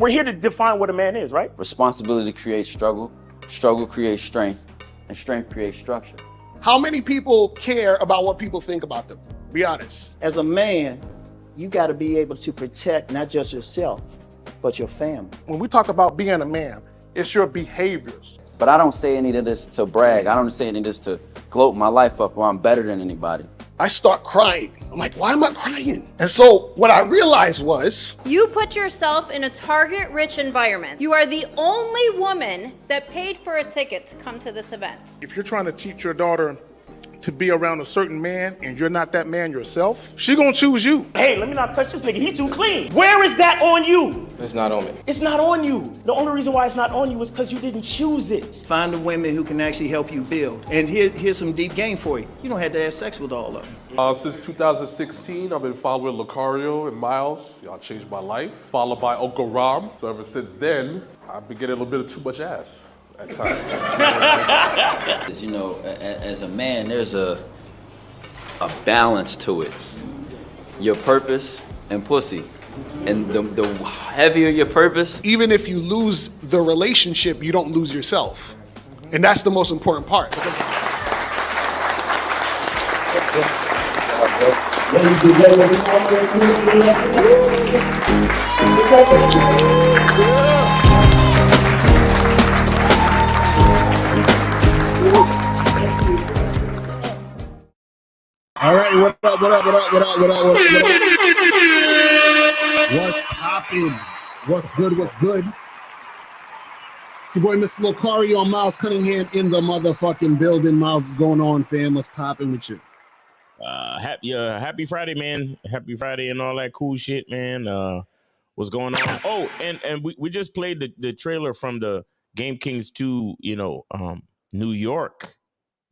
We're here to define what a man is, right? Responsibility creates struggle, struggle creates strength, and strength creates structure. How many people care about what people think about them? Be honest. As a man, you got to be able to protect not just yourself, but your family. When we talk about being a man, it's your behaviors. But I don't say any of this to brag. I don't say any of this to gloat my life up or I'm better than anybody. I start crying. I'm like, why am I crying? And so what I realized was, you put yourself in a target-rich environment. You are the only woman that paid for a ticket to come to this event. if you're trying to teach your daughter to be around a certain man and you're not that man yourself, she gonna choose you. Hey, let me not touch this nigga. He too clean. Where is that on you? It's not on me. It's not on you. The only reason why it's not on you is because you didn't choose it. Find the women who can actually help you build. And here's some deep game for you. You don't have to have sex with all of them. Since 2016, I've been following Lucario and Miles. Y'all changed my life. Followed by Uncle Ram. So ever since then, I've been getting a little bit of too much ass at times. You know, as a man, there's a balance to it. Your purpose and pussy. And the heavier your purpose. Even if you lose the relationship, you don't lose yourself. And that's the most important part. All right, what up? What's poppin'? What's good? It's your boy, Mr. Lucario, Miles Cunningham in the motherfucking building. Miles, is going on, fam? What's poppin' with you? Happy Friday, man. Happy Friday and all that cool shit, man. What's going on? Oh, and we just played the trailer from the Game Kings 2, New York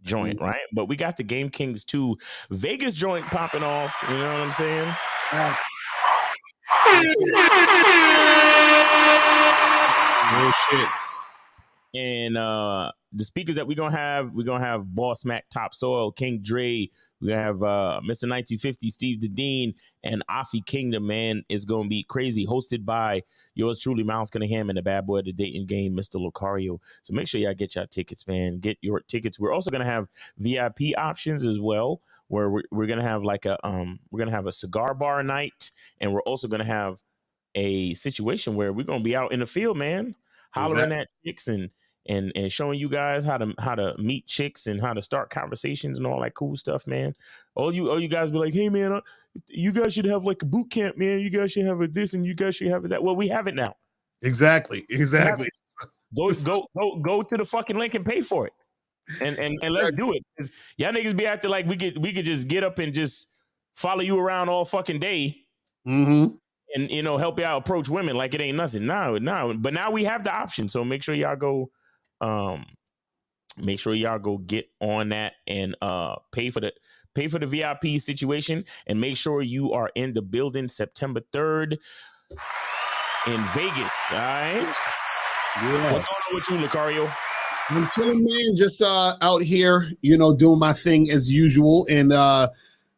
joint, right? But we got the Game Kings 2 Vegas joint popping off. You know what I'm saying? Oh shit. And the speakers that we're gonna have Boss Mac, Topsoil, King Dre. We're gonna have Mr. 1950, Steve the Dean, and Afi Kingdom, man. Is gonna be crazy. Hosted by yours truly, Miles Cunningham, and the bad boy of the Dayton game, Mr. Lucario. So make sure y'all get your tickets, man. Get your tickets. We're also gonna have VIP options as well, where we're gonna have we're gonna have a cigar bar night, and we're also gonna have a situation where we're gonna be out in the field, man, hollering at chicks and showing you guys how to meet chicks and how to start conversations and all that cool stuff, man. All you guys be like, hey man, you guys should have like a boot camp, man. You guys should have a this and you guys should have a that. Well, we have it now. Exactly. Go to the fucking link and pay for it, and let's do it. Y'all niggas be acting like we could just get up and just follow you around all fucking day. Mm-hmm. And help you out approach women like it ain't nothing. No. But now we have the option. So make sure y'all go get on that and pay for the VIP situation, and make sure you are in the building September 3rd in Vegas. All right. Yeah. What's going on with you, Lucario? I'm chilling, man. Just out here, doing my thing as usual. And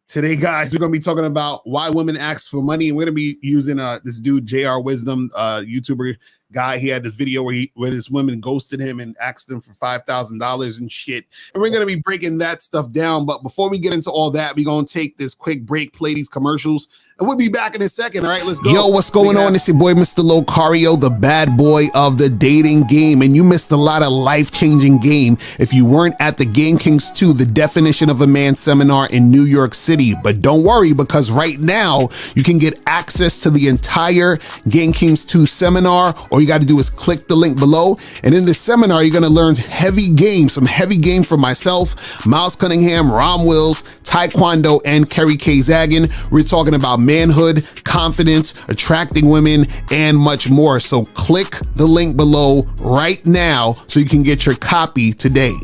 today, guys, we're going to be talking about why women ask for money. And we're going to be using this dude, JR Wisdom, YouTuber guy. He had this video where this woman ghosted him and asked him for $5,000 and shit. And we're going to be breaking that stuff down. But before we get into all that, we're going to take this quick break, play these commercials, and we'll be back in a second. All right, let's go. Yo, what's going on? It's your boy, Mr. Lucario, the bad boy of the dating game. And you missed a lot of life-changing game if you weren't at the Game Kings 2, the definition of a man seminar in New York City. But don't worry, because right now you can get access to the entire Game Kings 2 seminar. All you got to do is click the link below. And in this seminar, you're going to learn some heavy game from myself, Miles Cunningham, Rom Wills, Taekwondo, and Kerry K. Zagan. We're talking about manhood, confidence, attracting women, and much more. So click the link below right now so you can get your copy today.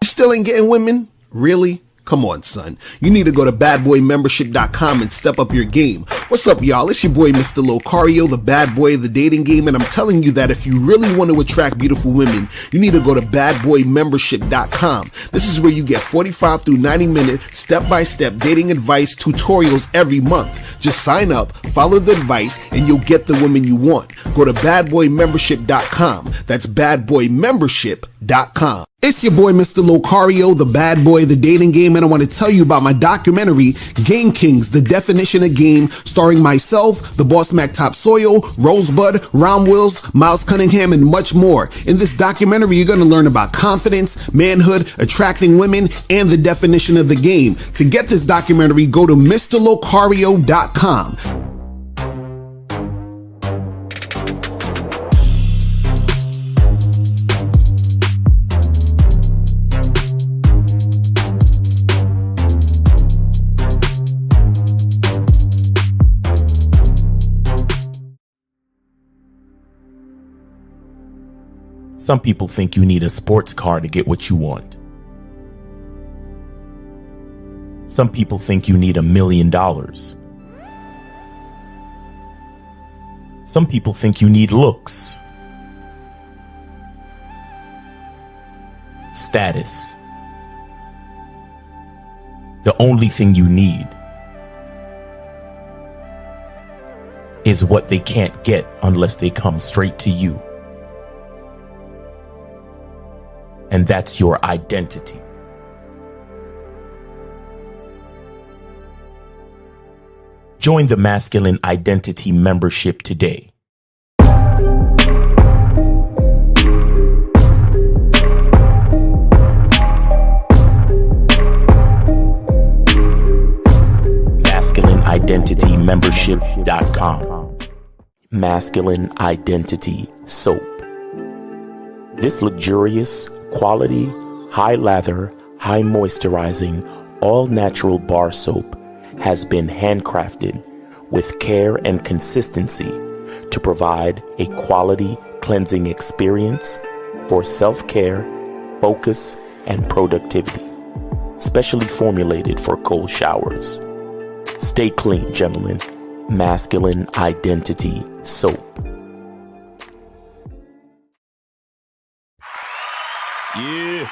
You still ain't getting women? Really? Come on, son. You need to go to badboymembership.com and step up your game. What's up, y'all? It's your boy, Mr. Locario, the bad boy of the dating game, and I'm telling you that if you really want to attract beautiful women, you need to go to badboymembership.com. This is where you get 45 through 90-minute step-by-step dating advice tutorials every month. Just sign up, follow the advice, and you'll get the woman you want. Go to badboymembership.com. That's badboymembership.com. It's your boy, Mr. Locario, the bad boy of the dating game, and I want to tell you about my documentary, Game Kings, The Definition of Game, starring myself, the Boss Mac Top Soil, Rosebud, Ron Wills, Miles Cunningham, and much more. In this documentary, you're going to learn about confidence, manhood, attracting women, and the definition of the game. To get this documentary, go to MrLocario.com. Some people think you need a sports car to get what you want. Some people think you need $1 million. Some people think you need looks, status. The only thing you need is what they can't get unless they come straight to you. And that's your identity. Join the Masculine Identity membership today. MasculineIdentityMembership.com. Masculine Identity Soap. This luxurious, quality, high lather, high moisturizing, all natural bar soap has been handcrafted with care and consistency to provide a quality cleansing experience for self-care, focus, and productivity. Specially formulated for cold showers. Stay clean, gentlemen. Masculine Identity Soap. Yeah.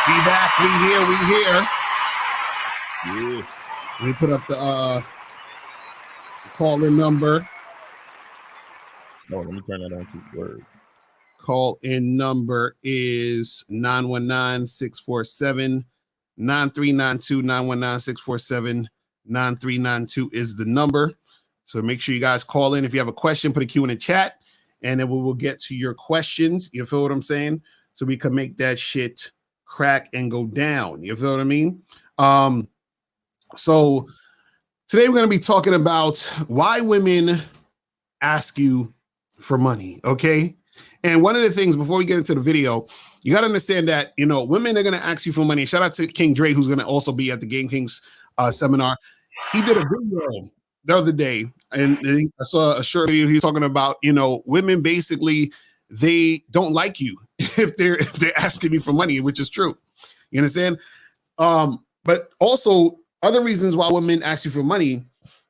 We back. We here. Yeah. Let me put up the call-in number. Oh, let me turn that on to word. Call-in number is 919-647-9392. 919-647-9392 is the number. So make sure you guys call in. If you have a question, put a Q in the chat, and then we will get to your questions. You feel what I'm saying? So we can make that shit crack and go down. You feel what I mean? So today we're going to be talking about why women ask you for money, okay? And one of the things before we get into the video, you got to understand that, you know, women are going to ask you for money. Shout out to King Dre, who's going to also be at the Game Kings seminar. He did a video the other day, and I saw a short video. He's talking about, you know, women basically, they don't like you if they're asking you for money, which is true. You understand? But also other reasons why women ask you for money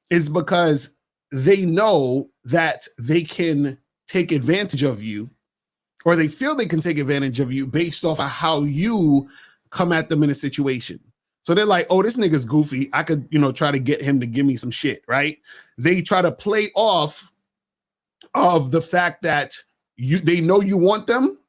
is because they know that they can take advantage of you, or they feel they can take advantage of you based off of how you come at them in a situation. So they're like, oh, this nigga's goofy. I could, you know, try to get him to give me some shit, right? They try to play off of the fact that they know you want them.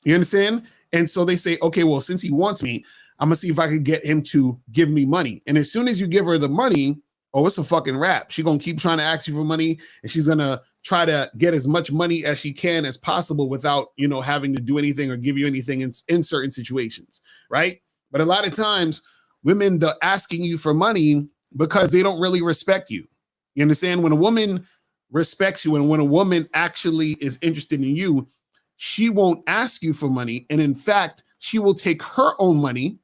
You understand? And so they say, okay, well, since he wants me, I'm gonna see if I can get him to give me money. And as soon as you give her the money, oh, it's a fucking wrap. She's gonna keep trying to ask you for money, and she's gonna try to get as much money as she can as possible without, you know, having to do anything or give you anything in certain situations, right? But a lot of times, women, they're asking you for money because they don't really respect you. You understand? When a woman respects you and when a woman actually is interested in you, she won't ask you for money. And in fact, she will take her own money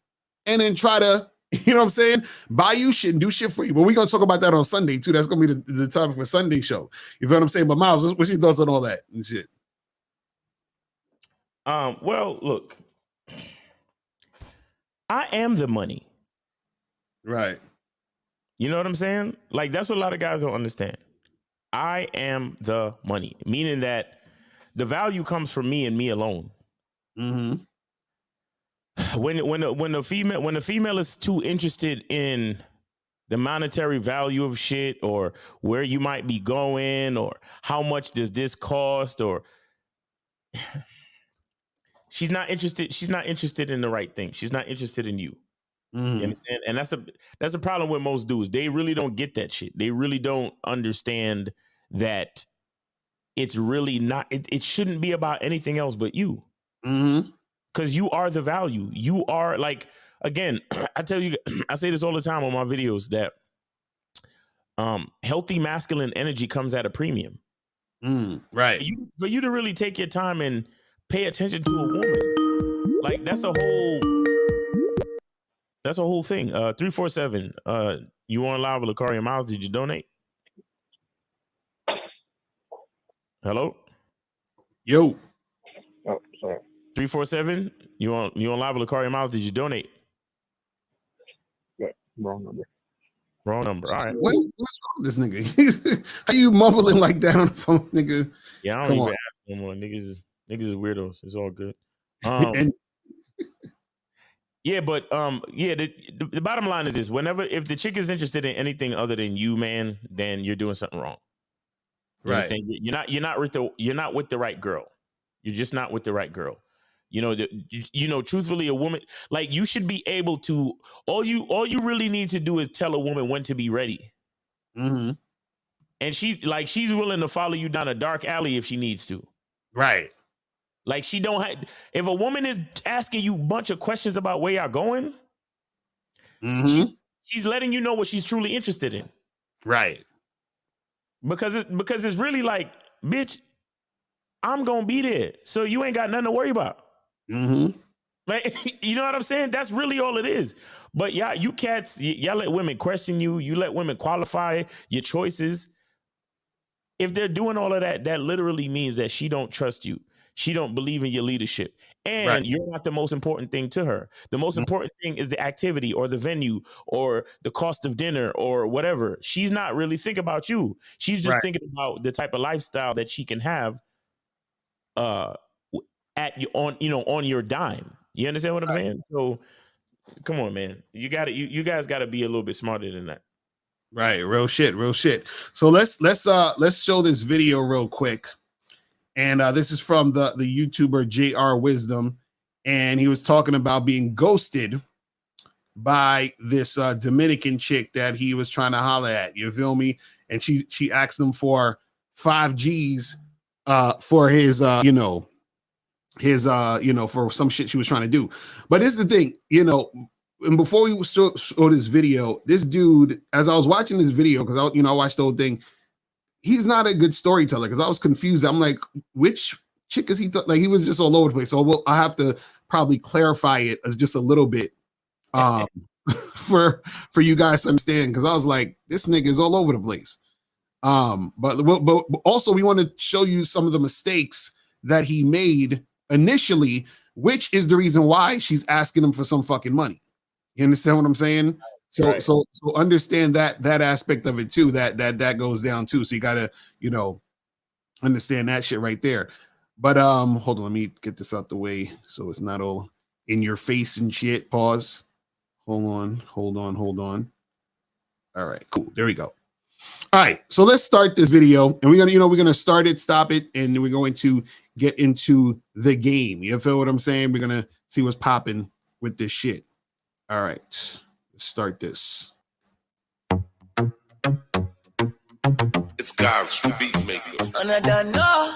and then try to, you know what I'm saying, buy you shit and do shit for you. But we're going to talk about that on Sunday, too. That's going to be the topic for Sunday show. You feel what I'm saying? But Miles, what's your thoughts on all that and shit? Well, look, I am the money. Right. You know what I'm saying? Like, that's what a lot of guys don't understand. I am the money, meaning that the value comes from me and me alone. Mm-hmm. When the female is too interested in the monetary value of shit, or where you might be going, or how much does this cost, or she's not interested in the right thing. She's not interested in you. You understand? And that's a problem with most dudes. They really don't get that shit. They really don't understand that it's really not, it shouldn't be about anything else but you. Mm-hmm. Because you are the value. You are, like, again, I tell you, I say this all the time on my videos, that healthy masculine energy comes at a premium. Right. For you to really take your time and pay attention to a woman, like, that's a whole thing. 347, you on live with Lakaria Miles? Did you donate? Hello? Yo. Oh, sorry. 347, you on live with Lakaria Miles? Did you donate? Yeah, wrong number. Wrong number. All right. What's wrong with this nigga? How you mumbling like that on the phone, nigga? Yeah, I don't even ask no more. Niggas is weirdos. It's all good. And yeah, but yeah, the bottom line is this: if the chick is interested in anything other than you, man, then you're doing something wrong. You right. understand? You're not with the right girl. You're just not with the right girl. You know, truthfully, a woman, like, you should be able to, all you really need to do is tell a woman when to be ready. Mm-hmm. And she's willing to follow you down a dark alley if she needs to. Right. Like, if a woman is asking you a bunch of questions about where y'all going, she's letting you know what she's truly interested in. Right. Because it's really like, bitch, I'm gonna be there, so you ain't got nothing to worry about. Mm-hmm. Like, you know what I'm saying? That's really all it is. But yeah, you cats, y'all let women question you. You let women qualify your choices. If they're doing all of that, that literally means that she don't trust you. She don't believe in your leadership. And you're not the most important thing to her. The most important thing is the activity or the venue or the cost of dinner or whatever. She's not really thinking about you. She's just thinking about the type of lifestyle that she can have on your dime. You understand what I'm saying? So come on, man. You guys gotta be a little bit smarter than that. Right, real shit. So let's show this video real quick. And this is from the YouTuber JR Wisdom, and he was talking about being ghosted by this Dominican chick that he was trying to holler at. You feel me? And she asked him for 5 G's for his for some shit she was trying to do. But here's the thing, and before we show this video, this dude, as I was watching this video, because I watched the whole thing, he's not a good storyteller, because I was confused. I'm like, which chick is he? Like, he was just all over the place. So I have to probably clarify it as just a little bit for you guys to understand, because I was like, this nigga is all over the place. But also we want to show you some of the mistakes that he made initially, which is the reason why she's asking him for some fucking money. You understand what I'm saying? So understand that aspect of it too, that goes down too. So you gotta, understand that shit right there. But hold on, let me get this out the way so it's not all in your face and shit. Pause. Hold on. All right, cool. There we go. All right, so let's start this video, and we're gonna start it, stop it, and we're going to get into the game. You feel what I'm saying? We're gonna see what's popping with this shit. All right, let's start this. It's God's beat maker. And I don't know.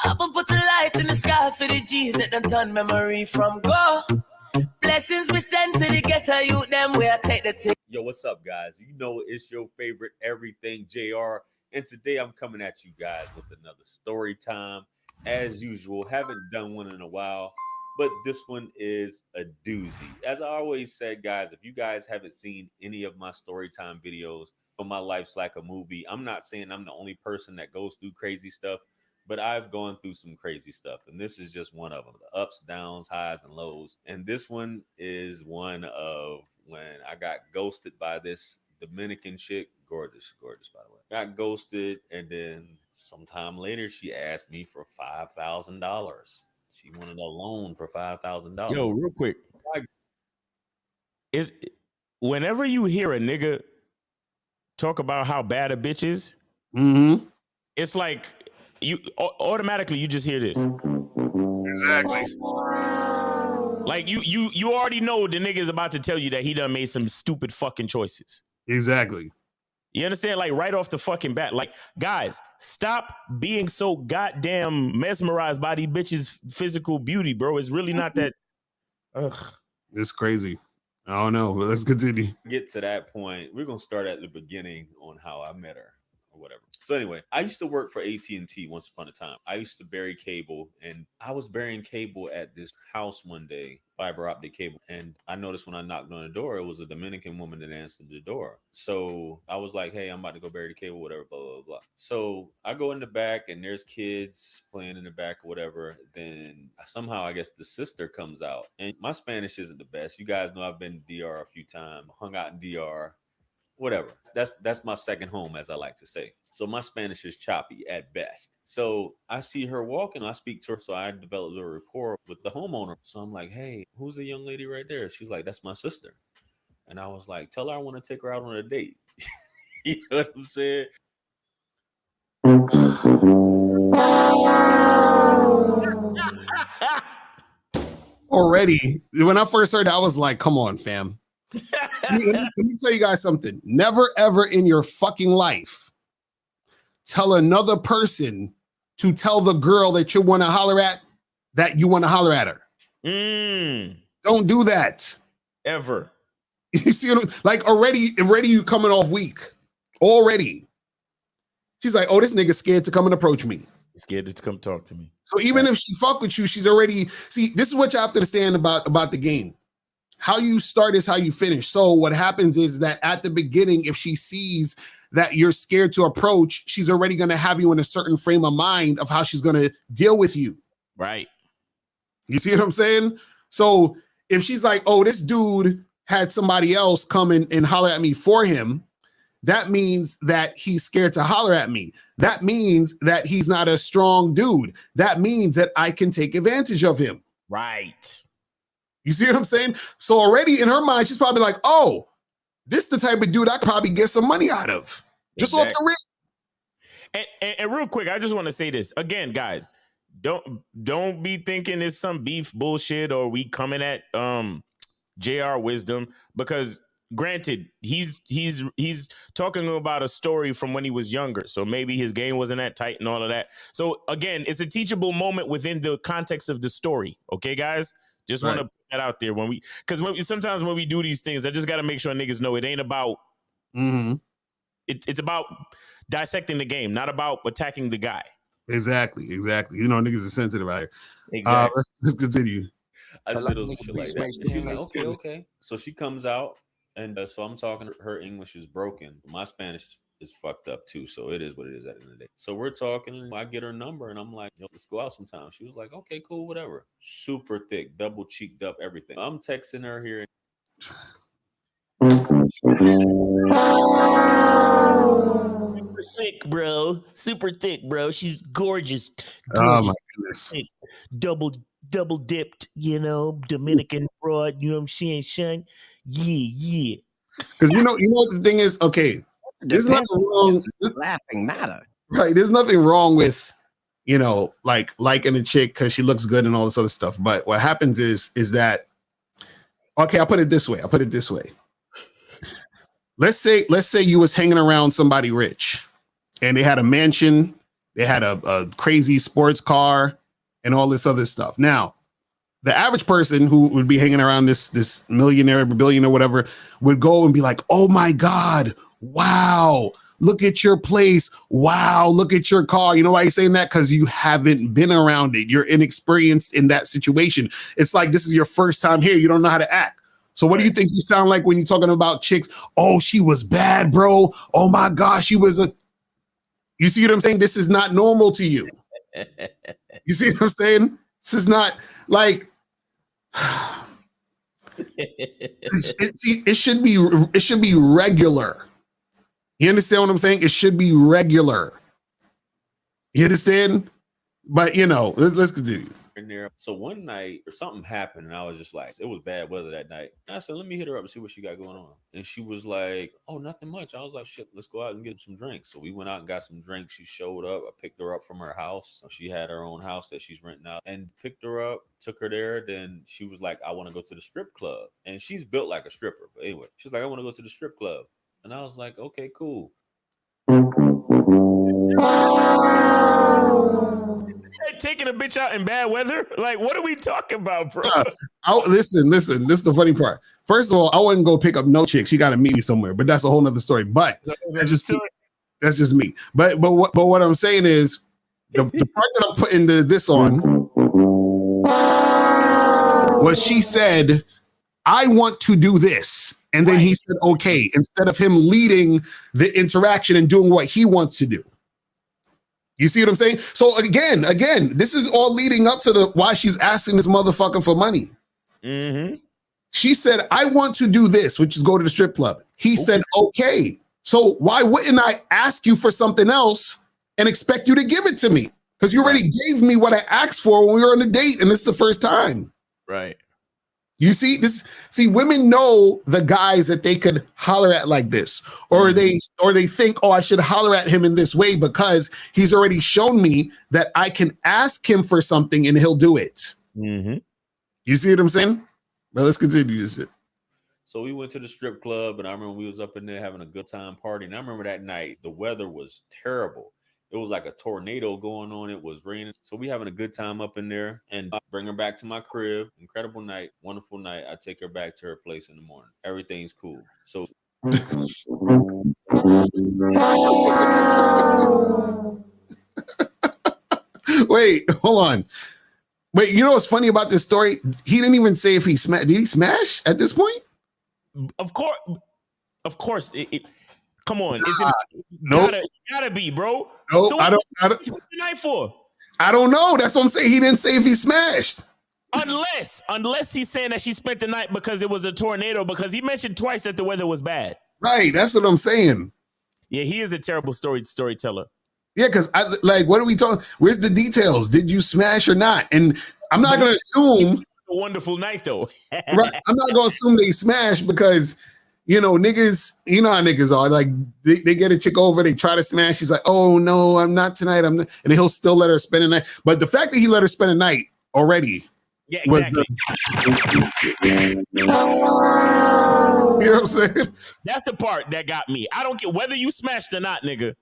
I will put a light in the sky for the G's that done turn memory from go. Blessings we send to the ghetto youth, them where I take the tick. Yo, what's up, guys? You know it's your favorite everything JR, and today I'm coming at you guys with another story time. As usual, haven't done one in a while, but this one is a doozy. As I always said, guys, if you guys haven't seen any of my story time videos, my life's like a movie. I'm not saying I'm the only person that goes through crazy stuff, but I've gone through some crazy stuff, and this is just one of them. The ups, downs, highs, and lows. And this one is one of when I got ghosted by this Dominican chick, gorgeous, by the way. Got ghosted, and then sometime later she asked me for $5,000. She wanted a loan for $5,000. Yo, real quick, is whenever you hear a nigga talk about how bad a bitch is, it's like you automatically you just hear this. Exactly. Like you already know the nigga is about to tell you that he done made some stupid fucking choices. Exactly. You understand? Like right off the fucking bat. Like, guys, stop being so goddamn mesmerized by these bitches' physical beauty, bro. It's really not that. Ugh. It's crazy. I don't know, but let's continue. Get to that point. We're gonna start at the beginning on how I met her or whatever. So anyway, I used to work for AT&T once upon a time. I used to bury cable, and I was burying cable at this house one day, fiber optic cable. And I noticed when I knocked on the door, it was a Dominican woman that answered the door. So I was like, hey, I'm about to go bury the cable, whatever, blah, blah, blah. So I go in the back, and there's kids playing in the back or whatever. Then somehow, I guess the sister comes out. And my Spanish isn't the best. You guys know I've been to DR a few times, hung out in DR. Whatever. That's my second home, as I like to say. So my Spanish is choppy at best. So I see her walking. I speak to her. So I developed a rapport with the homeowner. So I'm like, hey, who's the young lady right there? She's like, that's my sister. And I was like, tell her I want to take her out on a date. You know what I'm saying? Already, when I first heard that, I was like, come on, fam. let me tell you guys something. Never, ever in your fucking life tell another person to tell the girl that you want to holler at that you want to holler at her. Don't do that. Ever. You see what I'm, like already you coming off weak. Already. She's like, oh, this nigga's scared to come and approach me. Scared to come talk to me. So even if she fuck with you, she's already, see, this is what you have to understand about the game. How you start is how you finish. So what happens is that at the beginning, if she sees that you're scared to approach, she's already going to have you in a certain frame of mind of how she's going to deal with you. Right. You see what I'm saying? So if she's like, oh, this dude had somebody else come in and holler at me for him, that means that he's scared to holler at me. That means that he's not a strong dude. That means that I can take advantage of him. Right. You see what I'm saying? So already in her mind, she's probably like, oh, this is the type of dude I could probably get some money out of. Just off the rip. And real quick, I just want to say this. Again, guys, don't be thinking it's some beef bullshit or we coming at JR Wisdom, because granted, he's talking about a story from when he was younger. So maybe his game wasn't that tight and all of that. So again, it's a teachable moment within the context of the story. Okay, guys? Just want to put that out there because sometimes when we do these things, I just got to make sure niggas know it ain't about, it's about dissecting the game, not about attacking the guy. Exactly. You know, niggas are sensitive out here. Exactly. Let's continue. I just did those shit like that. She's like, okay. So she comes out, and so I'm talking. Her English is broken. My Spanish is fucked up too. So it is what it is at the end of the day. So we're talking. I get her number, and I'm like, yo, let's go out sometime. She was like, okay, cool, whatever. Super thick, double cheeked up, everything. I'm texting her here. Super thick, bro. Super thick, bro. She's gorgeous. Oh my goodness. Thick. Double dipped, you know, Dominican broad, you know what I'm saying, son? Yeah. Because you know what the thing is, okay, there's nothing wrong. Laughing matter. Right. There's nothing wrong with, you know, like liking a chick because she looks good and all this other stuff. But what happens is that, okay, I'll put it this way. Let's say you was hanging around somebody rich and they had a mansion, they had a crazy sports car and all this other stuff. Now, the average person who would be hanging around this millionaire, billionaire, whatever, would go and be like, oh my God, wow, look at your place. Wow, look at your car. You know why you're saying that? Because you haven't been around it. You're inexperienced in that situation. It's like this is your first time here. You don't know how to act. So what do you think you sound like when you're talking about chicks? Oh, she was bad, bro. Oh my gosh, she was a... You see what I'm saying? This is not normal to you. You see what I'm saying? This is not like... it should be regular. You understand what I'm saying? It should be regular. You understand? But you know, let's continue. In there. So one night or something happened, and I was just like, it was bad weather that night. And I said, let me hit her up and see what she got going on. And she was like, oh, nothing much. I was like, shit, let's go out and get some drinks. So we went out and got some drinks. She showed up. I picked her up from her house. She had her own house that she's renting out, and picked her up, took her there. Then she was like, I want to go to the strip club. And she's built like a stripper. But anyway, she's like, I want to go to the strip club. And I was like, okay, cool. Taking a bitch out in bad weather? Like, what are we talking about, bro? Listen. This is the funny part. First of all, I wouldn't go pick up no chick. She got to meet me somewhere, but that's a whole nother story. But that's just me. But what I'm saying is the part that I'm putting this on was she said, I want to do this. And then he said, okay, instead of him leading the interaction and doing what he wants to do. You see what I'm saying? So again, this is all leading up to why she's asking this motherfucker for money. Mm-hmm. She said, I want to do this, which is go to the strip club. He said, okay. So why wouldn't I ask you for something else and expect you to give it to me? Because you already gave me what I asked for when we were on a date, and it's the first time. Right. You see this? See, women know the guys that they could holler at like this, or they think, oh, I should holler at him in this way because he's already shown me that I can ask him for something and he'll do it. Mm-hmm. You see what I'm saying? Well, let's continue this shit. So we went to the strip club, and I remember we was up in there having a good time partying. And I remember that night, the weather was terrible. It was like a tornado going on. It was raining. So we having a good time up in there, and I bring her back to my crib. Incredible night, wonderful night. I take her back to her place in the morning. Everything's cool. So wait, hold on. Wait, you know what's funny about this story? He didn't even say if he smashed. Did he smash at this point? Of course. Come on, nope. Gotta be, bro. Nope, so I don't. What's the night for? I don't know. That's what I'm saying. He didn't say if he smashed. Unless he's saying that she spent the night because it was a tornado, because he mentioned twice that the weather was bad. Right. That's what I'm saying. Yeah, he is a terrible storyteller. Yeah, because what are we talking? Where's the details? Did you smash or not? And I'm not going to assume. A wonderful night, though. Right. I'm not going to assume they smashed because, you know, niggas, you know how niggas are. Like, they get a chick over, they try to smash. She's like, oh, no, I'm not tonight. I'm not. And he'll still let her spend the night. But the fact that he let her spend the night already. Yeah, exactly. You know what I'm saying? That's the part that got me. I don't care whether you smashed or not, nigga.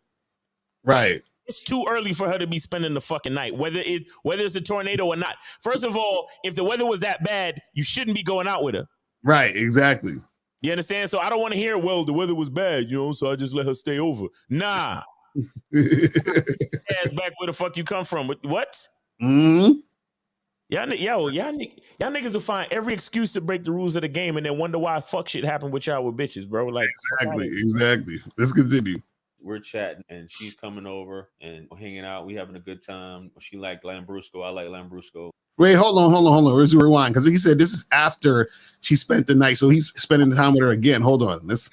Right. It's too early for her to be spending the fucking night, whether it's a tornado or not. First of all, if the weather was that bad, you shouldn't be going out with her. Right, exactly. You understand? So I don't want to hear, well, the weather was bad, you know, so I just let her stay over. Nah. Ass back where the fuck you come from. What? Mm-hmm. Y'all niggas will find every excuse to break the rules of the game and then wonder why fuck shit happened with y'all with bitches, bro. Like Exactly. Let's continue. we're chatting, and she's coming over and hanging out. We having a good time. She like Lambrusco. I like Lambrusco. Wait, hold on. Where's the rewind? Because he said this is after she spent the night, so he's spending the time with her again. Hold on. This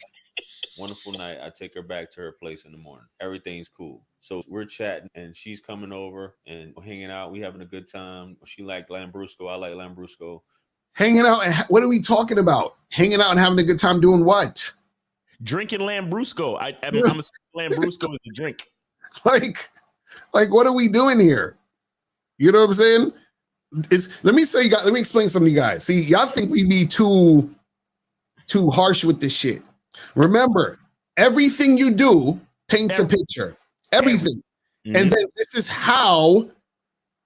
wonderful night. I take her back to her place in the morning. Everything's cool. So we're chatting, and she's coming over and hanging out. We having a good time. She like Lambrusco. I like Lambrusco. Hanging out. What are we talking about? Hanging out and having a good time doing what? Drinking Lambrusco. I'm assuming Lambrusco is a drink. Like what are we doing here? You know what I'm saying? Let me explain something to you guys. See, y'all think we be too harsh with this shit. Remember, everything you do paints a picture. Everything. Mm-hmm. And then this is how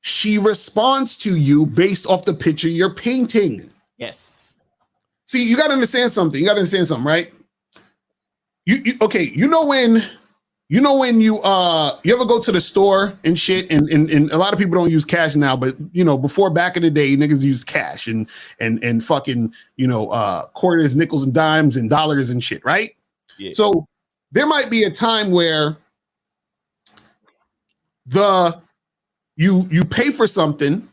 she responds to you based off the picture you're painting. Yes. See, you got to understand something. Right? You know when you ever go to the store and shit, and a lot of people don't use cash now, but you know, before, back in the day, niggas used cash and fucking, you know, quarters, nickels and dimes and dollars and shit, right? Yeah. So there might be a time where you pay for something,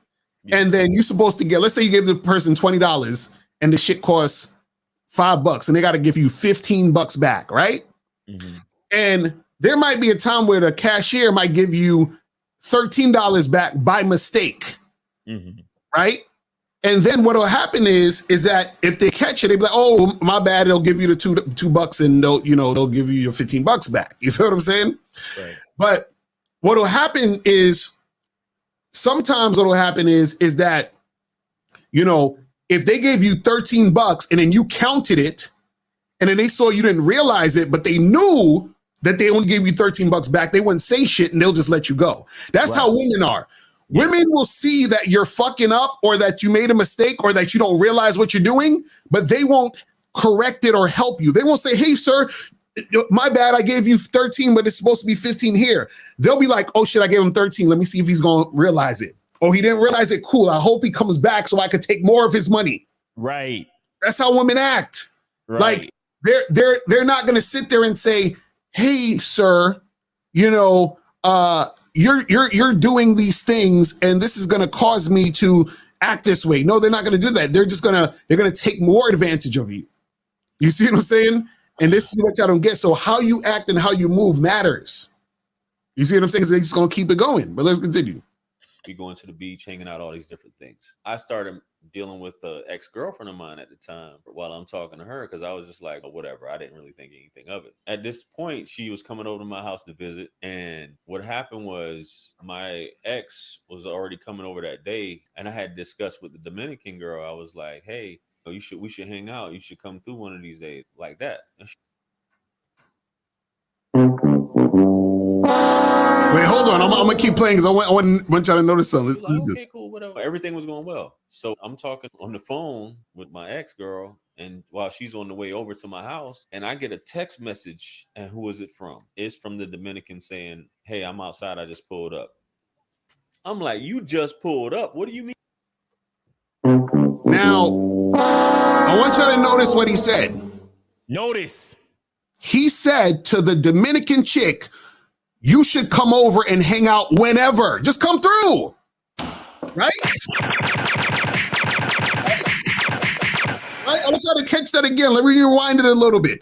and then you're supposed to get, let's say you give the person $20 and the shit costs $5 and they got to give you $15 back, right? Mm-hmm. And there might be a time where the cashier might give you $13 back by mistake, right? And then what'll happen is that if they catch it, they be like, "Oh, my bad." They'll give you the $2 and they'll give you your $15 back. You feel what I'm saying? Right. But what'll happen is sometimes what'll happen is that if they gave you $13 and then you counted it, and then they saw you didn't realize it, but they knew that they only gave you $13 back, they wouldn't say shit and they'll just let you go. That's how women are. Women will see that you're fucking up or that you made a mistake or that you don't realize what you're doing, but they won't correct it or help you. They won't say, "Hey, sir, my bad, I gave you 13, but it's supposed to be 15 here." They'll be like, "Oh shit, I gave him 13. Let me see if he's going to realize it." Or he didn't realize it. Cool. I hope he comes back so I could take more of his money. Right. That's how women act. Right. Like they're not going to sit there and say, "Hey, sir, you're doing these things and this is going to cause me to act this way." No, they're not going to do that. They're going to take more advantage of you. You see what I'm saying? And this is what y'all don't get. So how you act and how you move matters. You see what I'm saying? Because they're just going to keep it going. But let's continue. We going to the beach, hanging out, all these different things. I started dealing with an ex-girlfriend of mine at the time while I'm talking to her because I was just like, "Oh, whatever." I didn't really think anything of it. At this point, she was coming over to my house to visit. And what happened was my ex was already coming over that day. And I had discussed with the Dominican girl. I was like, "Hey, we should hang out. You should come through one of these days," like that. Wait, hold on. I'm gonna keep playing because I want y'all to notice something. Like, okay, cool, whatever. Everything was going well. So I'm talking on the phone with my ex-girl, and while she's on the way over to my house, and I get a text message, and who is it from? It's from the Dominican saying, "Hey, I'm outside. I just pulled up." I'm like, "You just pulled up? What do you mean?" Now, I want y'all to notice what he said. Notice. He said to the Dominican chick, "You should come over and hang out whenever. Just come through." Right? Right? I want y'all to catch that again. Let me rewind it a little bit.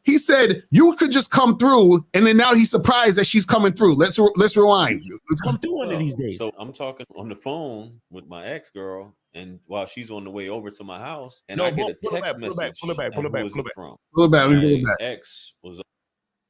He said, "You could just come through," and then now he's surprised that she's coming through. Let's rewind. Let's come through one of these days. So I'm talking on the phone with my ex-girl, and while she's on the way over to my house, and I get a text message. Pull it back. From? Pull it back. My ex was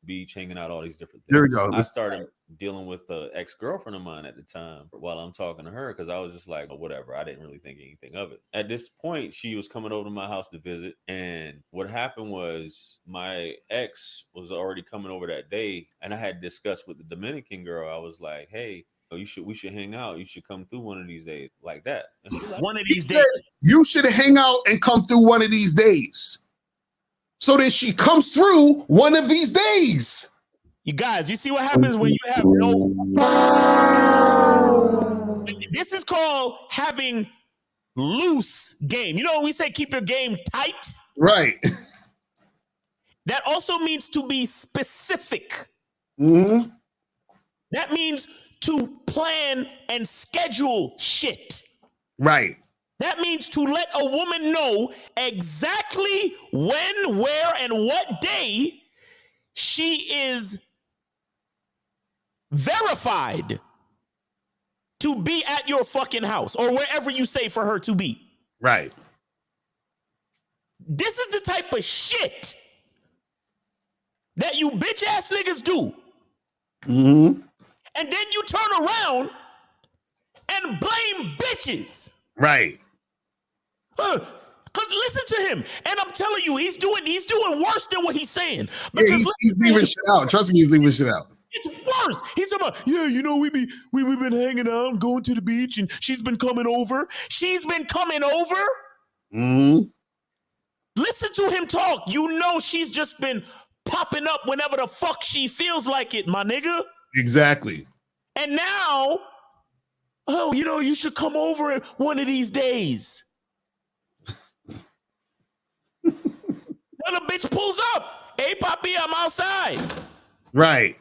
beach, hanging out, all these different things. There we go. I started dealing with an ex-girlfriend of mine at the time while I'm talking to her because I was just like, "Oh, whatever. I didn't really think anything of it. At this point, she was coming over to my house to visit. And what happened was my ex was already coming over that day. And I had discussed with the Dominican girl. I was like, "Hey, we should hang out. You should come through one of these days," like that. And she's like, one of these days. "You should hang out and come through one of these days." So then she comes through one of these days. You guys, you see what happens when you have no. This is called having loose game. You know, we say keep your game tight. Right. That also means to be specific. Mm-hmm. That means to plan and schedule shit. Right. That means to let a woman know exactly when, where, and what day she is verified to be at your fucking house or wherever you say for her to be. Right. This is the type of shit that you bitch ass niggas do. Mm-hmm. And then you turn around and blame bitches. Right. Because listen to him. And I'm telling you, he's doing worse than what he's saying. Because he's leaving shit out. Trust me, he's leaving shit out. It's worse. He's talking about, "Yeah, you know, we've been hanging out and going to the beach, and she's been coming over." She's been coming over? Mm-hmm. Listen to him talk. You know she's just been popping up whenever the fuck she feels like it, my nigga. Exactly. And now, "Oh, you know, you should come over one of these days." Then a bitch pulls up. "Hey, Poppy, I'm outside." Right.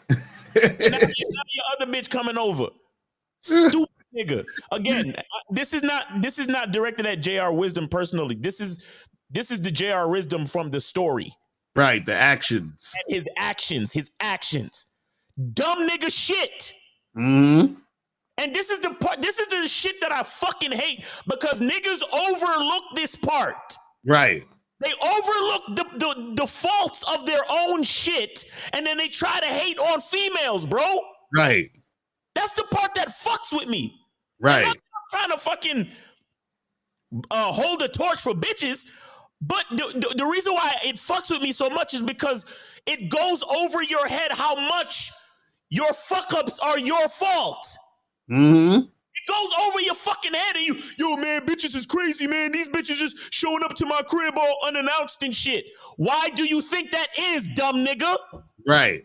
And now your other bitch coming over. Stupid nigga. Again, this is not directed at JR Wisdom personally. This is the JR Wisdom from the story. Right, the actions. And his actions. Dumb nigga shit. Mm-hmm. And this is the part, this is the shit that I fucking hate because niggas overlook this part. Right. They overlook the faults of their own shit and then they try to hate on females, bro. Right. That's the part that fucks with me. Right. I'm not trying to fucking hold a torch for bitches, but the reason why it fucks with me so much is because it goes over your head how much your fuck-ups are your fault. Mm-hmm. It goes over your fucking head and yo, man, bitches is crazy, man. These bitches just showing up to my crib all unannounced and shit. Why do you think that is, dumb nigga? Right.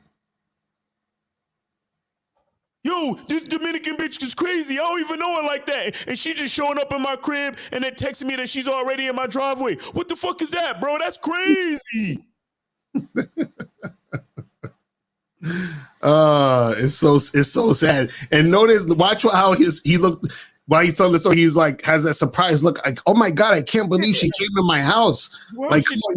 Yo, this Dominican bitch is crazy. I don't even know her like that. And she just showing up in my crib and then texting me that she's already in my driveway. What the fuck is that, bro? That's crazy. It's so sad. And notice, watch how he looked while he's telling the story. He's like has that surprised look, like, oh my god, I can't believe she came to my house. Like, come on,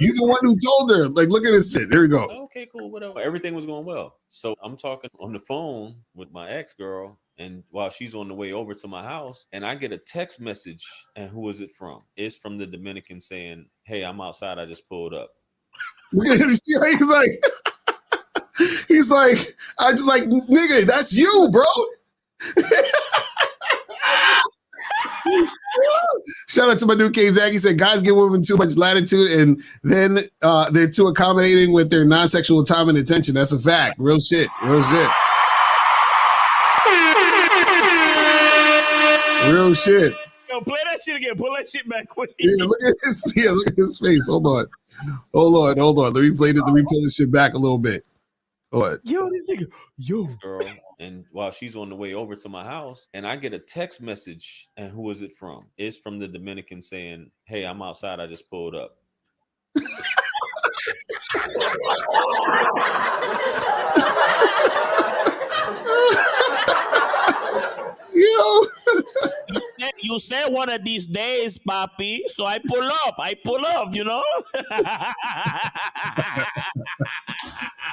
you the one who told her. Like, look at this shit. There we go. Okay, cool, whatever. Everything was going well. So I'm talking on the phone with my ex-girl, and while she's on the way over to my house, and I get a text message, and who is it from? It's from the Dominican saying, "Hey, I'm outside. I just pulled up." See how he's like, I just like, nigga, that's you, bro. Shout out to my dude K-Zag. He said guys give women too much latitude and then they're too accommodating with their non-sexual time and attention. That's a fact. Real shit. Real shit. Real shit. Yo, play that shit again. Pull that shit back quick. Yeah, look at his face. Hold on. Let me play this. Let me pull this shit back a little bit. What? Yo, this nigga. Yo. Girl, and while she's on the way over to my house, and I get a text message, and who is it from? It's from the Dominican saying, "Hey, I'm outside. I just pulled up." Yo. You said one of these days, papi. So I pull up, you know?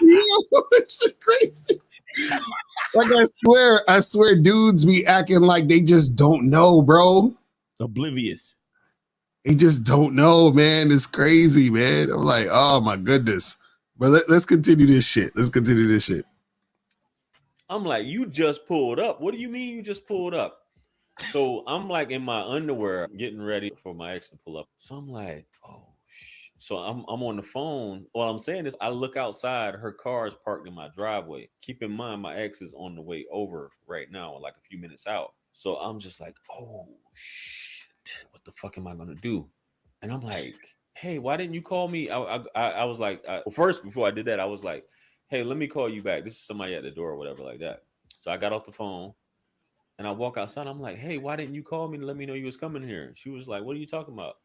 Yo, this is crazy. Like, I swear dudes be acting like they just don't know, bro. Oblivious. They just don't know, man. It's crazy, man. I'm like, oh my goodness. But let's continue this shit. I'm like, you just pulled up. What do you mean you just pulled up? So I'm like in my underwear getting ready for my ex to pull up. So I'm like, oh shit. So I'm on the phone. All I'm saying is I look outside, her car is parked in my driveway. Keep in mind my ex is on the way over right now, like a few minutes out. So I'm just like, oh shit, what the fuck am I gonna do? And I'm like, hey, why didn't you call me? I was like, well, first before I did that, I was like, hey, let me call you back. This is somebody at the door or whatever like that. So I got off the phone and I walk outside. I'm like, hey, why didn't you call me to let me know you was coming here? She was like, what are you talking about?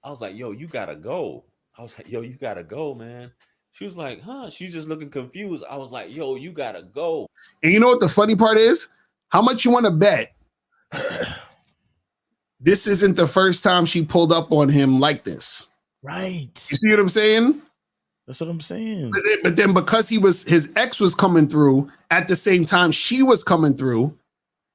I was like, yo, you gotta go. You gotta go, man. She was like, huh? She's just looking confused. I was like, yo, you gotta go. And you know what the funny part is? How much you want to bet? This isn't the first time she pulled up on him like this. Right. You see what I'm saying? That's what I'm saying. But then because his ex was coming through at the same time she was coming through,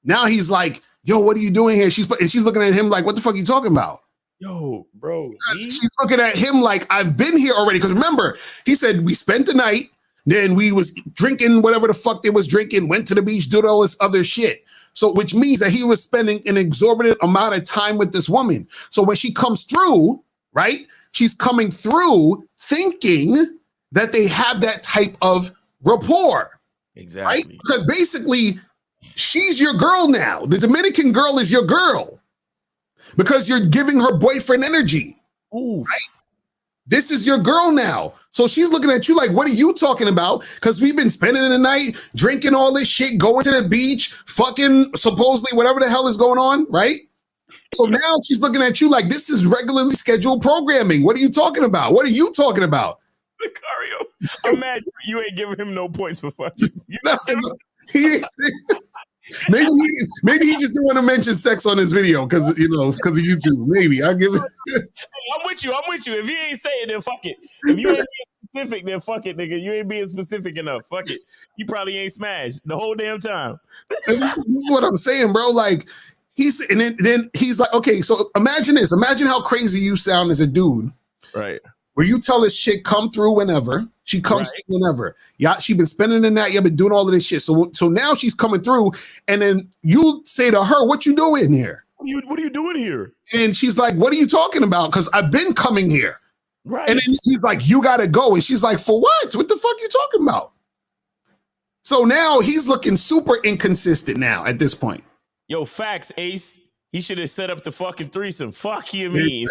now he's like, yo, what are you doing here? She's looking at him like, what the fuck are you talking about? Yo, bro. She's looking at him like, I've been here already. Because remember, he said we spent the night, then we was drinking whatever the fuck they was drinking, went to the beach, did all this other shit. So which means that he was spending an exorbitant amount of time with this woman. So when she comes through, right, she's coming through thinking that they have that type of rapport. Exactly. Right? Because basically, she's your girl now. The Dominican girl is your girl. Because you're giving her boyfriend energy. Ooh. Right? This is your girl now. So she's looking at you like, what are you talking about? Because we've been spending the night, drinking all this shit, going to the beach, fucking supposedly whatever the hell is going on, right? So now she's looking at you like, this is regularly scheduled programming. What are you talking about? What are you talking about? Lucario, I'm mad you ain't giving him no points for fucking. He ain't maybe he just didn't want to mention sex on his video because of YouTube. Maybe I'll give it. I'm with you. If he ain't saying it, then fuck it. If you ain't specific, then fuck it, nigga. You ain't being specific enough. Fuck it. You probably ain't smashed the whole damn time. And this is what I'm saying, bro. Like and then he's like, okay, so imagine this. Imagine how crazy you sound as a dude. Right. Where you tell this chick come through whenever. She comes through whenever. Yeah, she been spending the night. You've been doing all of this shit. So now she's coming through, and then you say to her, "What you doing here? What are you doing here?" And she's like, "What are you talking about? Because I've been coming here." Right. And then he's like, "You gotta go," and she's like, "For what? What the fuck you talking about?" So now he's looking super inconsistent now at this point. Yo, facts, Ace. He should have set up the fucking threesome. Fuck you, mean.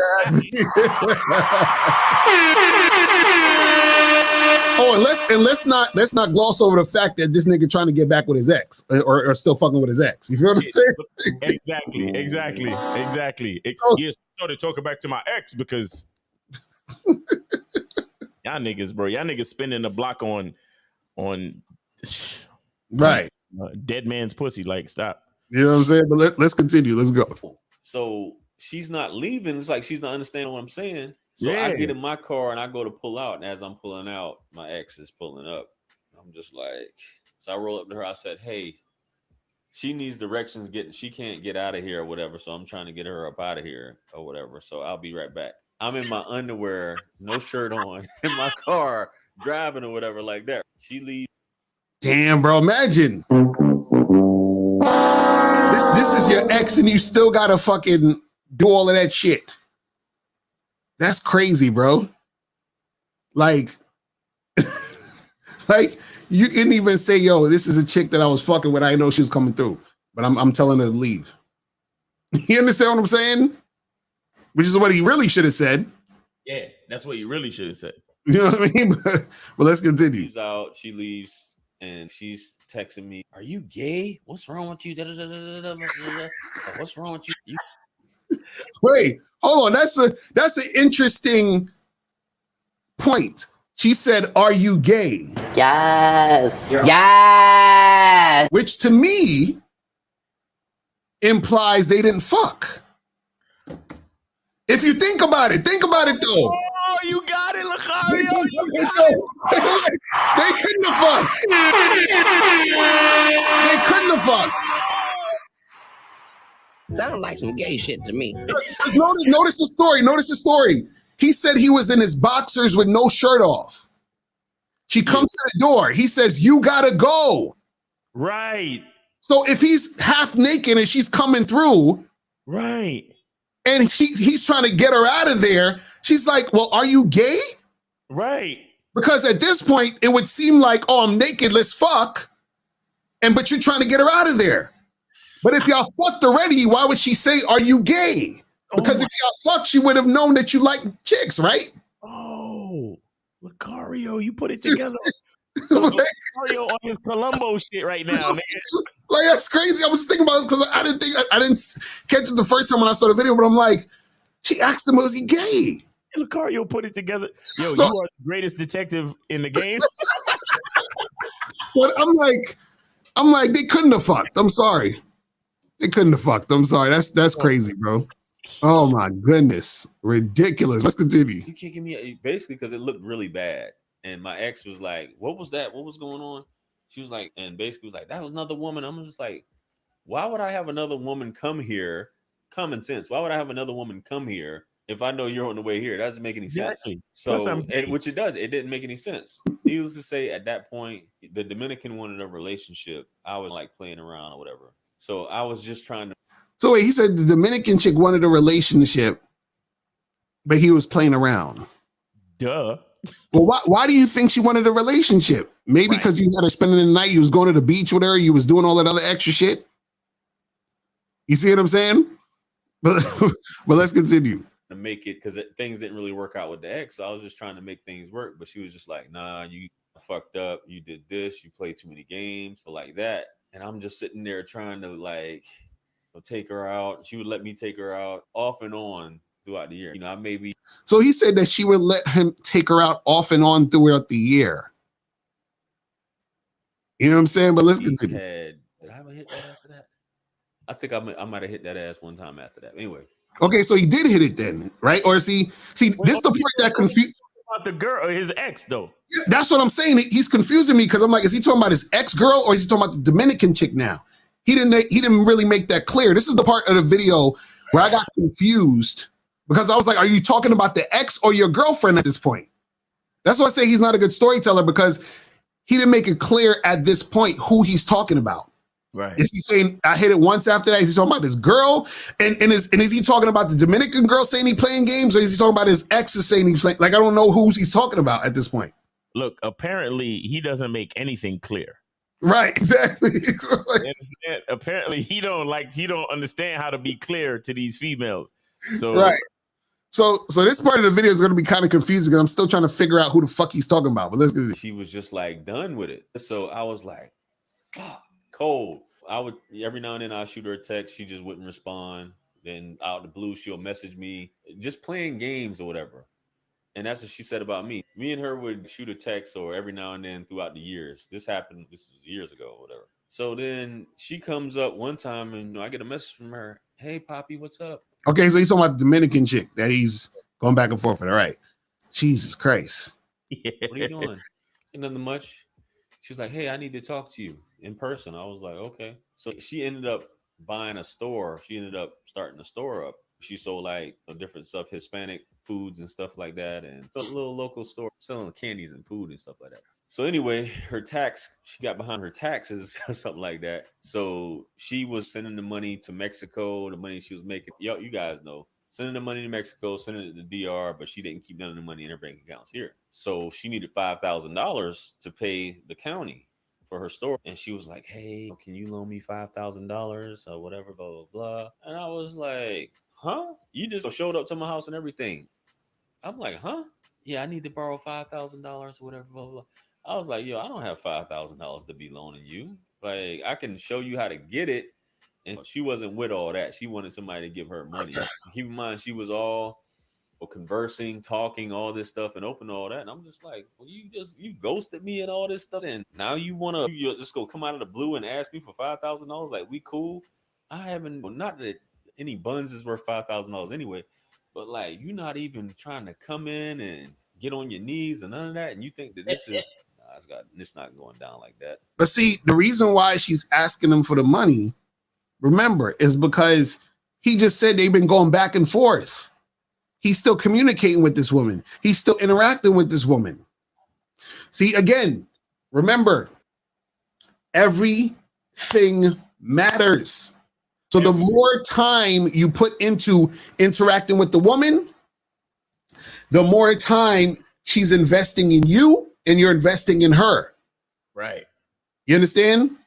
Oh, and let's not gloss over the fact that this nigga trying to get back with his ex or still fucking with his ex. You feel what I'm saying? Exactly. Yes, started talking back to my ex because y'all niggas, bro. Y'all niggas spending the block on right dead man's pussy. Like, stop. You know what I'm saying? But let's continue. Let's go. So she's not leaving. It's like she's not understanding what I'm saying. So Yeah. I get in my car and I go to pull out. And as I'm pulling out, my ex is pulling up. I'm just like, so I roll up to her. I said, hey, she needs directions she can't get out of here or whatever. So I'm trying to get her up out of here or whatever. So I'll be right back. I'm in my underwear, no shirt on, in my car, driving or whatever like that. She leaves. Damn, bro. Imagine. This is your ex and you still gotta fucking do all of that shit. That's crazy, bro. Like you can even say, yo, this is a chick that I was fucking with. I didn't know she was coming through, but I'm telling her to leave. You understand what I'm saying? Which is what he really should have said. Yeah, that's what you really should have said. You know what I mean? But let's continue. She's out, she leaves, and she's texting me, are you gay? What's wrong with you? What's wrong with you? Wait, hold on. That's an interesting point. She said, are you gay? Yes. Yes. Which to me implies they didn't fuck. If you think about it though. Oh, you got it, Lucario. They couldn't have fucked. They couldn't have fucked. Sounds like some gay shit to me. Notice the story. Notice the story. He said he was in his boxers with no shirt off. She comes to the door. He says, you gotta go. Right. So if he's half naked and she's coming through, right, and he's trying to get her out of there, she's like, well, are you gay? Right. Because at this point, it would seem like, oh, I'm naked, let's fuck. But you're trying to get her out of there. But if y'all fucked already, why would she say, are you gay? Because if y'all fucked, she would have known that you like chicks, right? Oh, Lucario, you put it together. Lucario on his Columbo shit right now, man. Like, that's crazy. I was thinking about this because I didn't catch it the first time when I saw the video, but I'm like, she asked him, was he gay? Lucario put it together. Yo, So- you are the greatest detective in the game. But I'm like, they couldn't have fucked. I'm sorry. They couldn't have fucked. I'm sorry. That's crazy, bro. Oh my goodness. Ridiculous. Let's continue. You kicking me basically because it looked really bad. And my ex was like, what was that? What was going on? She was like, and basically was like, that was another woman. I'm just like, why would I have another woman come here? Common sense. Why would I have another woman come here if I know you're on the way here? It doesn't make any sense. Exactly. So, Plus, which it does. It didn't make any sense. Needless to say, at that point, the Dominican wanted a relationship. I was like playing around or whatever. So I was just trying to. So wait, he said the Dominican chick wanted a relationship, but he was playing around. Duh. Well, why do you think she wanted a relationship? Maybe because you had her spending the night, you was going to the beach with her, you was doing all that other extra shit. You see what I'm saying? But let's continue. To make it because things didn't really work out with the ex. So I was just trying to make things work. But she was just like, nah, you fucked up. You did this. You played too many games. So like that. And I'm just sitting there trying to like take her out. She would let me take her out off and on throughout the year. You know, I maybe. So he said that she would let him take her out off and on throughout the year. You know what I'm saying? But let's continue. Did I ever hit that after that? I think I might have hit that ass one time after that. Anyway. Okay, so he did hit it then, right? Or this is the part that confused. about the girl or his ex though. That's what I'm saying. He's confusing me because I'm like, is he talking about his ex-girl or is he talking about the Dominican chick now? He didn't really make that clear. This is the part of the video where I got confused because I was like, are you talking about the ex or your girlfriend at this point? That's why I say he's not a good storyteller because he didn't make it clear at this point who he's talking about. Right. Is he saying I hit it once after that? Is he talking about his girl? And is he talking about the Dominican girl saying he playing games, or is he talking about his exes saying he's playing? Like, I don't know who he's talking about at this point. Look, apparently he doesn't make anything clear. Right, exactly. Apparently he don't understand how to be clear to these females. So right. So this part of the video is going to be kind of confusing because I'm still trying to figure out who the fuck he's talking about. But let's get it. She was just like done with it. So I was like, cold. I would every now and then I'll shoot her a text. She just wouldn't respond. Then out of the blue, she'll message me, just playing games or whatever. And that's what she said about me. Me and her would shoot a text or every now and then throughout the years. This is years ago or whatever. So then she comes up one time and I get a message from her. Hey, Poppy, what's up? Okay, so he's talking about the Dominican chick that he's going back and forth with. All right. Jesus Christ. What are you doing? Ain't nothing much. She's like, hey, I need to talk to you in person. I was like, okay. So she ended up buying a store. She ended up starting a store up. She sold like different stuff, Hispanic foods and stuff like that, and a little local store selling candies and food and stuff like that. So anyway, she got behind her taxes or something like that. So she was sending the money to Mexico, the money she was making. Yo, you guys know, sending the money to Mexico, sending it to the DR, but she didn't keep none of the money in her bank accounts here. So she needed $5,000 to pay the county for her store. And she was like, hey, can you loan me $5,000 or whatever, blah, blah, blah. And I was like, huh? You just showed up to my house and everything. I'm like, huh? Yeah, I need to borrow $5,000 or whatever, blah, blah, blah. I was like, yo, I don't have $5,000 to be loaning you. Like, I can show you how to get it. And she wasn't with all that. She wanted somebody to give her money. Keep in mind, she was all conversing, talking, all this stuff, and open all that. And I'm just like, well, you ghosted me and all this stuff. And now you just go come out of the blue and ask me for $5,000? Like, we cool? I haven't, not that any buns is worth $5,000 anyway, but like, you're not even trying to come in and get on your knees and none of that. And you think that this is, it's not going down like that. But see, the reason why she's asking him for the money, remember, is because he just said they've been going back and forth. He's still communicating with this woman. He's still interacting with this woman. See, again, remember, everything matters. So the more time you put into interacting with the woman, the more time she's investing in you and you're investing in her. Right. You understand?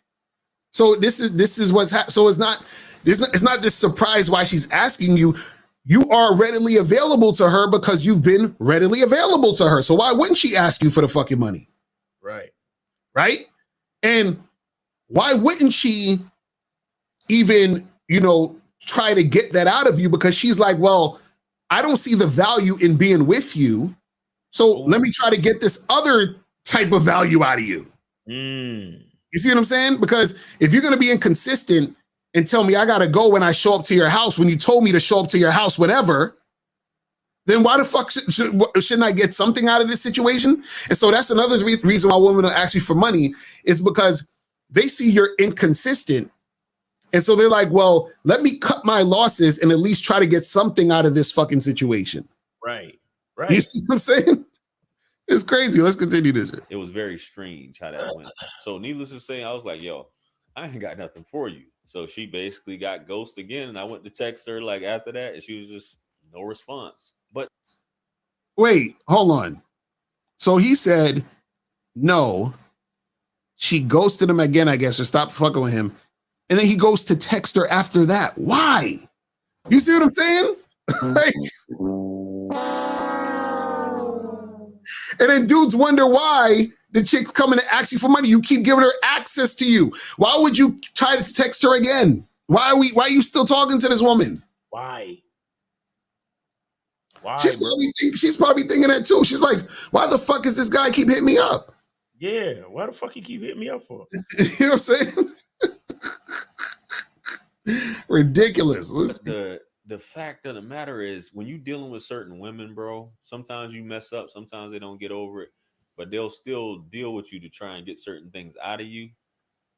So this is what's happening. So it's not this surprise why she's asking you. You are readily available to her because you've been readily available to her. So why wouldn't she ask you for the fucking money? Right. Right? And why wouldn't she even, try to get that out of you? Because she's like, well, I don't see the value in being with you. So let me try to get this other type of value out of you. You see what I'm saying? Because if you're going to be inconsistent and tell me I got to go when I show up to your house, when you told me to show up to your house whenever, then why the fuck shouldn't I get something out of this situation? And so that's another reason why women will ask you for money, is because they see you're inconsistent. And so they're like, well, let me cut my losses and at least try to get something out of this fucking situation. Right. Right. You see what I'm saying? It's crazy. Let's continue this shit. It was very strange how that went. So needless to say, I was like, yo, I ain't got nothing for you. So she basically got ghosted again. And I went to text her like after that, and she was just no response. But wait, hold on. So he said no. She ghosted him again, I guess, or stopped fucking with him. And then he goes to text her after that. Why? You see what I'm saying? Like, and then dudes wonder why the chick's coming to ask you for money. You keep giving her access to you. Why would you try to text her again? Why are you still talking to this woman? Why? She's probably thinking that too. She's like, why the fuck is this guy keep hitting me up? Yeah, why the fuck he keep hitting me up for? You know what I'm saying? Ridiculous. The the fact of the matter is, when you're dealing with certain women, bro, sometimes you mess up, sometimes they don't get over it, but they'll still deal with you to try and get certain things out of you.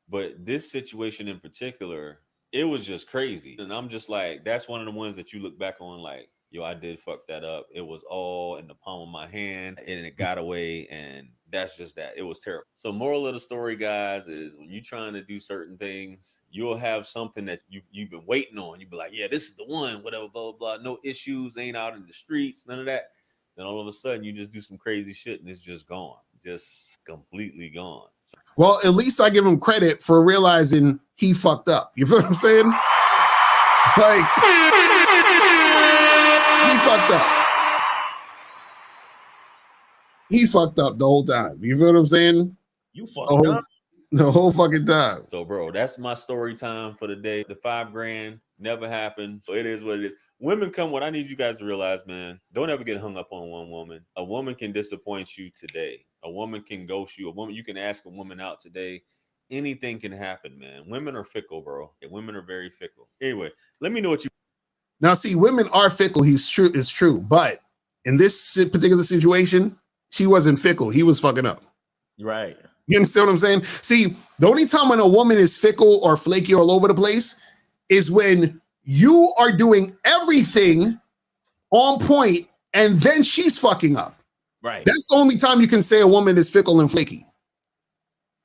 But this situation in particular, it was just crazy. And I'm just like, that's one of the ones that you look back on like, yo, I did fuck that up. It was all in the palm of my hand and it got away. And that's just that. It was terrible. So moral of the story, guys, is when you're trying to do certain things, you'll have something that you've been waiting on. You'll be like, yeah, this is the one, whatever, blah, blah, blah. No issues, ain't out in the streets, none of that. Then all of a sudden you just do some crazy shit and it's just gone. Just completely gone. So, well, at least I give him credit for realizing he fucked up. You feel what I'm saying? Like, he fucked up. He fucked up the whole time. You feel what I'm saying? You fucked up the whole fucking time. So, bro, that's my story time for the day. The $5,000 never happened. So it is what it is. Women come, what I need you guys to realize, man, don't ever get hung up on one woman. A woman can disappoint you today. A woman can ghost you. A woman, you can ask a woman out today. Anything can happen, man. Women are fickle, bro. Women are very fickle. Anyway, let me know what you. Now, see, women are fickle. It's true. But in this particular situation, she wasn't fickle. He was fucking up. Right. You understand what I'm saying? See, the only time when a woman is fickle or flaky all over the place is when you are doing everything on point and then she's fucking up. Right. That's the only time you can say a woman is fickle and flaky.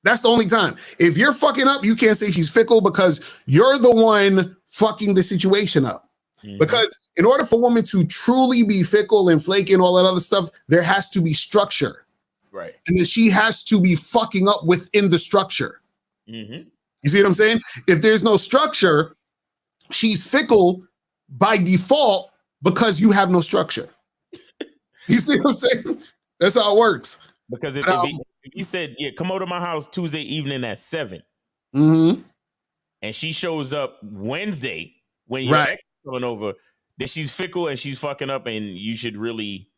That's the only time. If you're fucking up, you can't say she's fickle because you're the one fucking the situation up. Mm-hmm. Because in order for a woman to truly be fickle and flaky and all that other stuff, there has to be structure. Right. And then she has to be fucking up within the structure. Mm-hmm. You see what I'm saying? If there's no structure, she's fickle by default because you have no structure. You see what I'm saying? That's how it works. Because if he said, yeah, come over to my house Tuesday evening at 7, mm-hmm. and she shows up Wednesday when your ex is coming over, then she's fickle and she's fucking up, and you should really,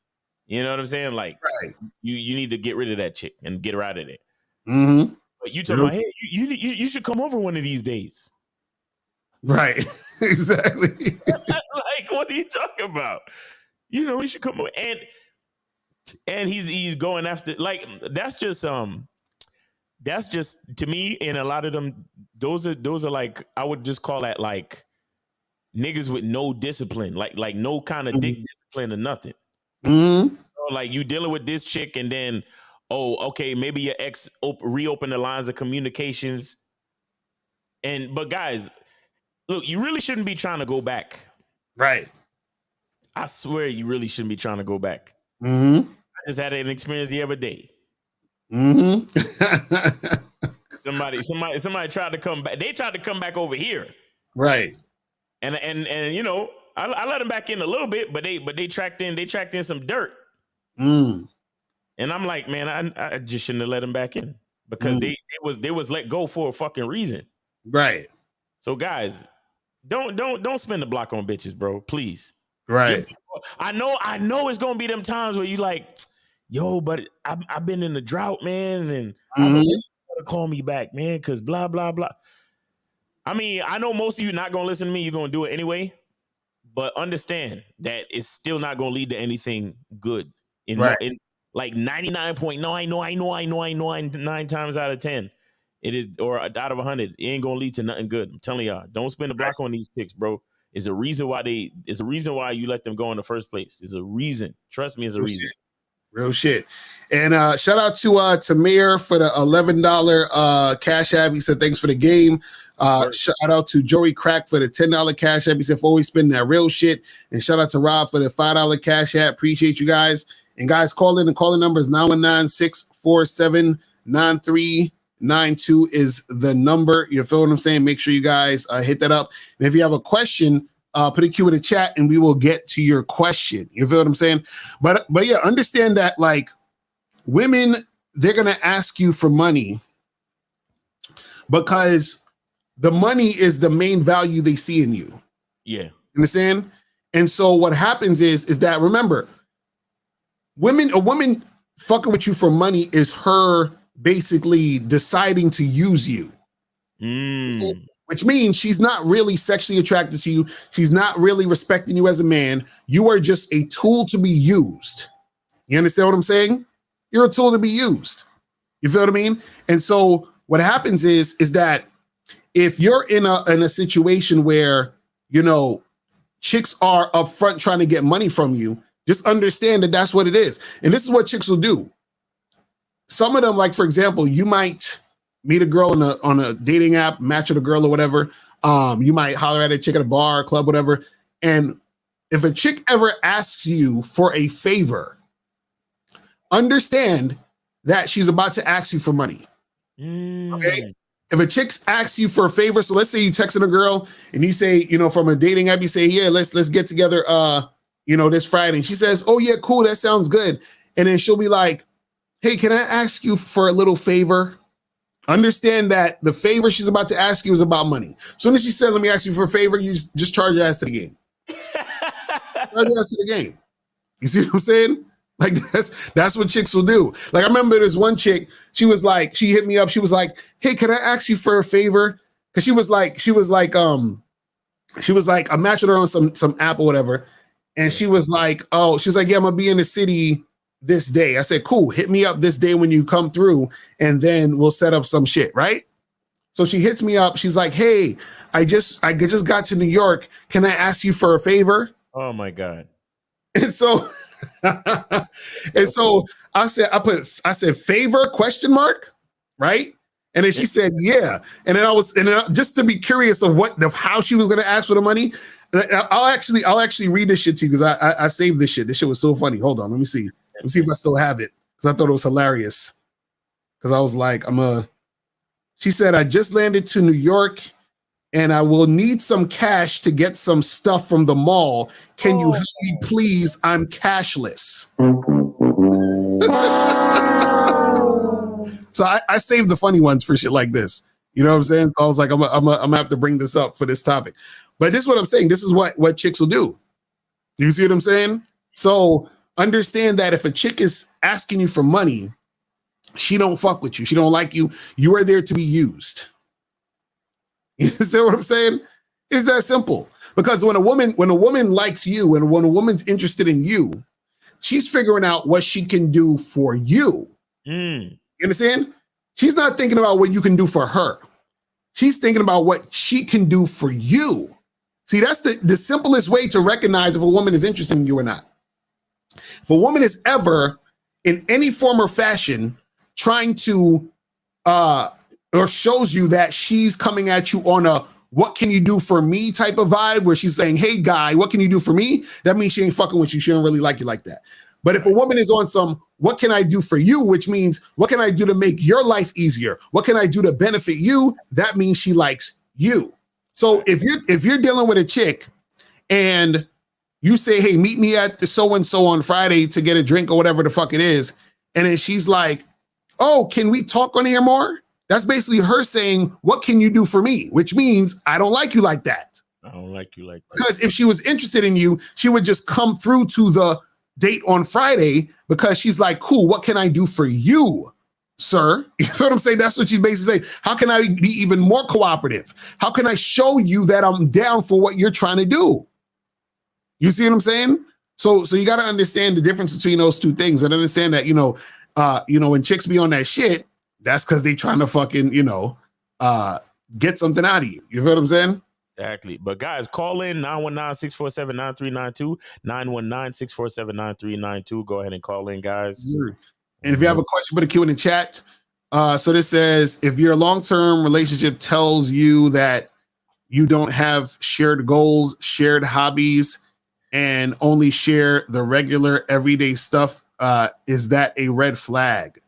you know what I'm saying? Like, you need to get rid of that chick and get her out of there. Mm-hmm. But you talking about, hey, you should come over one of these days. Right. Exactly. Like, what are you talking about? You know, he should come over. And he's going after, like, that's just to me, and a lot of them, those are like, I would just call that like niggas with no discipline, like no kind of dick discipline or nothing. Mm-hmm. So, like, you dealing with this chick and then, oh, okay, maybe your ex reopen the lines of communications. But guys, look, you really shouldn't be trying to go back. Right. I swear you really shouldn't be trying to go back. Mm-hmm. I just had an experience the other day. Mm-hmm. somebody tried to come back. They tried to come back over here. Right. And you know, I let them back in a little bit, but they tracked in some dirt. Mm. And I'm like, man, I just shouldn't have let them back in because they was let go for a fucking reason. Right. So guys, don't spend the block on bitches, bro. Please. Right. I know it's gonna be them times where you like, yo, but I've been in the drought, man, and I'm gonna call me back, man, because blah blah blah. I mean, I know most of you not gonna listen to me. You're gonna do it anyway, but understand that it's still not gonna lead to anything good. In like 99.9 times out of 10, it is, or out of 100, it ain't gonna lead to nothing good. I'm telling y'all, don't spend the block on these picks, bro. It's a reason why you let them go in the first place. It's a reason. Trust me, it's a reason. Real shit. And shout out to Tamir for the $11 Cash App. He said thanks for the game. Shout out to Joey Crack for the $10 Cash App. He said for always spending that real shit. And shout out to Rob for the $5 Cash App. Appreciate you guys. And guys, call in. The calling number is 919-647-9392 is the number. You feel what I'm saying? Make sure you guys hit that up. And if you have a question, put a Q in the chat and we will get to your question. You feel what I'm saying? But yeah, understand that like women, they're going to ask you for money because the money is the main value they see in you. Yeah. Understand? And so what happens is that, remember, a woman fucking with you for money is her basically deciding to use you. which means she's not really sexually attracted to you. She's not really respecting you as a man. You are just a tool to be used. You understand what I'm saying? You're a tool to be used. You feel what I mean? And so what happens is that if you're in a situation where, you know, chicks are up front trying to get money from you, just understand that that's what it is. And this is what chicks will do. Some of them, like, for example, you might meet a girl on a dating app, match with a girl or whatever. You might holler at a chick at a bar, club, whatever. And if a chick ever asks you for a favor, understand that she's about to ask you for money. Okay? If a chick asks you for a favor, so let's say you texting a girl and you say, you know, from a dating app, you say, yeah, let's get together, you know, this Friday. And she says, oh yeah, cool, that sounds good. And then she'll be like, hey, can I ask you for a little favor? Understand that the favor she's about to ask you is about money. As soon as she said, let me ask you for a favor, you just charge your ass to the game. Charge your ass to the game. You see what I'm saying? Like, that's what chicks will do. Like, I remember this one chick, she hit me up. She was like, hey, can I ask you for a favor? Because she was like, I matched with her on some app or whatever. And she was like, oh, she's like, yeah, I'm gonna be in the city this day. I said, cool, hit me up this day when you come through, and then we'll set up some shit, right? So she hits me up. She's like, hey, I just got to New York. Can I ask you for a favor? Oh my God. And so I said favor ? Right? And then she said, yeah. And then just to be curious of how she was gonna ask for the money. I'll actually read this shit to you because I saved this shit. This shit was so funny. Hold on, let me see. Let me see if I still have it, because I thought it was hilarious. Because I was like, she said, I just landed to New York and I will need some cash to get some stuff from the mall. Can you help me, please? I'm cashless. So I saved the funny ones for shit like this. You know what I'm saying? I was like, I'm gonna have to bring this up for this topic. But this is what I'm saying. This is what chicks will do. You see what I'm saying? So understand that if a chick is asking you for money, she don't fuck with you. She don't like you. You are there to be used. You understand what I'm saying? It's that simple. Because when a woman likes you and when a woman's interested in you, she's figuring out what she can do for you. You understand? She's not thinking about what you can do for her. She's thinking about what she can do for you. See, that's the simplest way to recognize if a woman is interested in you or not. If a woman is ever in any form or fashion trying to or shows you that she's coming at you on a what can you do for me type of vibe, where she's saying, hey guy, what can you do for me? That means she ain't fucking with you. She don't really like you like that. But if a woman is on some what can I do for you, which means what can I do to make your life easier? What can I do to benefit you? That means she likes you. So if you're dealing with a chick and you say, hey, meet me at the so-and-so on Friday to get a drink or whatever the fuck it is, and then she's like, oh, can we talk on here more? That's basically her saying, what can you do for me? Which means I don't like you like that. I don't like you like that. Because if she was interested in you, she would just come through to the date on Friday, because she's like, cool, what can I do for you, sir? You know what I'm saying? That's what she's basically saying. How can I be even more cooperative? How can I show you that I'm down for what you're trying to do? You see what I'm saying? So you got to understand the difference between those two things and understand that, when chicks be on that shit, that's because they trying to fucking, get something out of you. You feel what I'm saying? Exactly. But guys, call in 919-647-9392, 919-647-9392. Go ahead and call in, guys. And if you have a question, put a Q in the chat. So this says, if your long-term relationship tells you that you don't have shared goals, shared hobbies, and only share the regular everyday stuff, is that a red flag?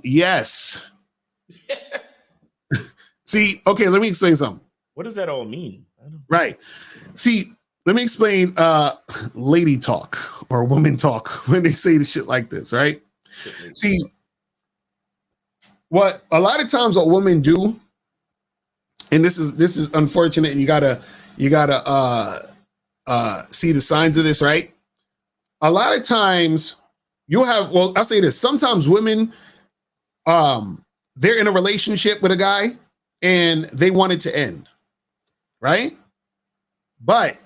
Yes. See, okay, let me explain something. What does that all mean? Right. See, let me explain lady talk or woman talk when they say the shit like this, right? See, what a lot of times what women do, and this is unfortunate, and you gotta see the signs of this, right? A lot of times you'll have, well, I'll say this, sometimes women, they're in a relationship with a guy and they want it to end, right? But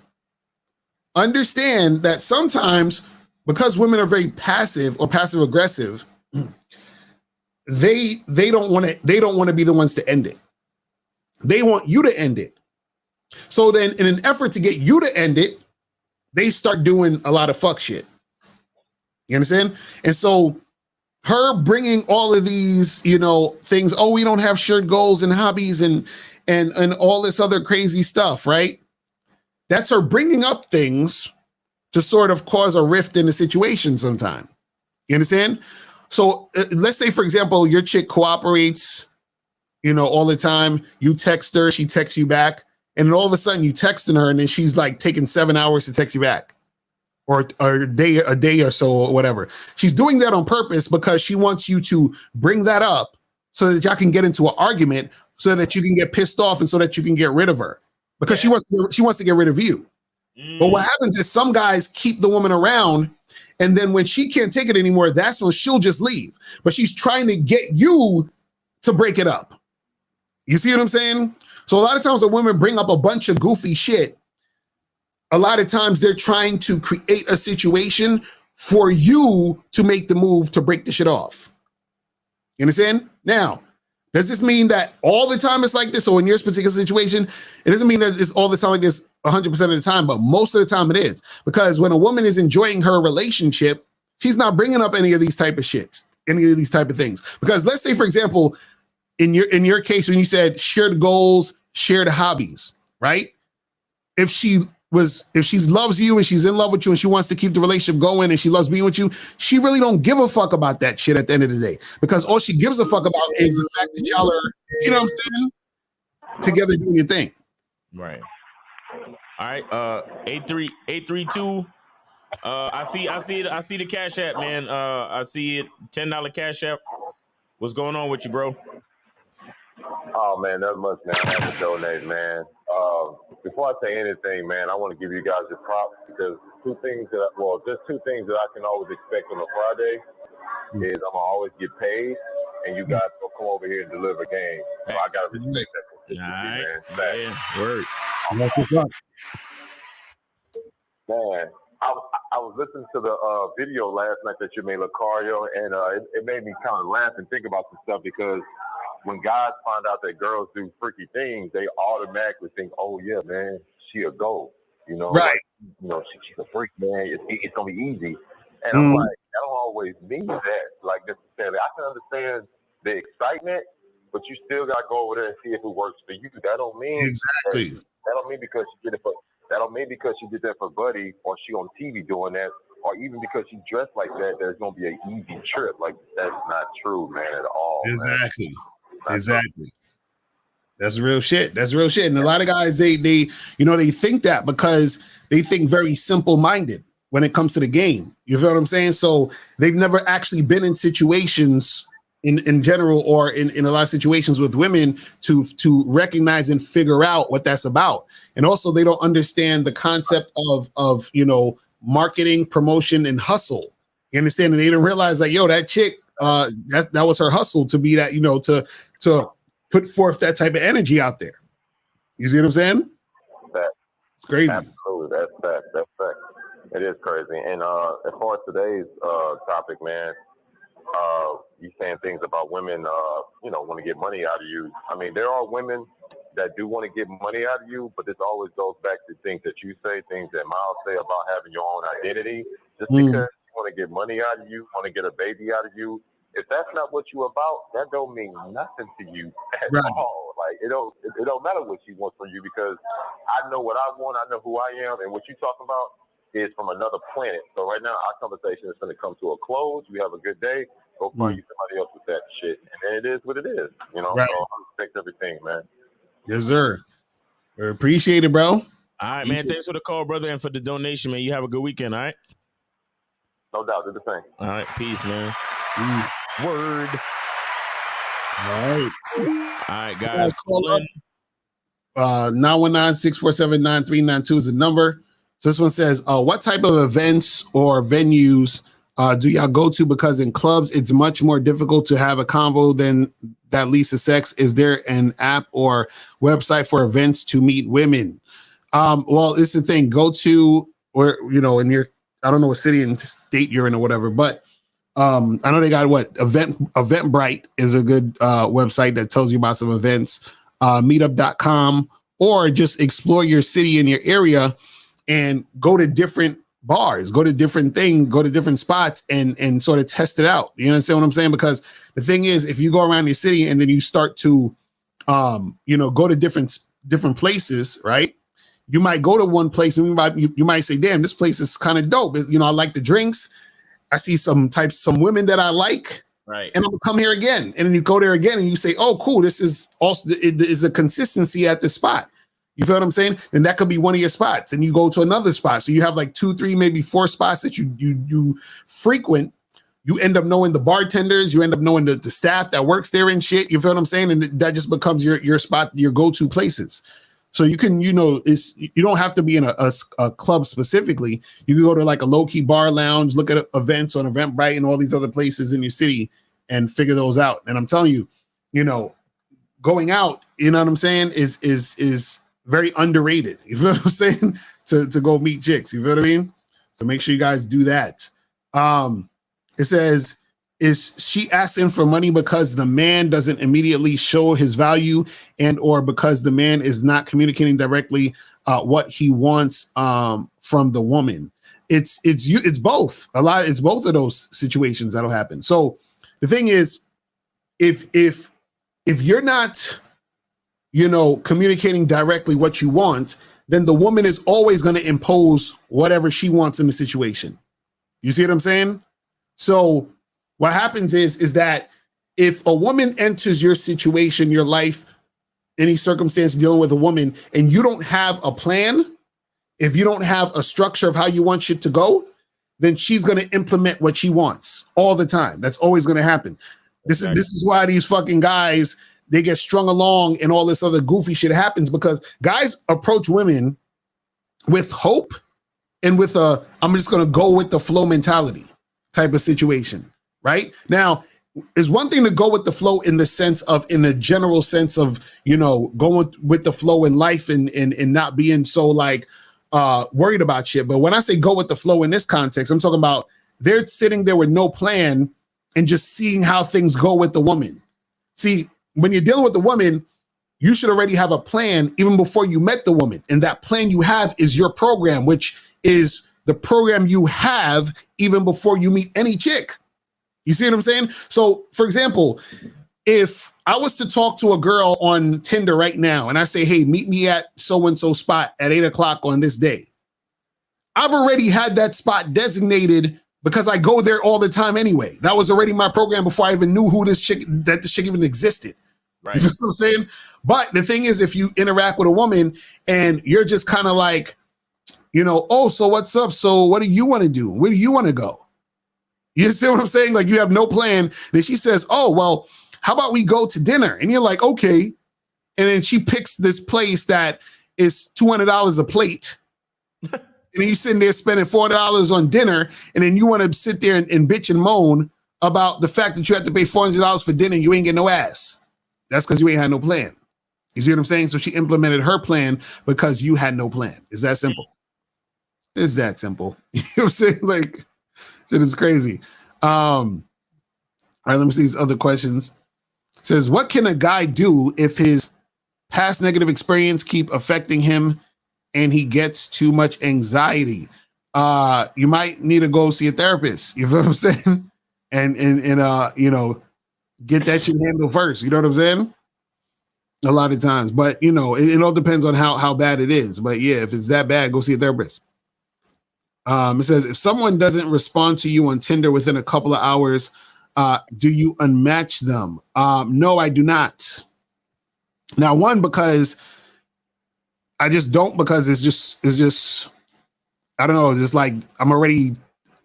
understand that sometimes, because women are very passive or passive aggressive, they don't want to be the ones to end it. They want you to end it. So then, in an effort to get you to end it, they start doing a lot of fuck shit. You understand? And so her bringing all of these, things, oh, we don't have shared goals and hobbies and all this other crazy stuff, right? That's her bringing up things to sort of cause a rift in the situation sometime. You understand? So let's say, for example, your chick cooperates, all the time. You text her, she texts you back. And then all of a sudden you texting her and then she's like taking 7 hours to text you back, or a day or so, or whatever. She's doing that on purpose because she wants you to bring that up so that y'all can get into an argument, so that you can get pissed off and so that you can get rid of her, because she wants to get rid of you. But what happens is some guys keep the woman around, and then when she can't take it anymore, that's when she'll just leave. But she's trying to get you to break it up. You see what I'm saying? So a lot of times when women bring up a bunch of goofy shit, a lot of times they're trying to create a situation for you to make the move to break the shit off. You understand? Now, does this mean that all the time it's like this? So in your particular situation, it doesn't mean that it's all the time like this 100% of the time, but most of the time it is. Because when a woman is enjoying her relationship, she's not bringing up any of these type of shits, any of these type of things. Because let's say, for example, in your case, when you said shared goals, shared hobbies, right? If she loves you and she's in love with you and she wants to keep the relationship going and she loves being with you, she really don't give a fuck about that shit at the end of the day, because all she gives a fuck about is the fact that y'all are, you know what I'm saying, together doing your thing. Right. All right. 832. I see the Cash App, man. I see it. $10 Cash App. What's going on with you, bro? Oh man, not much, man. I have to donate, man. Before I say anything, man, I want to give you guys your props, because just two things that I can always expect on a Friday is I'm gonna always get paid, and you guys will come over here and deliver games. So I gotta respect that consistency, man. Yeah, word. That's what's up. Man, I was listening to the video last night that you made, Lucario, and it made me kind of laugh and think about some stuff, because when guys find out that girls do freaky things, they automatically think, "Oh yeah, man, she a go," right? Like, she's a freak, man. It's gonna be easy. And I'm like, I don't always mean that, like, necessarily. I can understand the excitement, but you still gotta go over there and see if it works for you. That don't mean exactly. That don't mean because she did it for. That don't mean because she did that for Buddy, or she on TV doing that, or even because she dressed like that, there's gonna be an easy trip. Like, that's not true, man, at all. Exactly. Man. Exactly. That's real shit. That's real shit. And a lot of guys, they think that because they think very simple-minded when it comes to the game. You feel what I'm saying? So they've never actually been in situations in general, or in a lot of situations with women to recognize and figure out what that's about. And also they don't understand the concept of marketing, promotion, and hustle. You understand? And they didn't realize, like, yo, that chick, that was her hustle to be that, to put forth that type of energy out there. You see what I'm saying? It's crazy. Absolutely. That's fact. It is crazy. And as far as today's topic, man, you saying things about women, want to get money out of you. I mean, there are women that do want to get money out of you, but this always goes back to things that you say, things that Miles say about having your own identity. Just because you want to get money out of you, want to get a baby out of you, if that's not what you about, that don't mean nothing to you at all. Like, it don't matter what she wants from you, because I know what I want, I know who I am, and what you talking about is from another planet. So right now, our conversation is going to come to a close. You have a good day. Go find you somebody else with that shit, and it is what it is. Right. So I respect everything, man. Yes, sir. Appreciate it, bro. All right, man. Thanks for the call, brother, and for the donation, man. You have a good weekend, all right? No doubt. Do the same. All right. Peace, man. Word. All right, guys. Call up. 919-647-9392 is the number. So this one says, what type of events or venues do y'all go to? Because in clubs, it's much more difficult to have a convo than that leads to sex. Is there an app or website for events to meet women? Well, it's the thing. Go to, or in your, I don't know what city and state you're in or whatever, but I know they got Eventbrite is a good website that tells you about some events. Meetup.com, or just explore your city and your area and go to different bars, go to different things, go to different spots and sort of test it out. You understand what I'm saying? Because the thing is, if you go around your city and then you start to go to different places, right? You might go to one place and you might say, damn, this place is kind of dope. I like the drinks. I see some women that I like. Right. And I'm gonna come here again. And then you go there again and you say, oh, cool, this is also it is a consistency at this spot. You feel what I'm saying? And that could be one of your spots. And you go to another spot. So you have like 2, 3, maybe 4 spots that you frequent. You end up knowing the bartenders, you end up knowing the staff that works there and shit. You feel what I'm saying? And that just becomes your spot, your go-to places. So you can, you don't have to be in a club specifically. You can go to like a low-key bar lounge, look at events on Eventbrite and all these other places in your city and figure those out. And I'm telling you, going out, you know what I'm saying, is very underrated. You feel what I'm saying? To go meet chicks. You feel what I mean? So make sure you guys do that. It says, is she asking for money because the man doesn't immediately show his value and or because the man is not communicating directly what he wants from the woman? It's both. It's both of those situations that'll happen. So the thing is, if you're not, communicating directly what you want, then the woman is always going to impose whatever she wants in the situation. You see what I'm saying? So what happens is that if a woman enters your situation, your life, any circumstance dealing with a woman, and you don't have a plan, if you don't have a structure of how you want shit to go, then she's going to implement what she wants all the time. That's always going to happen. This is why these fucking guys, they get strung along and all this other goofy shit happens, because guys approach women with hope and with I'm just going to go with the flow mentality type of situation. Right now, it's one thing to go with the flow in a general sense of, going with the flow in life and not being so like worried about shit. But when I say go with the flow in this context, I'm talking about they're sitting there with no plan and just seeing how things go with the woman. See, when you're dealing with the woman, you should already have a plan even before you met the woman. And that plan you have is your program, which is the program you have even before you meet any chick. You see what I'm saying? So, for example, if I was to talk to a girl on Tinder right now and I say, hey, meet me at so-and-so spot at 8:00 on this day, I've already had that spot designated because I go there all the time anyway. That was already my program before I even knew this chick even existed. Right. You know what I'm saying? But the thing is, if you interact with a woman and you're just kind of like, oh, so what's up? So what do you want to do? Where do you want to go? You see what I'm saying? Like, you have no plan. Then she says, oh, well, how about we go to dinner? And you're like, okay. And then she picks this place that is $200 a plate. And then you sitting there spending $400 on dinner. And then you want to sit there and bitch and moan about the fact that you have to pay $400 for dinner and you ain't get no ass. That's because you ain't had no plan. You see what I'm saying? So she implemented her plan because you had no plan. It's that simple. It's that simple. You know what I'm saying? Like, shit is crazy. All right, let me see these other questions. It says, what can a guy do if his past negative experience keep affecting him and he gets too much anxiety? You might need to go see a therapist. You feel what I'm saying? And get that shit handled first. You know what I'm saying? A lot of times. But, it all depends on how bad it is. But yeah, if it's that bad, go see a therapist. It says, if someone doesn't respond to you on Tinder within a couple of hours, do you unmatch them? No, I do not. Now, one, because I just don't, because it's just, I don't know, it's just like I'm already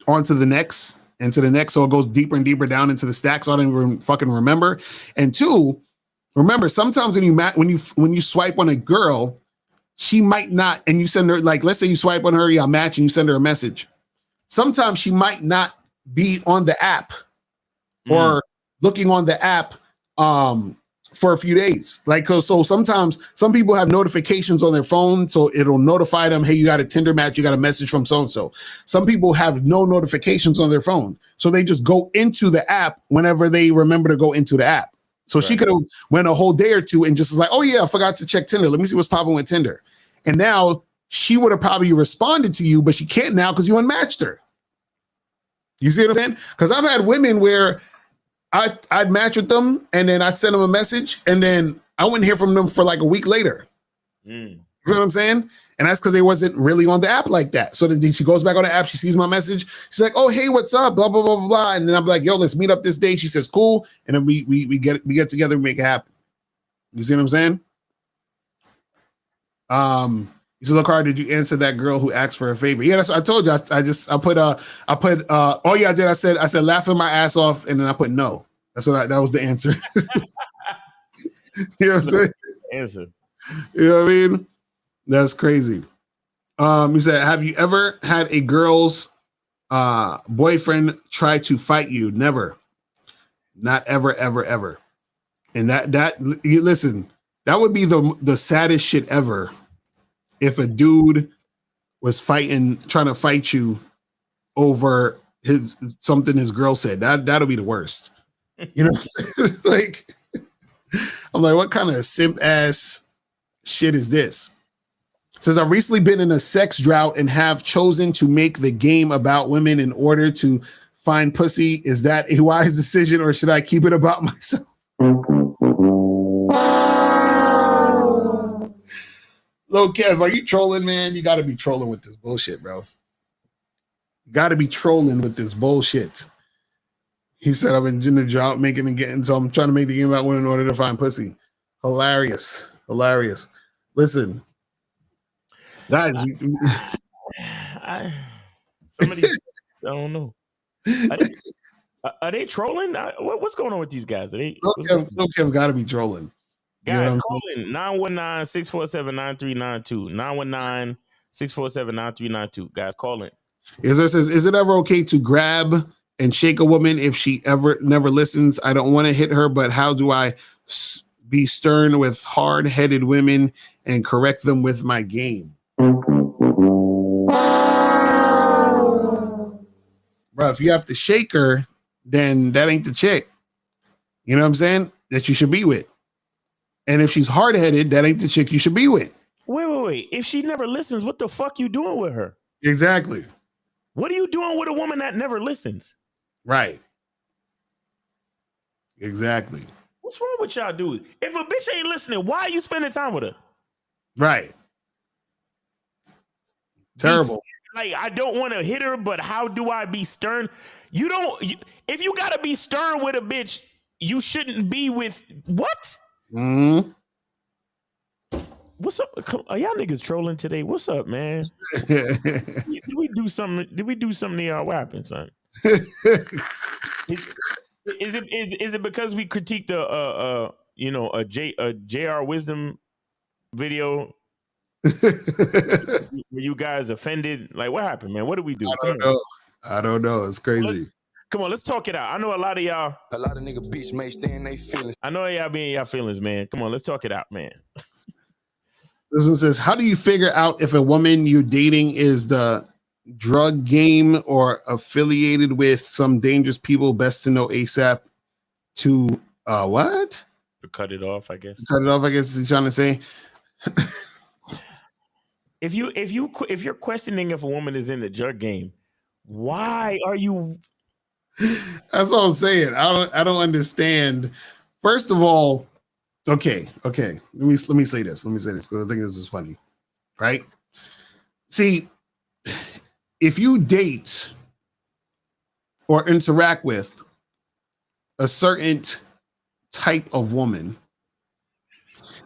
on to the next and to the next. So it goes deeper and deeper down into the stack. So I don't even fucking remember. And two, remember, sometimes when you swipe on a girl, she might not, and you send her, like, let's say you swipe on her, y'all match, and you send her a message. Sometimes she might not be on the app or looking on the app for a few days. Like, so sometimes some people have notifications on their phone, so it'll notify them, hey, you got a Tinder match, you got a message from so-and-so. Some people have no notifications on their phone, so they just go into the app whenever they remember to go into the app. So she could have went a whole day or two and just was like, oh yeah, I forgot to check Tinder. Let me see what's popping with Tinder. And now she would have probably responded to you, but she can't now because you unmatched her. You see what I'm saying? Because I've had women where I'd match with them and then I'd send them a message and then I wouldn't hear from them for like a week later. You know what I'm saying? And that's because they wasn't really on the app like that. So then she goes back on the app, she sees my message. She's like, oh, hey, what's up? Blah, blah, blah, blah, blah. And then I'm like, yo, let's meet up this day. She says, cool. And then we get together and make it happen. You see what I'm saying? You said, look, hard, did you answer that girl who asked for a favor? Yeah, that's what I told you. I put oh yeah, I did. I said laughing my ass off, and then I put no. That was the answer. You know what I'm saying? Answer. You know what I mean? That's crazy. He said, have you ever had a girl's boyfriend try to fight you? Never. Not ever, ever, ever. And you listen, that would be the saddest shit ever. If a dude was trying to fight you over something his girl said, that'll be the worst. You know what I'm saying? Like, I'm like, what kind of simp ass shit is this? It says, I've recently been in a sex drought and have chosen to make the game about women in order to find pussy. Is that a wise decision or should I keep it about myself? Low Kev, are you trolling, man? You got to be trolling with this bullshit, bro. You got to be trolling with this bullshit. He said, I've been in the drought making and getting, so I'm trying to make the game about women in order to find pussy. Hilarious. Listen, guys, some of these, I don't know. Are they trolling? What's going on with these guys? Low Kev got to be trolling. Guys, call in 919-647-9392. 919-647-9392. Guys, call in. Is it ever okay to grab and shake a woman if she never listens? I don't want to hit her, but how do I be stern with hard-headed women and correct them with my game? Bro, if you have to shake her, then that ain't the chick. You know what I'm saying? That you should be with. And if she's hard-headed, that ain't the chick you should be with. Wait. If she never listens, what the fuck you doing with her? Exactly. What are you doing with a woman that never listens? Right. Exactly. What's wrong with y'all dudes? If a bitch ain't listening, why are you spending time with her? Right. Terrible. Like, I don't want to hit her, but how do I be stern? If you got to be stern with a bitch, you shouldn't be with what? Mm-hmm. What's up? Are y'all niggas trolling today? What's up, man? Did we do something to y'all? What happened, son? Is it because we critiqued a JR Wisdom video? Were you guys offended? Like, what happened, man? What did we do? I don't know. It's crazy. Come on, let's talk it out. I know a lot of nigga bitch may stay in their feelings. I know y'all be in y'all feelings, man. Come on, let's talk it out, man. This one says, how do you figure out if a woman you're dating is the drug game or affiliated with some dangerous people? Best to know ASAP. To what? To cut it off, I guess. Cut it off, I guess he's trying to say. If you're questioning if a woman is in the drug game, why are you? That's what I'm saying. I don't understand. First of all, okay. Let me say this. Because I think this is funny, right? See, if you date or interact with a certain type of woman,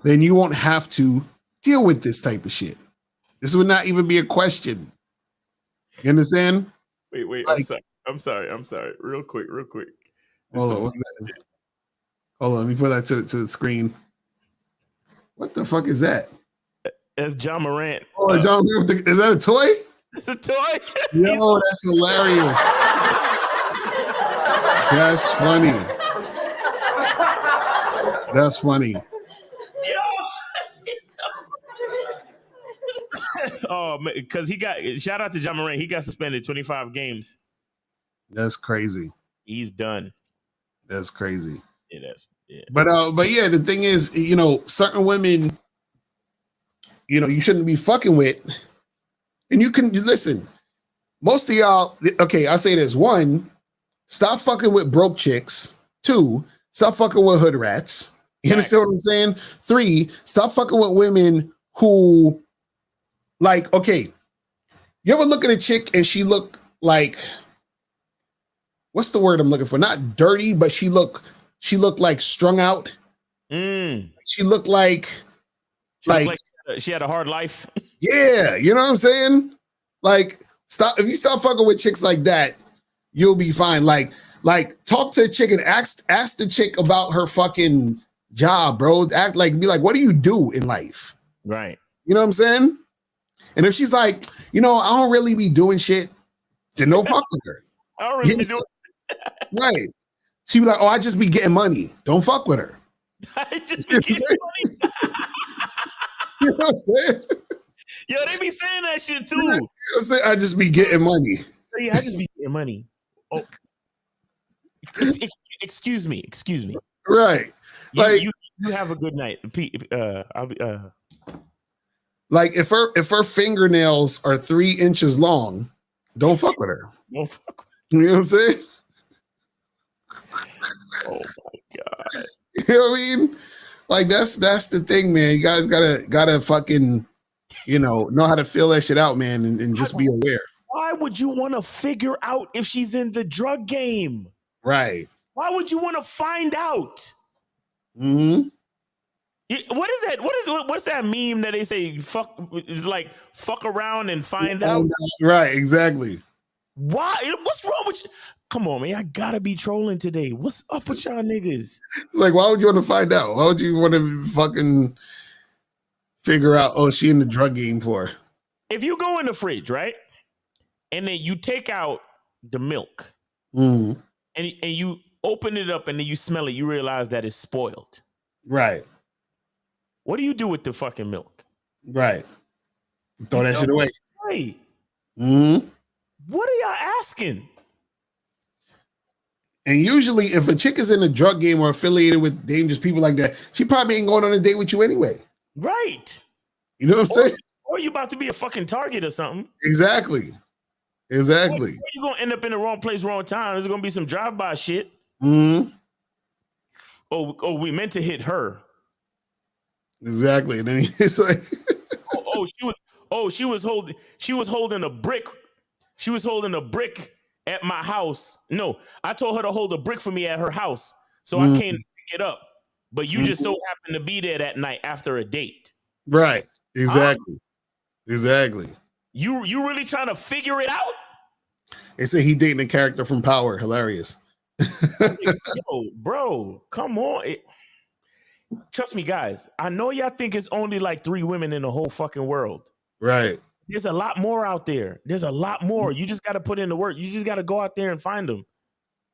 then you won't have to deal with this type of shit. This would not even be a question. You understand? Wait. Like, I'm sorry. Real quick. Hold on. Let me put that to the screen. What the fuck is that? That's John Morant. Oh, John Morant. Is that a toy? It's a toy. Yo, that's hilarious. That's funny. That's funny. Oh, because he got shout out to John Moran. He got suspended 25 games. That's crazy. He's done. That's crazy. Yeah, that's yeah. But yeah, the thing is, you know, certain women, you know, you shouldn't be fucking with. And you can listen. Most of y'all, okay, I'll say this. 1, stop fucking with broke chicks. 2, stop fucking with hood rats. You understand what I'm saying? 3, stop fucking with women who, like, okay, you ever look at a chick and she look like, what's the word I'm looking for? Not dirty, but she look like strung out. She looked like she had a hard life. Yeah, you know what I'm saying? Like, if you stop fucking with chicks like that, you'll be fine. Like talk to a chick and ask the chick about her fucking job, bro. Be like, what do you do in life? Right. You know what I'm saying? And if she's like, you know, I don't really be doing shit, then don't fuck with her. I don't really be doing right. She be like, oh, I just be getting money. Don't fuck with her. I just be getting money. You know what I'm saying? Yo, they be saying that shit too. You know what I'm saying? I just be getting money. Yeah, I just be getting money. Oh, excuse me. Right. Like you have a good night. I'll be. Like if her fingernails are 3 inches long, don't fuck with her. Don't fuck with her. You know what I'm saying? Oh my god. You know what I mean? Like that's the thing, man. You guys gotta fucking, you know how to feel that shit out, man, and just be aware. Why would you want to figure out if she's in the drug game? Right. Why would you want to find out? Mm-hmm. What is that? What's that meme that they say? Fuck, it's like fuck around and find out. Right. Exactly. Why? What's wrong with you? Come on, man. I gotta be trolling today. What's up with y'all niggas? Like, why would you want to find out? Why would you want to fucking figure out, oh, she in the drug game for? If you go in the fridge, right? And then you take out the milk and you open it up and then you smell it, you realize that it's spoiled. Right. What do you do with the fucking milk? Right. Throw that shit away. Right. Mm-hmm. What are y'all asking? And usually, if a chick is in a drug game or affiliated with dangerous people like that, she probably ain't going on a date with you anyway. Right. You know what I'm saying? Or you about to be a fucking target or something. Exactly. Or you gonna end up in the wrong place, wrong time. There's gonna be some drive-by shit. Mm-hmm. Oh, we meant to hit her. Exactly. And then it's like, she was holding a brick. She was holding a brick at my house. No, I told her to hold a brick for me at her house, so I can't pick it up. But you just so happened to be there that night after a date. Right. Exactly. Exactly. You really trying to figure it out? They say he dating a character from Power. Hilarious. Yo, bro, come on. Trust me, guys. I know y'all think it's only like 3 women in the whole fucking world. Right. There's a lot more out there. There's a lot more. You just got to put in the work. You just got to go out there and find them.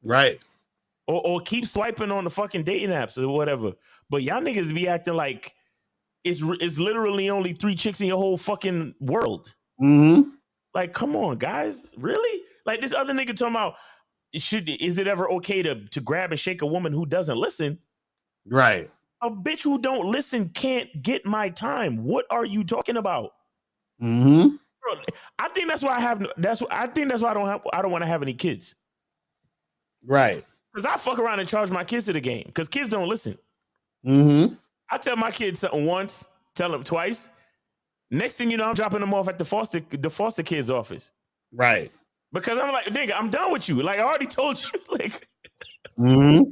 Right. Or keep swiping on the fucking dating apps or whatever. But y'all niggas be acting like it's literally only 3 chicks in your whole fucking world. Mm-hmm. Like, come on, guys. Really? Like this other nigga talking about, is it ever okay to grab and shake a woman who doesn't listen? Right. A bitch who don't listen can't get my time. What are you talking about? Mm-hmm. Bro, I think that's why I don't want to have any kids. Right. Because I fuck around and charge my kids to the game. Because kids don't listen. Mm-hmm. I tell my kids something once, tell them twice. Next thing you know, I'm dropping them off at the foster kids office. Right. Because I'm like, nigga, I'm done with you. Like I already told you. Like, mm-hmm.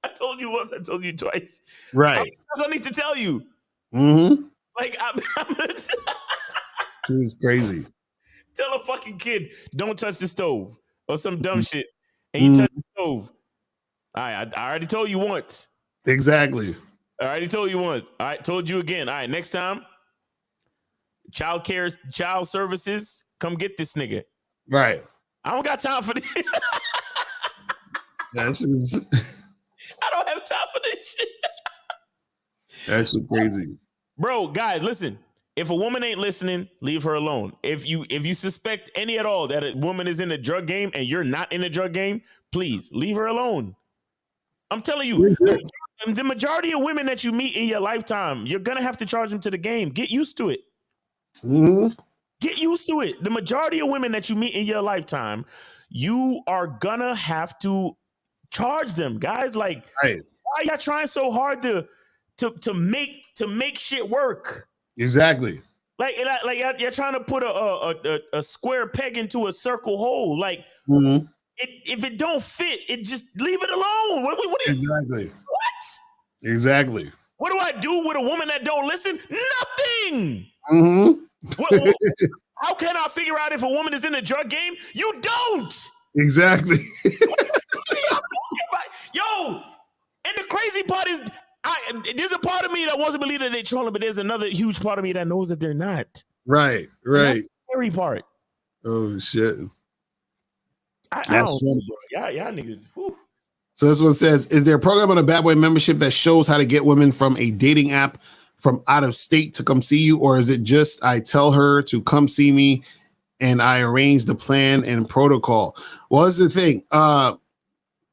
I told you once, I told you twice. Right. I need to tell you. Mm-hmm. Like It's crazy. Tell a fucking kid, don't touch the stove or some dumb shit, and you touch the stove. All right, I already told you once. Exactly. I already told you once. All right, told you again. All right, next time, child services, come get this nigga. Right. I don't got time for this. That's just, I don't have time for this shit. that's crazy. Bro, guys, listen. If a woman ain't listening, leave her alone. If you suspect any at all that a woman is in the drug game and you're not in the drug game, please leave her alone. I'm telling you, the majority of women that you meet in your lifetime, you're gonna have to charge them to the game. Get used to it. Mm-hmm. Get used to it. The majority of women that you meet in your lifetime, you are gonna have to charge them, guys. Like, right. Why y'all trying so hard to make shit work? Exactly. Like you're trying to put a square peg into a circle hole. Like, Mm-hmm. if it don't fit, it just leave it alone. What Exactly. What? Exactly. What do I do with a woman that don't listen? Nothing. Mm-hmm. How can I figure out if a woman is in the drug game? You don't. Exactly. Yo, and the crazy part is, there's a part of me that wants to believe that they're trolling, but there's another huge part of me that knows that they're not. Right. And that's the scary part. Oh shit. I That's don't, funny. y'all niggas. Whew. So this one says, is there a program on a Bad Boy membership that shows how to get women from a dating app from out of state to come see you? Or is it just I tell her to come see me and I arrange the plan and protocol? Well, that's the thing.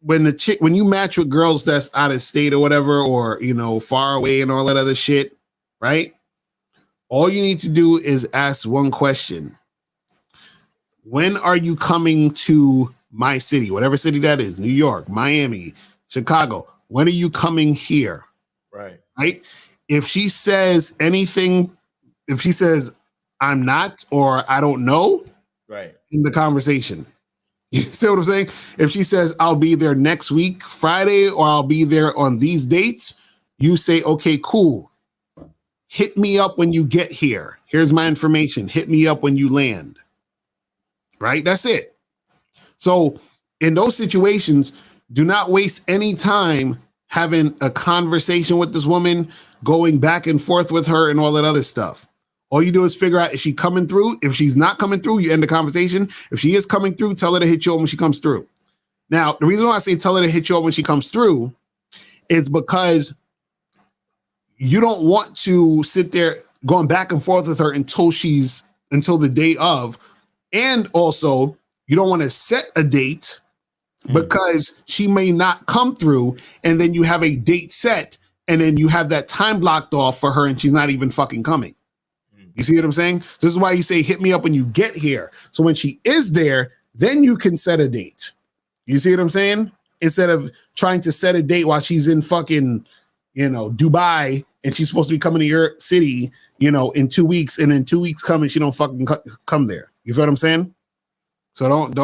When you match with girls that's out of state or whatever, or, you know, far away and all that other shit, right? All you need to do is ask one question. When are you coming to my city, whatever city that is, New York, Miami, Chicago? When are you coming here? Right. Right. If she says anything, if she says, I'm not, or I don't know, right, in the conversation. You see what I'm saying? If she says, I'll be there next week, Friday, or I'll be there on these dates, you say, okay, cool. Hit me up when you get here. Here's my information. Hit me up when you land. Right? That's it. So in those situations, do not waste any time having a conversation with this woman, going back and forth with her and all that other stuff. All you do is figure out, is she coming through? If she's not coming through, you end the conversation. If she is coming through, tell her to hit you up when she comes through. Now, the reason why I say tell her to hit you up when she comes through is because you don't want to sit there going back and forth with her until the day of. And also, you don't want to set a date because she may not come through, and then you have a date set, and then you have that time blocked off for her, and she's not even fucking coming. You see what I'm saying? So this is why you say, hit me up when you get here. So when she is there, then you can set a date. You see what I'm saying? Instead of trying to set a date while she's in fucking, Dubai, and she's supposed to be coming to your city, in 2 weeks, and in 2 weeks coming, she don't fucking come there. You feel what I'm saying? So don't,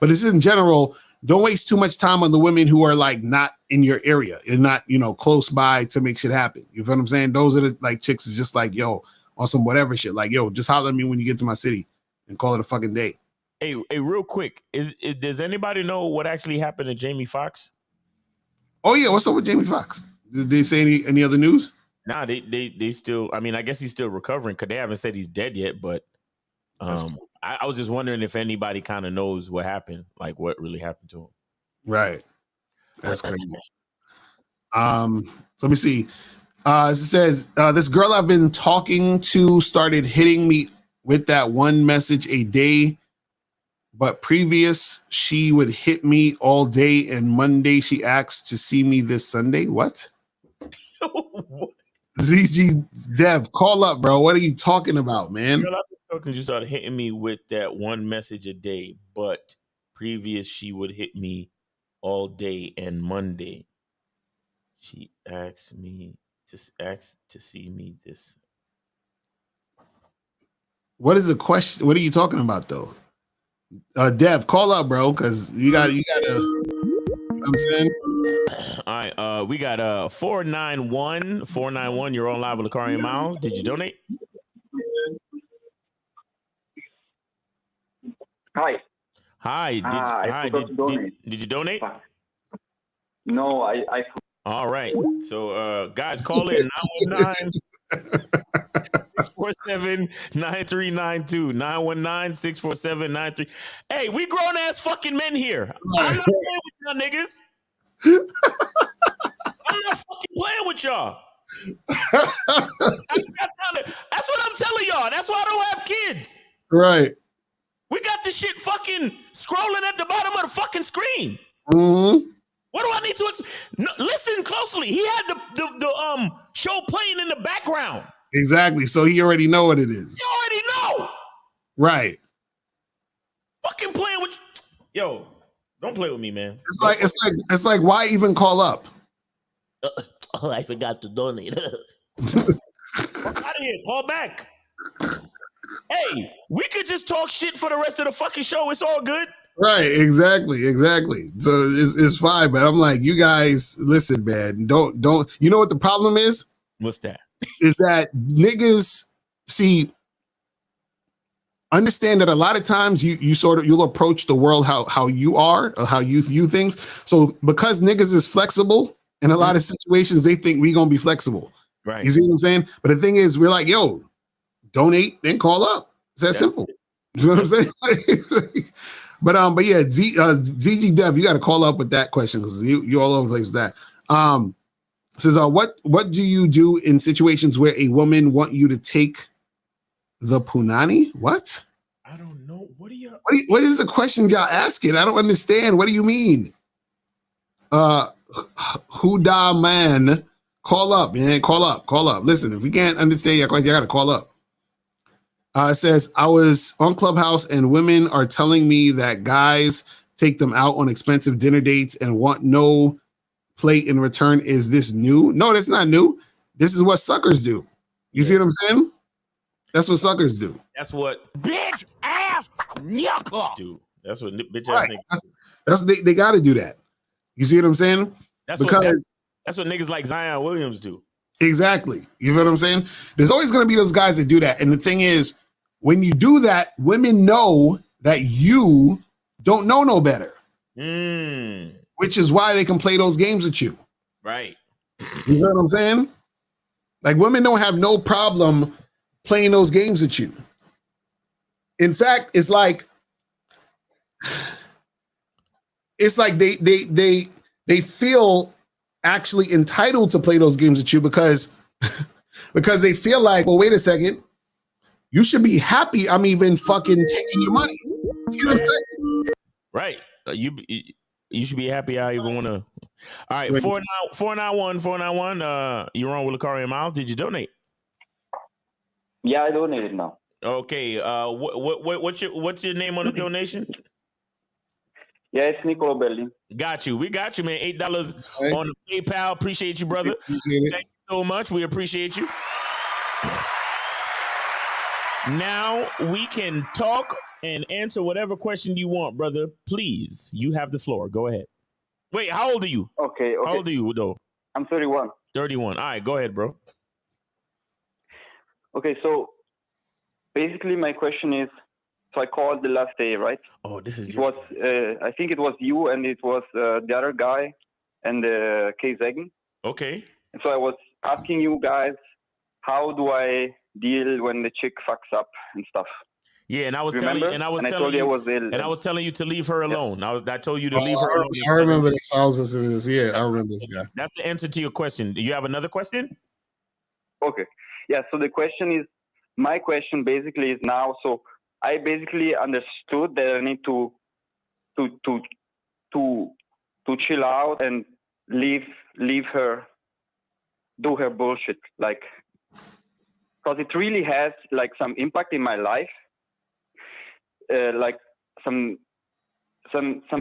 but this is in general, don't waste too much time on the women who are like not in your area and not, close by to make shit happen. You feel what I'm saying? Those are the like chicks is just like, yo, on some whatever shit. Like, yo, just holler at me when you get to my city and call it a fucking day. Hey, real quick, does anybody know what actually happened to Jamie Foxx? Oh yeah, what's up with Jamie Foxx? Did they say any other news? Nah, they still. I mean, I guess he's still recovering because they haven't said he's dead yet. But I was just wondering if anybody kind of knows what happened, like what really happened to him. Right. That's crazy. So let me see. It says this girl I've been talking to started hitting me with that one message a day, but previous she would hit me all day, and Monday she asked to see me this Sunday. What? ZG Dev, call up, bro. What are you talking about, man? Girl, I've been talking, you started hitting me with that one message a day, but previous she would hit me all day, and Monday she asked to see me this. What is the question? What are you talking about, though? Dev, call up, bro, because you got to. You know what I'm saying. All right, we got 491. You're on live with Lakari Miles. Did you donate? Hi. Did you donate? No, I. All right. So, guys, call in 919-649-4444. 647-9392. 919-647-93. Hey, we grown ass fucking men here. I'm not playing with y'all niggas. I'm not fucking playing with y'all. That's what I'm telling y'all. That's why I don't have kids. Right. We got this shit fucking scrolling at the bottom of the fucking screen. Mm-hmm. What do I need to listen closely? He had the show playing in the background. Exactly. So he already know what it is. You already know. Right. Fucking playing with yo. Don't play with me, man. It's like why even call up? Oh, I forgot to donate. Fuck out of here. Call back. Hey, we could just talk shit for the rest of the fucking show. It's all good. Right, exactly. So it's fine, but I'm like, you guys, listen, man, don't. You know what the problem is? What's that? Is that niggas see? Understand that a lot of times you'll approach the world how you are or how you view things. So because niggas is flexible in a lot of situations, they think we gonna be flexible. Right. You see what I'm saying? But the thing is, we're like, yo, donate, then call up. It's that simple. You know what I'm saying? But yeah, ZG Dev, you got to call up with that question because you all over the place with that. Says, what do you do in situations where a woman want you to take the punani? What? I don't know. What is the question y'all asking? I don't understand. What do you mean? Huda man, call up, man. Call up. Listen, if you can't understand your question, you got to call up. It says, I was on Clubhouse and women are telling me that guys take them out on expensive dinner dates and want no plate in return. Is this new? No, that's not new. This is what suckers do. You see what I'm saying? That's what suckers do. That's what bitch ass nigga do. That's what bitch ass Right. nigga do. That's they got to do that. You see what I'm saying? That's because what niggas like Zion Williams do. Exactly. You know what I'm saying? There's always going to be those guys that do that. And the thing is, when you do that, women know that you don't know no better. Which is why they can play those games with you. Right. You know what I'm saying? Like women don't have no problem playing those games with you. In fact, it's like they feel actually entitled to play those games with you because they feel like, well, wait a second, you should be happy I'm even fucking taking your money. You know what I'm saying? Right. You should be happy I even want to. All right, 491. You're on with Lakari and Miles. Did you donate? Yeah, I donated now. Okay. What's your name on the donation? Yeah, it's Nicolo Belli. Got you. We got you, man. $8 on the PayPal. Appreciate you, brother. Appreciate it. Thank you so much. We appreciate you. Now we can talk and answer whatever question you want, brother. Please, you have the floor. Go ahead. Wait, how old are you? Okay. How old are you, though? I'm 31. 31. All right, go ahead, bro. Okay, so basically my question is, so I called the last day, right? Oh, this is. It was, I think it was you, and it was the other guy, and Kay Zagan. Okay. And so I was asking you guys, how do I deal when the chick fucks up and stuff? Yeah, and I was Remember? telling you, I was telling you to leave her alone. I told you to leave her alone. I remember this. I was listening to this. Yeah, I remember this guy. That's the answer to your question. Do you have another question? Okay. Yeah. So the question is, my question basically is now. So I basically understood that I need to chill out and leave her do her bullshit, like, because it really has like some impact in my life. Like some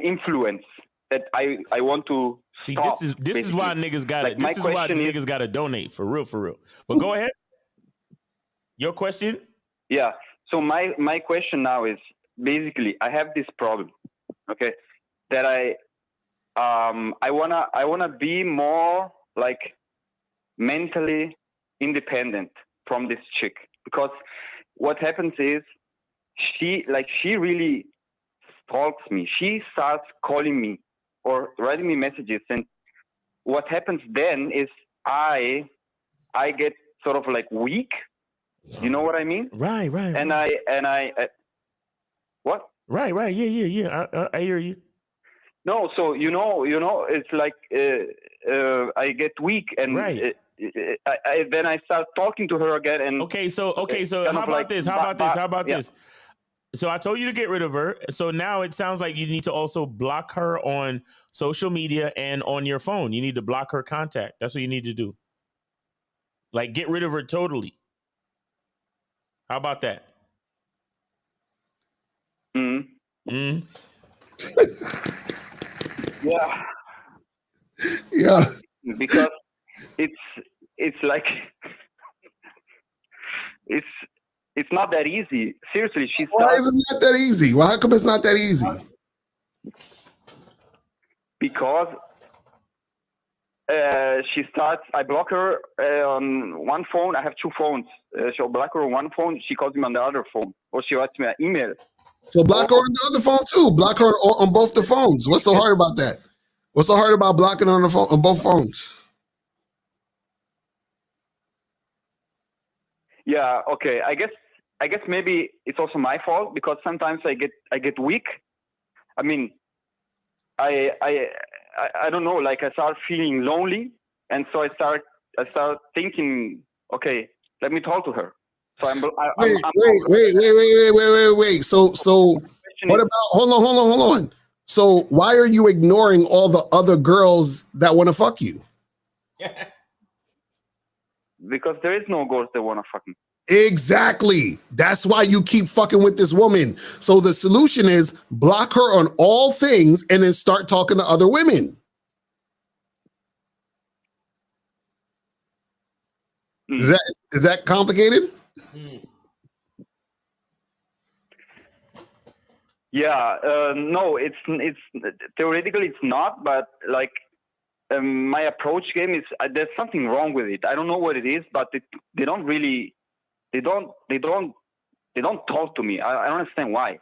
influence that I want to see. Stop, This is why niggas got it. This is why niggas got to donate for real. But go ahead. Your question? Yeah. So my question now is basically I have this problem. Okay, that I wanna be more like mentally independent from this chick, because what happens is she really stalks me. She starts calling me or writing me messages, and what happens then is I get sort of like weak, You know what I mean? Right. And I what? Right. Yeah. I hear you. No, so you know, it's like I get weak, and then I start talking to her again. And Okay, so kind how of about like this? How about yeah. this? So I told you to get rid of her. So now it sounds like you need to also block her on social media and on your phone. You need to block her contact. That's what you need to do. Like, get rid of her totally. How about that? Yeah. Yeah. Because it's like it's not that easy. Seriously, she Why starts is it not that easy? Well, how come it's not that easy? because I block her on one phone. I have two phones. She'll block her on one phone. She calls me on the other phone, or she writes me an email. So block her on the other phone too. Block her on both the phones. What's so hard about that? What's so hard about blocking her on the phone on both phones? Yeah. Okay. I guess maybe it's also my fault because sometimes I get weak. I mean, I don't know. Like I start feeling lonely, and so I start thinking, okay, let me talk to her. So Wait. So what about hold on. So why are you ignoring all the other girls that want to fuck you? Because there is no girls that want to fuck me. Exactly. That's why you keep fucking with this woman. So the solution is block her on all things and then start talking to other women. Is that complicated? Yeah, no, it's theoretically it's not, but like my approach game is there's something wrong with it. I don't know what it is, but they don't talk to me. I don't understand why.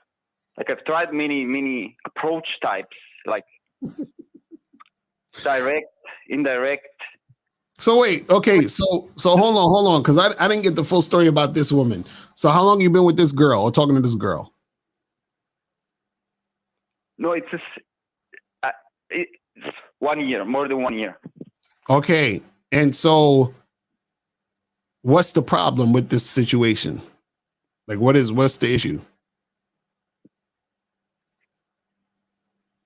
Like I've tried many approach types, like direct, indirect. So wait, okay, so hold on, because I didn't get the full story about this woman. So how long you been with this girl or talking to this girl? No, it's just 1 year, more than 1 year. Okay, and so what's the problem with this situation? Like, what's the issue?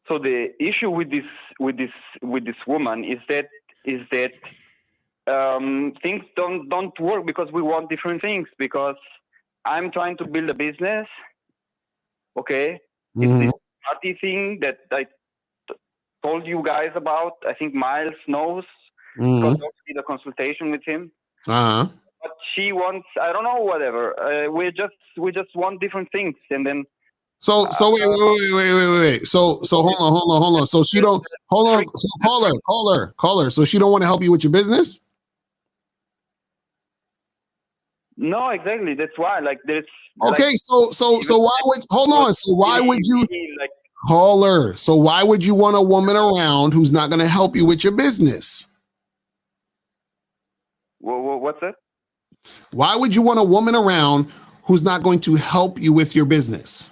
So the issue with this woman is that things don't work because we want different things. Because I'm trying to build a business. Okay, it's this party thing that I told you guys about. I think Miles knows because I did a consultation with him. Uh-huh. But she wants, I don't know, whatever. We just want different things, and then. So wait. So hold on. So she don't hold on. So call her. So she don't want to help you with your business? No, exactly. That's why. Like there's. Okay, so why would hold on? So why would you call her? So why would you want a woman around who's not going to help you with your business? What's that? Why would you want a woman around who's not going to help you with your business?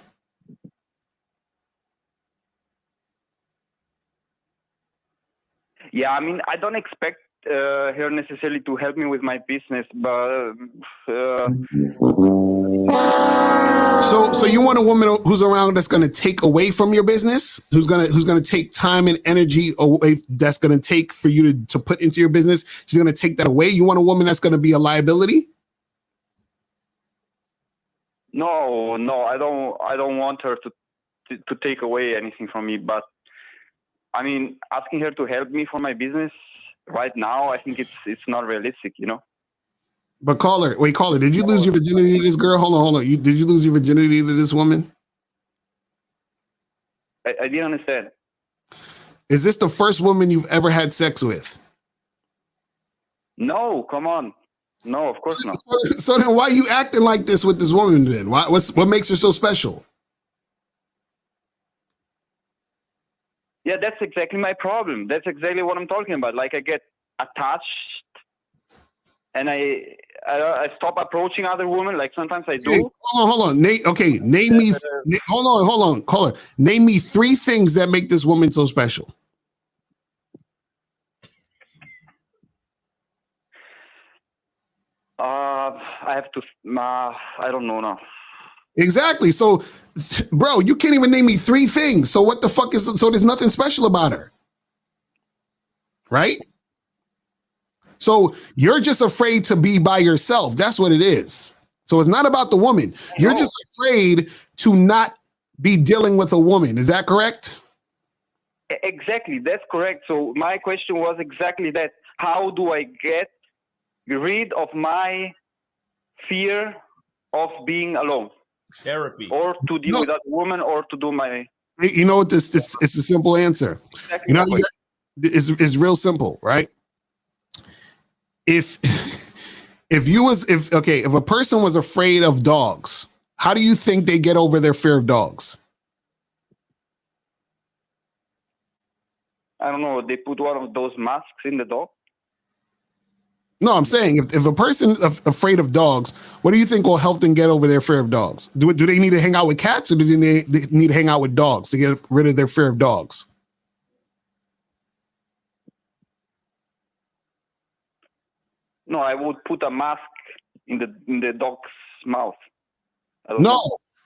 Yeah, I mean, I don't expect her necessarily to help me with my business, but so you want a woman who's around that's going to take away from your business, who's going to take time and energy away, that's going to take for you to put into your business. She's going to take that away. You want a woman that's going to be a liability? No, I don't want her to take away anything from me, but I mean, asking her to help me for my business right now, I think it's not realistic, you know. But call her. Did you lose your virginity to this girl? Hold on. Did you lose your virginity to this woman? I didn't understand. Is this the first woman you've ever had sex with? No, come on. No, of course not. So then why are you acting like this with this woman then? What makes her so special? Yeah, that's exactly my problem. That's exactly what I'm talking about. Like I get attached and I stop approaching other women. Like sometimes I do. Hey, hold on. Nate, okay, name me. Hold on. Caller, name me 3 things that make this woman so special. I have to. I don't know now. Exactly. So, bro, you can't even name me 3 things. So what the fuck is? So there's nothing special about her, right? So you're just afraid to be by yourself. That's what it is. So it's not about the woman. You're just afraid to not be dealing with a woman. Is that correct? Exactly. That's correct. So my question was exactly that. How do I get rid of my fear of being alone? Therapy. Or to deal with that woman, or to do my... You know what? This it's a simple answer. Exactly. You know, it's real simple, right? If a person was afraid of dogs, how do you think they get over their fear of dogs? I don't know. They put one of those masks in the dog. No, I'm saying if a person is afraid of dogs, what do you think will help them get over their fear of dogs? Do they need to hang out with cats, or do they need to hang out with dogs to get rid of their fear of dogs? No, I would put a mask in the dog's mouth.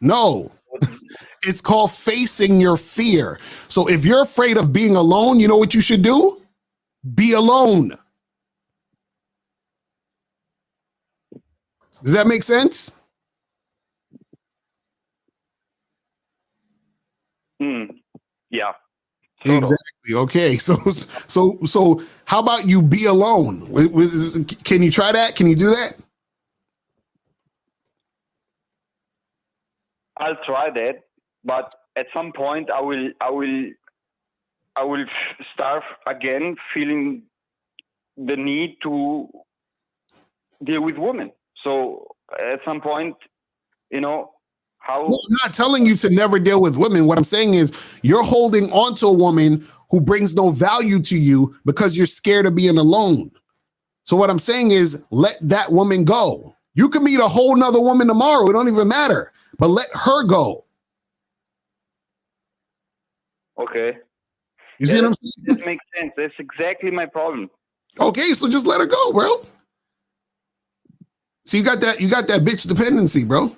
No. It's called facing your fear. So if you're afraid of being alone, you know what you should do? Be alone. Does that make sense? Yeah. Exactly. Okay. So how about you be alone? Can you try that? Can you do that? I'll try that, but at some point I will start again feeling the need to deal with women. So at some point, you know, how... No, I'm not telling you to never deal with women. What I'm saying is you're holding on to a woman who brings no value to you because you're scared of being alone. So what I'm saying is let that woman go. You can meet a whole nother woman tomorrow. It don't even matter, but let her go. Okay. You see what I'm saying? That makes sense. That's exactly my problem. Okay, so just let her go, bro. So you got that bitch dependency, bro.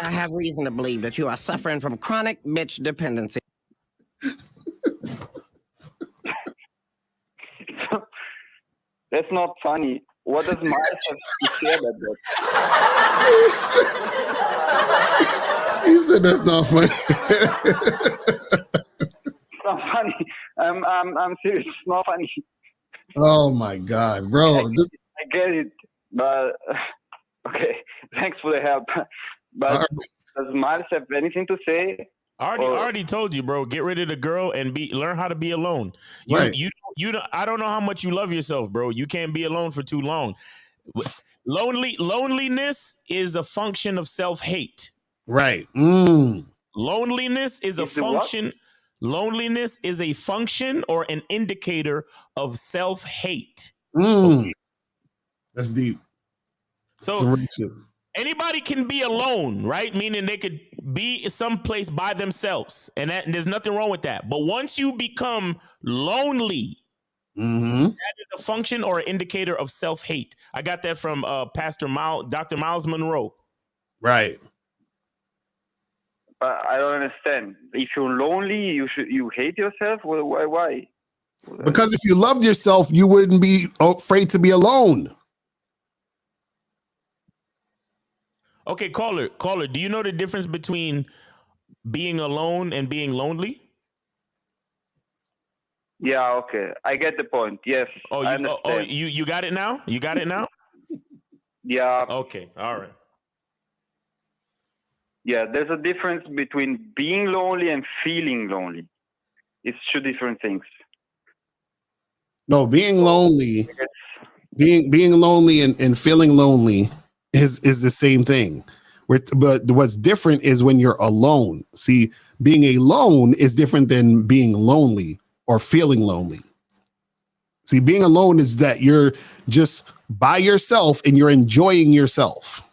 I have reason to believe that you are suffering from chronic bitch dependency. That's not funny. What does Mars have to say about that? You said that's not funny. It's not funny. I'm serious. It's not funny. Oh my God, bro. I get it, but okay. Thanks for the help. But does Miles have anything to say? I already told you, bro. Get rid of the girl and learn how to be alone. Right. I don't know how much you love yourself, bro. You can't be alone for too long. Loneliness is a function of self-hate. Right. Loneliness is a function. Loneliness is a function or an indicator of self-hate. That's deep. So anybody can be alone, right? Meaning they could be someplace by themselves, and there's nothing wrong with that. But once you become lonely, that is a function or an indicator of self-hate. I got that from Dr. Miles Monroe. Right. I don't understand. If you're lonely, you hate yourself. Why? Because if you loved yourself, you wouldn't be afraid to be alone. Okay, caller, do you know the difference between being alone and being lonely? Yeah, okay. I get the point. Yes. You got it now? You got it now? Yeah. Okay, all right. Yeah, there's a difference between being lonely and feeling lonely. It's two different things. No, being lonely, being lonely and feeling lonely is the same thing. But what's different is when you're alone. See, being alone is different than being lonely or feeling lonely. See, being alone is that you're just by yourself and you're enjoying yourself.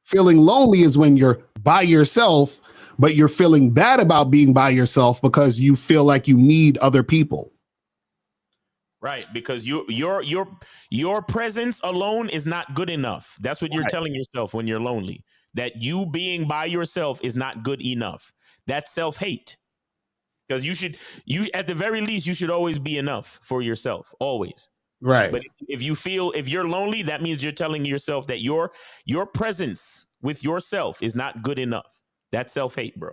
Feeling lonely is when you're by yourself, but you're feeling bad about being by yourself because you feel like you need other people. Right, because your presence alone is not good enough. That's what you're telling yourself when you're lonely. That you being by yourself is not good enough. That's self-hate. Because you at the very least, you should always be enough for yourself. Always. Right. But if you're lonely, that means you're telling yourself that your presence with yourself is not good enough. That's self-hate, bro.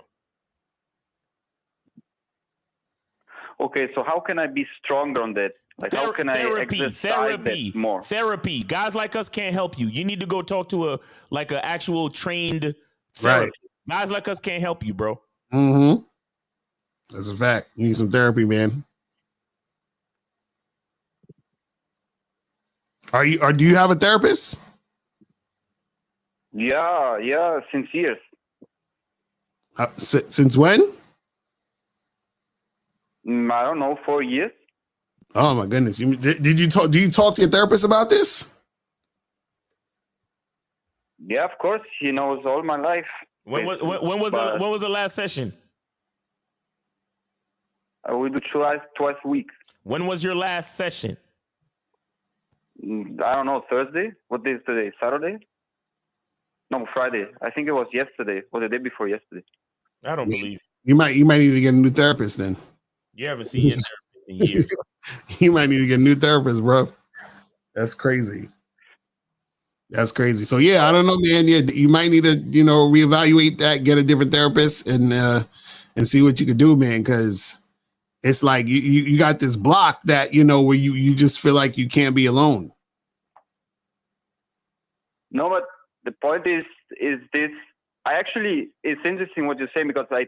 Okay, so how can I be stronger on that? Like, how can I exercise that more? Therapy. Guys like us can't help you. You need to go talk to an actual trained therapist. Right. Guys like us can't help you, bro. Mm-hmm. That's a fact. You need some therapy, man. Do you have a therapist? Yeah, since years. Since when? I don't know, 4 years. Oh my goodness! Did you talk? Do you talk to your therapist about this? Yeah, of course. He knows all my life. When was the last session? We do twice a week. When was your last session? I don't know. Thursday. What day is today? Saturday? No, Friday. I think it was yesterday or the day before yesterday. I don't believe you might need to get a new therapist then. You haven't seen your therapist in years. You might need to get a new therapist, bro. That's crazy. That's crazy. So yeah, I don't know, man. Yeah, you might need to, reevaluate that, get a different therapist, and see what you can do, man. Because it's like you got this block that where you just feel like you can't be alone. No, but the point is this. It's interesting what you're saying because I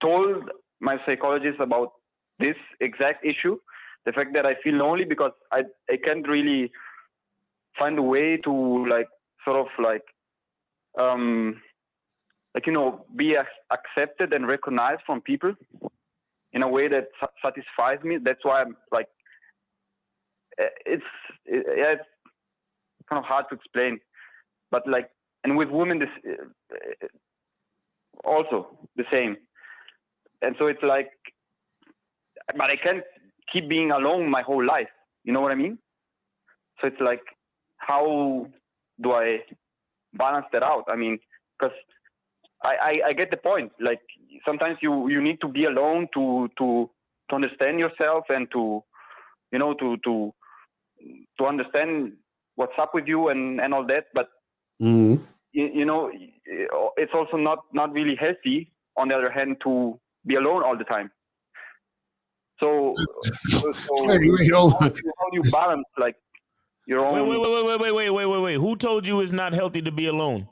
told my psychologist about this exact issue, the fact that I feel lonely because I can't really find a way to be accepted and recognized from people in a way that satisfies me. That's why I'm like, it's kind of hard to explain, but and with women, this also the same. And so it's like, but I can't keep being alone my whole life. You know what I mean? So it's like, how do I balance that out? I mean, because I get the point. Like sometimes you need to be alone to understand yourself and to understand what's up with you and all that. But it's also not really healthy. On the other hand, to be alone all the time. So how do you balance your own? Wait. Who told you it's not healthy to be alone?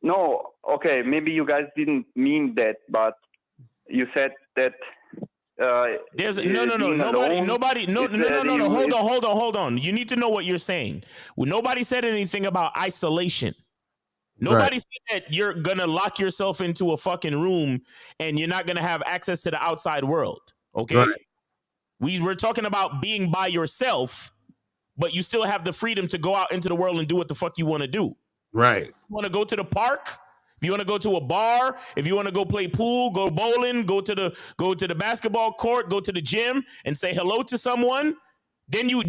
No, okay, maybe you guys didn't mean that, but you said that. There's nobody. Hold on. You need to know what you're saying. Well, nobody said anything about isolation. Nobody said that you're gonna lock yourself into a fucking room and you're not gonna have access to the outside world. Okay, we're talking about being by yourself, but you still have the freedom to go out into the world and do what the fuck you want to do. Right. You want to go to the park? If you want to go to a bar, if you want to go play pool, go bowling, go to the basketball court, go to the gym and say hello to someone, then you're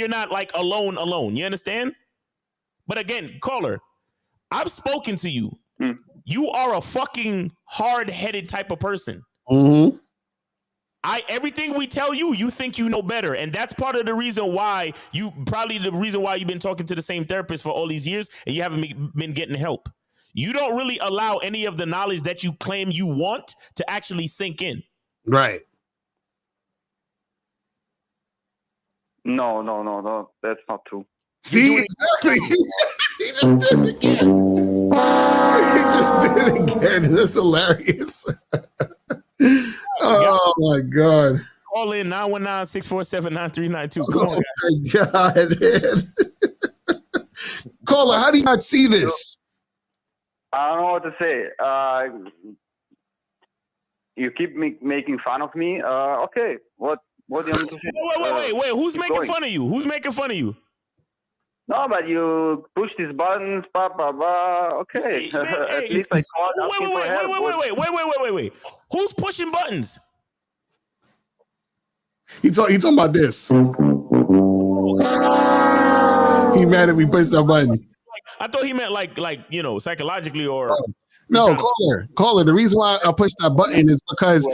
not like alone. You understand? But again, caller, I've spoken to you. You are a fucking hard-headed type of person. Mm-hmm. Everything we tell you, you think you know better. And that's part of the reason why you've been talking to the same therapist for all these years and you haven't been getting help. You don't really allow any of the knowledge that you claim you want to actually sink in. Right. No. That's not true. See, exactly. He just did it again. He just did it again. That's hilarious. Oh my God. Call in 919-647-9392. Oh my God, man. Caller, how do you not see this? I don't know what to say. you keep making fun of me. Okay, what do you want me to say? Wait. Who's keep making going. fun of you? Who's making fun of you? No, but you push these buttons, blah blah blah. Okay, See, man, at hey, least I called asking for help. Wait. Who's pushing buttons? He talking about this. He mad at me push that button. I thought he meant like psychologically or. No, caller. The reason why I pushed that button is because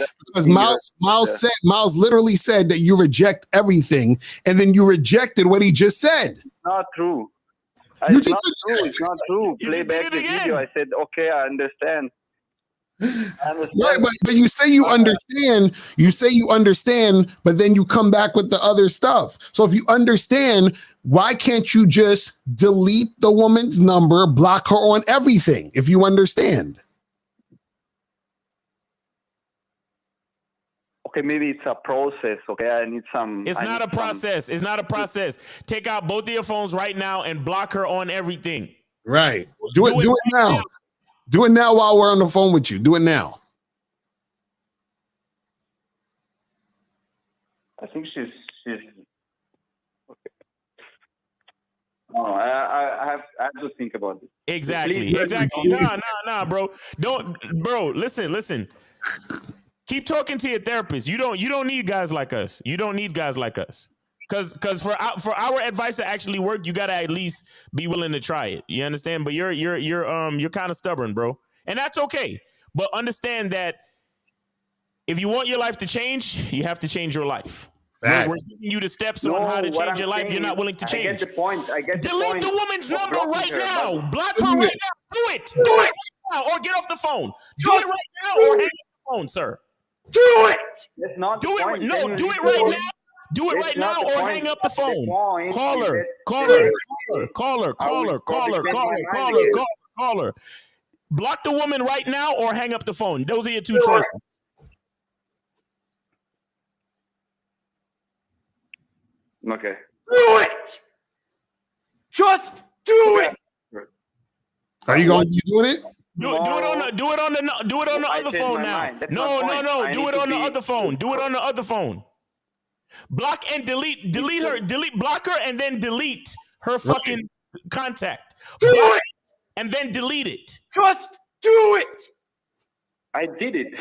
Miles literally said that you reject everything, and then you rejected what he just said. Not true. It's not true. Play back the video. I said, okay, I understand. Right, but you say you understand. You say you understand, but then you come back with the other stuff. So if you understand, why can't you just delete the woman's number, block her on everything? If you understand. Okay, maybe it's a process. Okay, I need some. It's not a process. It's not a process. Take out both of your phones right now and block her on everything. Right. Do it now. Do it now while we're on the phone with you. Do it now. I think she's. Okay. No, I have to think about it. Exactly. Please, Exactly. Nah, bro. Listen. Keep talking to your therapist. You don't need guys like us. You don't need guys like us. Cause for our advice to actually work, you gotta at least be willing to try it. You understand? But you're kind of stubborn, bro, and that's okay. But understand that if you want your life to change, you have to change your life. We're giving you the steps on how to change your life. You're not willing to change. I get the point. Delete the woman's number right now. Block her right now. Do it. Do it right now, or get off the phone. Do it right now, or hang up the phone, sir. Do it. That's not do it. point. No, do it right now. Do it right now, or hang up the phone. Caller. Block the woman right now, or hang up the phone. Those are your two choices. Okay. Do it. Just do it. Are you going to be doing it? Do it on the other phone now. No. Do it on the other phone. Do it on the other phone. Block and delete her. Block her and then delete her fucking contact. Block and then delete it. Just do it. I did it.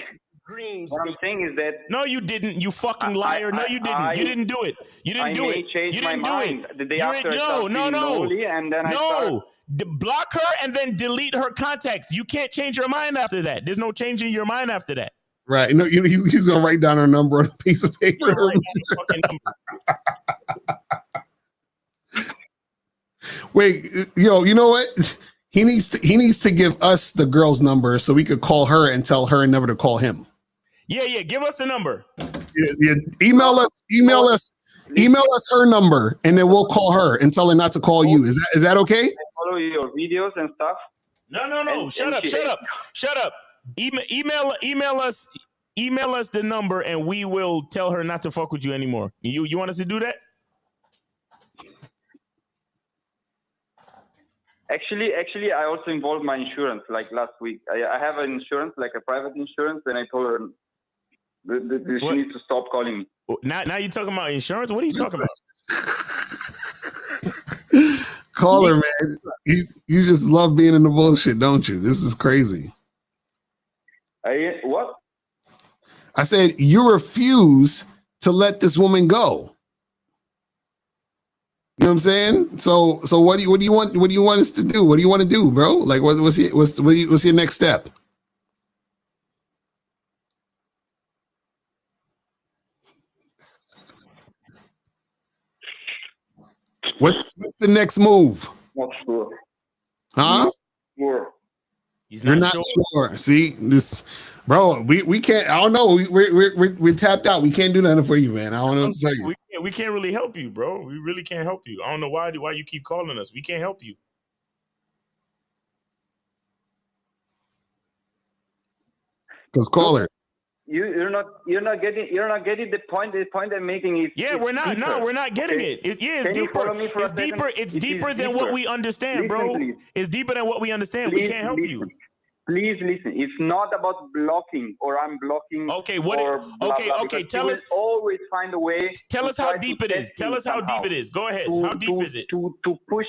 What I'm saying is that no, you didn't. You fucking liar. No, you didn't. You didn't do it. You didn't do it. You didn't do it. The day after and then block her and then delete her contacts. You can't change your mind after that. There's no changing your mind after that. Right. No, he's gonna write down her number on a piece of paper. Wait, you know what? He needs to give us the girl's number so we could call her and tell her never to call him. Yeah. Give us the number. Yeah. Email us her number, and then we'll call her and tell her not to call you. Is that okay? I follow your videos and stuff. No. Shut up. Email us the number, and we will tell her not to fuck with you anymore. You want us to do that? Actually, I also involved my insurance. Like last week, I have an insurance, like a private insurance, and I told her that she needs to stop calling me. Now you're talking about insurance? What are you talking about? Caller, man, you just love being in the bullshit, don't you? This is crazy. What? I said you refuse to let this woman go. You know what I'm saying? So what do you want us to do? What do you want to do, bro? Like what's your next step? What's the next move? Not sure. Huh? Sure. You're not sure. See this, bro. We can't. I don't know. We're tapped out. We can't do nothing for you, man. I don't know what to tell you. We can't really help you, bro. We really can't help you. I don't know why you keep calling us. We can't help you. Because caller, you're not getting the point. The point I'm making is we're not. Deeper. No, we're not getting it. It's deeper. It's deeper. It's deeper than what we understand, bro. It's deeper than what we understand. We can't help you. Please listen. It's not about blocking or unblocking. Okay, what? Or blah, Okay, blah, okay. because Tell you us. will always find a way. Tell to us how try deep to it is. test Tell me us how somehow. deep it is. Go ahead. To, How deep is it? To push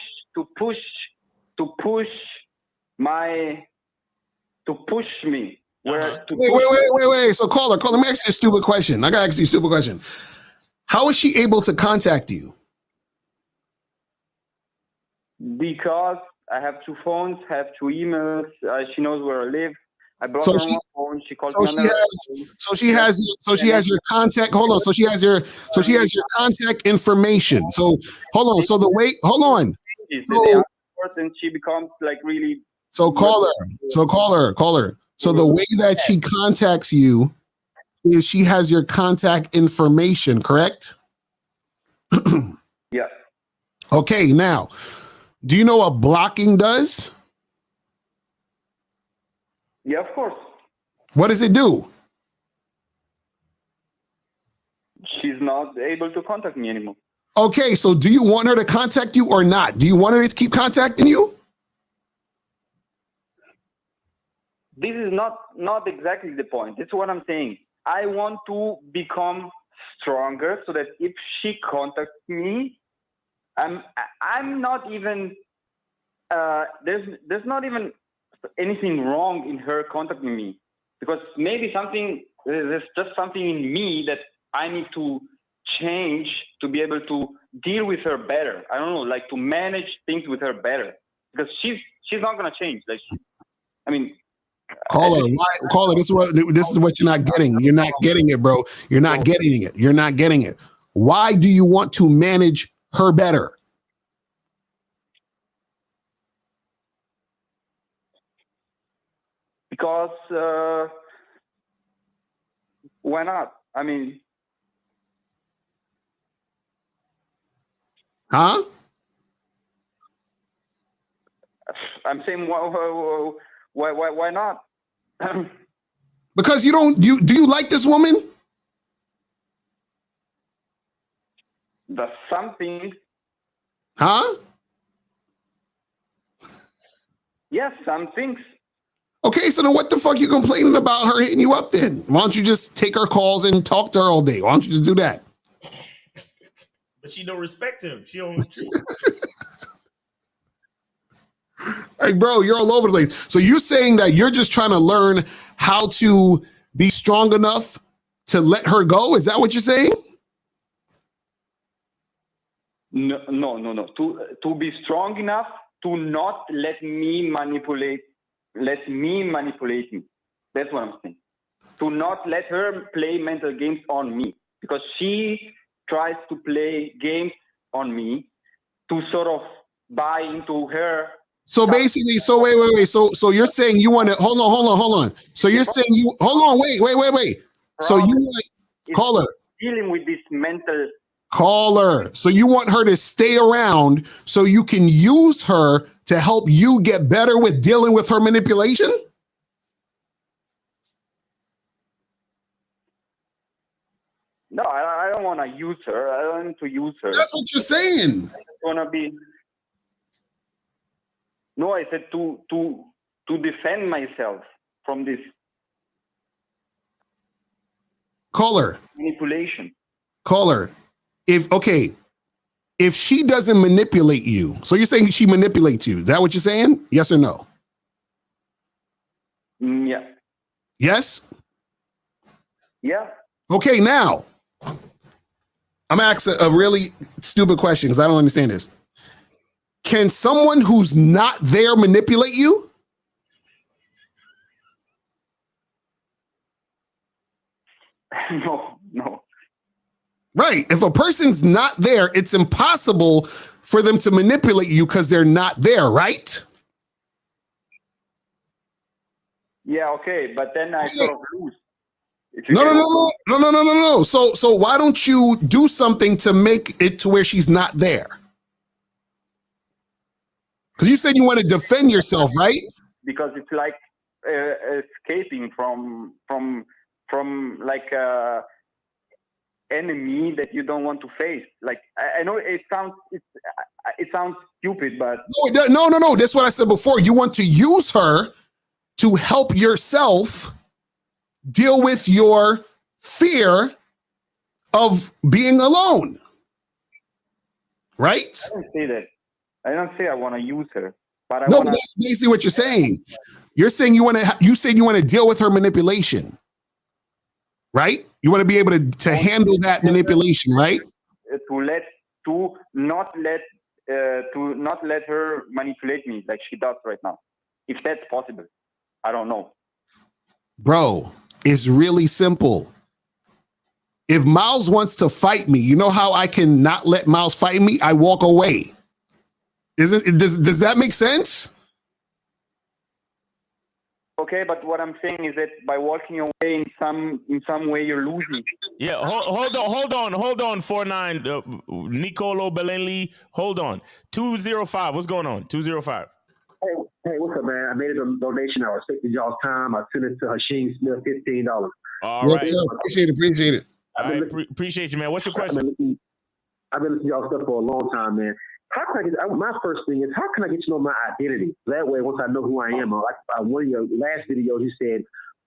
me. Where to Wait. So caller, let me ask you a stupid question. I gotta ask you a stupid question. How is she able to contact you? Because I have 2 phones, have 2 emails. She knows where I live. I block her on my phone. She calls me on her phone. So she has your contact. Hold on. So she has your contact information. So hold on. So hold on. And she becomes like really. So caller. So the way that she contacts you is she has your contact information, correct? Yeah. Okay, now, do you know what blocking does? Yeah, of course. What does it do? She's not able to contact me anymore. Okay, so do you want her to contact you or not? Do you want her to keep contacting you? This is not exactly the point. That's what I'm saying. I want to become stronger so that if she contacts me, I'm not even there's not even anything wrong in her contacting me, because maybe there's just something in me that I need to change to be able to deal with her better. I don't know, like to manage things with her better, because she's not gonna change. Like, Caller, this is what you're not getting. You're not getting it, bro. You're not getting it. You're not getting it. Why do you want to manage her better? Because why not? I mean, huh? I'm saying why not? Because do you like this woman? That's something. Huh? Yes, some things. Okay, so then what the fuck you complaining about her hitting you up then? Why don't you just take her calls and talk to her all day? Why don't you just do that? But she don't respect him. She don't. Like, bro, you're all over the place. So you're saying that you're just trying to learn how to be strong enough to let her go? Is that what you're saying? No. To be strong enough to not let me manipulate me. That's what I'm saying. To not let her play mental games on me, because she tries to play games on me to sort of buy into her. So basically, wait. So you're saying you want to hold on. So you're saying wait. So you want caller dealing with this mental caller. So you want her to stay around so you can use her to help you get better with dealing with her manipulation? No, I don't want to use her. I don't want to use her. That's what you're saying. I just want to be. No, I said to defend myself from this Caller. manipulation. Caller. If she doesn't manipulate you, so you're saying she manipulates you. Is that what you're saying? Yes or no? Yeah. Yes? Yeah. Okay, now I'm asking a really stupid question because I don't understand this. Can someone who's not there manipulate you? No. Right. If a person's not there, it's impossible for them to manipulate you because they're not there, right? Yeah, okay, but then I sort of lose. No. So why don't you do something to make it to where she's not there? Because you said you want to defend yourself, right? Because it's like escaping from like enemy that you don't want to face. Like I know it sounds stupid, but No. That's what I said before. You want to use her to help yourself deal with your fear of being alone. Right? I don't say that. I don't say I want to use her, but I No, want but that's basically what you're saying. You're saying you said you want to deal with her manipulation, right? You want to be able to handle that manipulation, right? to not let her manipulate me like she does right now. If that's possible, I don't know. Bro, it's really simple. If Miles wants to fight me, you know how I can not let Miles fight me? I walk away. Does that make sense? Okay, but what I'm saying is that by walking away in some way you're losing. Yeah, hold on, 49 Nicolo Belenli. Hold on. 205. What's going on? 205. Hey, what's up, man? I made a donation. I respected y'all's time. I sent it to Hashim Smith, $15. All right. Appreciate it. I appreciate you, man. What's your question? I've been listening to y'all stuff for a long time, man. How can I get? My first thing is, how can I get to know my identity? That way, once I know who I am, like one of your last videos, you said,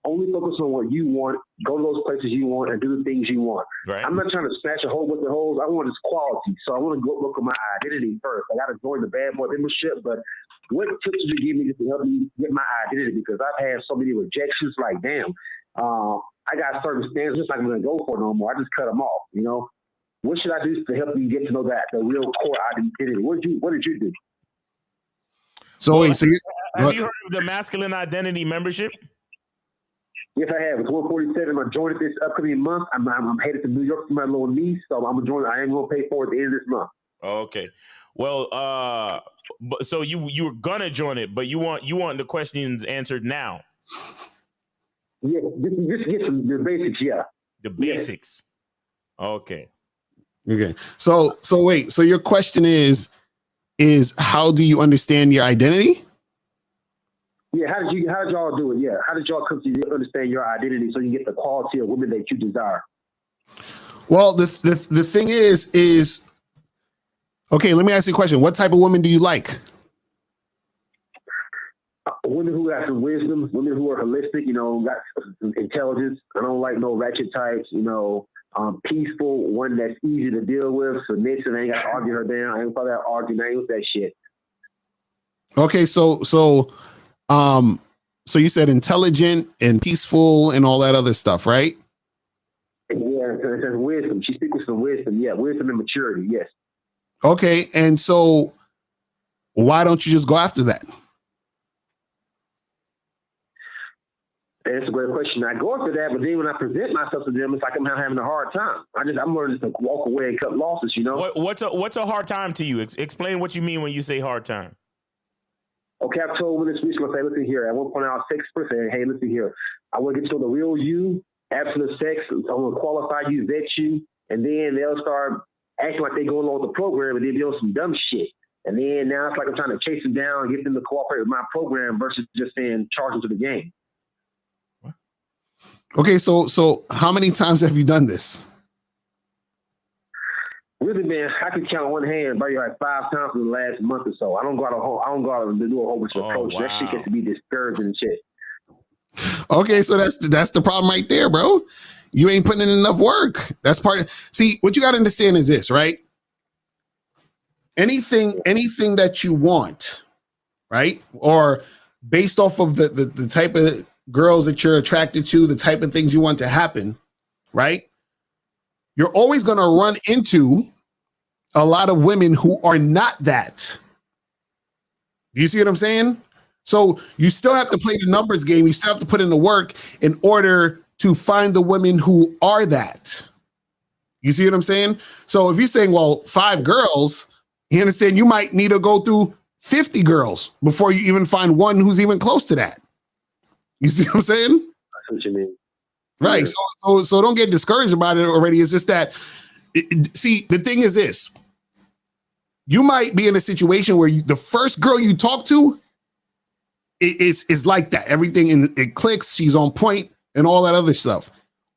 only focus on what you want, go to those places you want, and do the things you want. Right. I'm not trying to smash a whole bunch of holes. I want this quality. So I want to go look at my identity first. I got to join the Bad Boy membership, but what tips would you give me to help me get my identity? Because I've had so many rejections, like, damn, I got certain standards just like I'm going to go for no more. I just cut them off, you know? What should I do to help you get to know that, the real core identity? What did you do? So have you heard of the Masculine Identity membership? Yes, I have. It's 147. I'm joining this upcoming month. I'm headed to New York for my little niece, so I'm joining. I am going to pay for it at the end of this month. Okay. Well, so you're gonna join it, but you want the questions answered now. Yeah, just get the basics. Yeah, the basics. Okay. Okay. So wait. So your question is how do you understand your identity? Yeah. How did y'all do it? Yeah. How did y'all come to understand your identity so you get the quality of women that you desire? Well, the thing is okay. Let me ask you a question. What type of woman do you like? Women who got some wisdom, women who are holistic, you know, got some intelligence. I don't like no ratchet types, you know. Peaceful, one that's easy to deal with, submissive. I ain't got to argue her down. I ain't probably arguing. I ain't with that shit. Okay, so you said intelligent and peaceful and all that other stuff, right? Yeah, it says wisdom. She speaks with some wisdom. Yeah, wisdom and maturity. Yes. Okay, and so why don't you just go after that? That's a great question. I go after that, but then when I present myself to them, it's like I'm having a hard time. I'm learning to walk away and cut losses, you know? What's a hard time to you? Explain what you mean when you say hard time. Okay, I've told women this week, I say, listen here. At one point, I was 6%. Hey, listen here. I want to get to know the real you, absolute sex. I want to qualify you, vet you, and then they'll start acting like they're going along with the program, and they'll be on some dumb shit. And then now it's like I'm trying to chase them down and get them to cooperate with my program versus just saying charge them to the game. Okay, so how many times have you done this? Really, man, I can count on one hand, maybe like 5 times in the last month or so. I don't go out and do a whole bunch of approach. Wow. That shit gets to be discouraging and shit. Okay, so that's the problem right there, bro. You ain't putting in enough work. That's part of. See, what you got to understand is this, right? Anything that you want, right, or based off of the type of girls that you're attracted to, the type of things you want to happen, right? You're always going to run into a lot of women who are not that. You see what I'm saying? So you still have to play the numbers game. You still have to put in the work in order to find the women who are that. You see what I'm saying? So if you're saying, well, 5 girls, you understand you might need to go through 50 girls before you even find one who's even close to that. You see what I'm saying? That's what you mean. Right. Yeah. So don't get discouraged about it already. It's just that, see, the thing is this. You might be in a situation where the first girl you talk to is like that. Everything it clicks. She's on point and all that other stuff.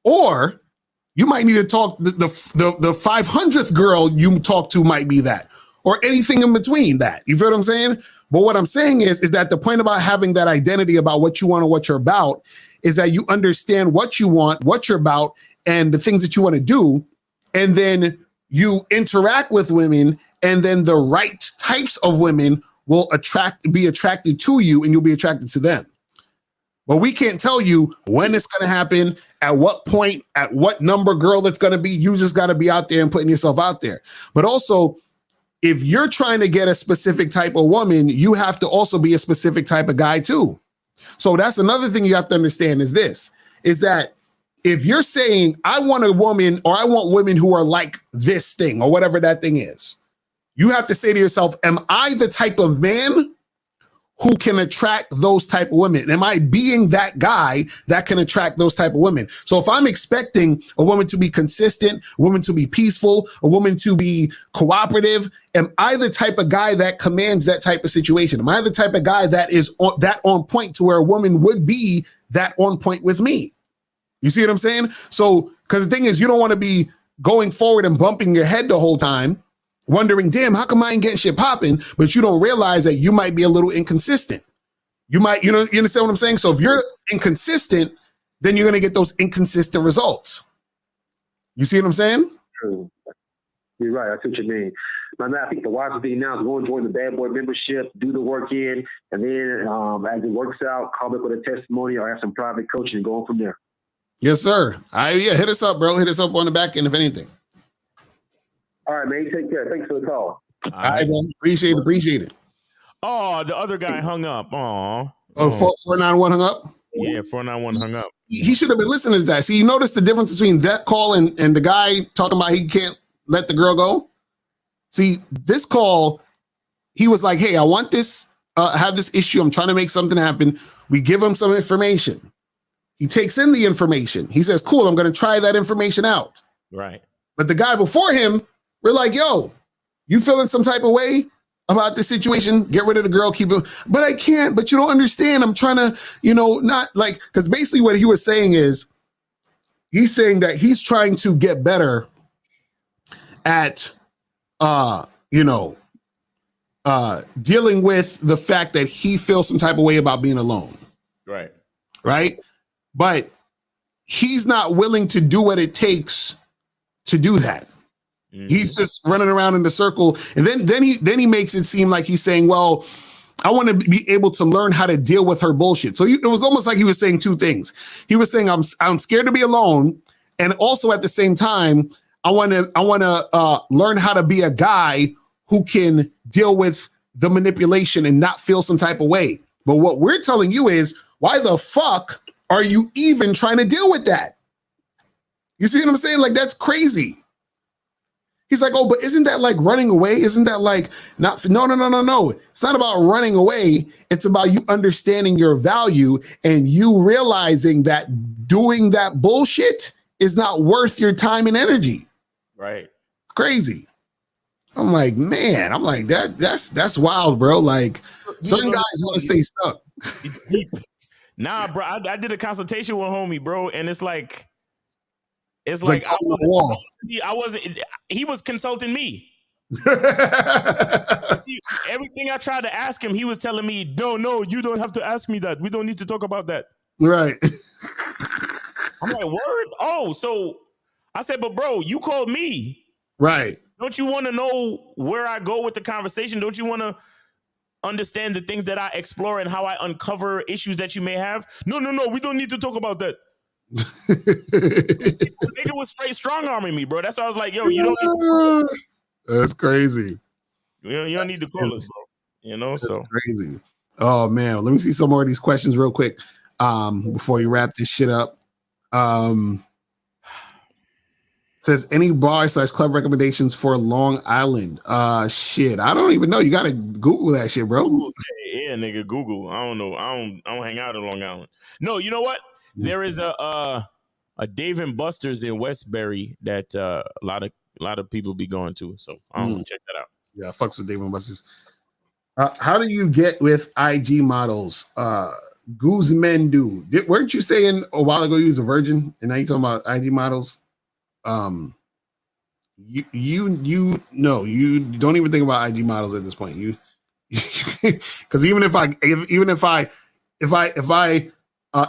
Or you might need to talk the 500th girl you talk to might be that, or anything in between that. You feel what I'm saying? But what I'm saying is that the point about having that identity about what you want or what you're about is that you understand what you want, what you're about, and the things that you want to do. And then you interact with women, and then the right types of women will be attracted to you, and you'll be attracted to them. But we can't tell you when it's going to happen, at what point, at what number girl it's going to be. You just got to be out there and putting yourself out there. But also, if you're trying to get a specific type of woman, you have to also be a specific type of guy too. So that's another thing you have to understand is that if you're saying, I want a woman, or I want women who are like this thing or whatever that thing is, you have to say to yourself, am I the type of man who can attract those type of women? Am I being that guy that can attract those type of women? So if I'm expecting a woman to be consistent, a woman to be peaceful, a woman to be cooperative, am I the type of guy that commands that type of situation? Am I the type of guy that is on point to where a woman would be that on point with me? You see what I'm saying? So, because the thing is, you don't want to be going forward and bumping your head the whole time, wondering, damn, how come I ain't getting shit popping? But you don't realize that you might be a little inconsistent. You understand what I'm saying? So if you're inconsistent, then you're going to get those inconsistent results. You see what I'm saying? True. You're right. I see what you mean. Man, I think the wisest thing now is go and join the Bad Boy membership, do the work in, and then as it works out, call up with a testimony or have some private coaching and go on from there. Yes, sir. Hit us up, bro. Hit us up on the back end, if anything. All right, man. Take care. Thanks for the call. All right, man. Appreciate it. Oh, the other guy hung up. Oh, 491 hung up? Yeah, 491 hung up. He should have been listening to that. See, you notice the difference between that call and the guy talking about he can't let the girl go? See, this call, he was like, hey, I want this, have this issue. I'm trying to make something happen. We give him some information. He takes in the information. He says, cool, I'm going to try that information out. Right. But the guy before him, we're like, yo, you feeling some type of way about the situation? Get rid of the girl, keep it. But I can't, but you don't understand. I'm trying to, not like, because basically what he was saying is, he's saying that he's trying to get better at, dealing with the fact that he feels some type of way about being alone. Right. Right. But he's not willing to do what it takes to do that. Mm-hmm. He's just running around in the circle. And then he makes it seem like he's saying, well, I want to be able to learn how to deal with her bullshit. So it was almost like he was saying two things. He was saying, I'm scared to be alone. And also at the same time, I want to learn how to be a guy who can deal with the manipulation and not feel some type of way. But what we're telling you is, why the fuck are you even trying to deal with that? You see what I'm saying? Like, that's crazy. He's like, oh, but isn't that like running away? Isn't that like no. It's not about running away. It's about you understanding your value and you realizing that doing that bullshit is not worth your time and energy. Right. It's crazy. I'm like, man, that's wild, bro. Like, some guys want to stay stuck. Nah, bro, I did a consultation with homie, bro, and it's like I wasn't. He was consulting me. Everything I tried to ask him, he was telling me, no, you don't have to ask me that. We don't need to talk about that. Right. I'm like, word? Oh, so I said, but bro, you called me. Right. Don't you want to know where I go with the conversation? Don't you want to understand the things that I explore and how I uncover issues that you may have? No, we don't need to talk about that. Nigga was straight strong arming me, bro. That's why I was like, yo, you don't need to That's crazy. You don't need to call us, bro. That's crazy. Oh man, let me see some more of these questions real quick before you wrap this shit up. Says any bar/club recommendations for Long Island? Shit, I don't even know. You gotta Google that shit, bro. Yeah, nigga, Google. I don't know. I don't hang out in Long Island. No, you know what? There is a Dave and Buster's in Westbury that a lot of people be going to. So I don't know, check that out. Yeah, fucks with Dave and Buster's. How do you get with IG models? Guzman do. Weren't you saying a while ago you was a virgin, and now you talking about IG models? You don't even think about IG models at this point. You Because even if I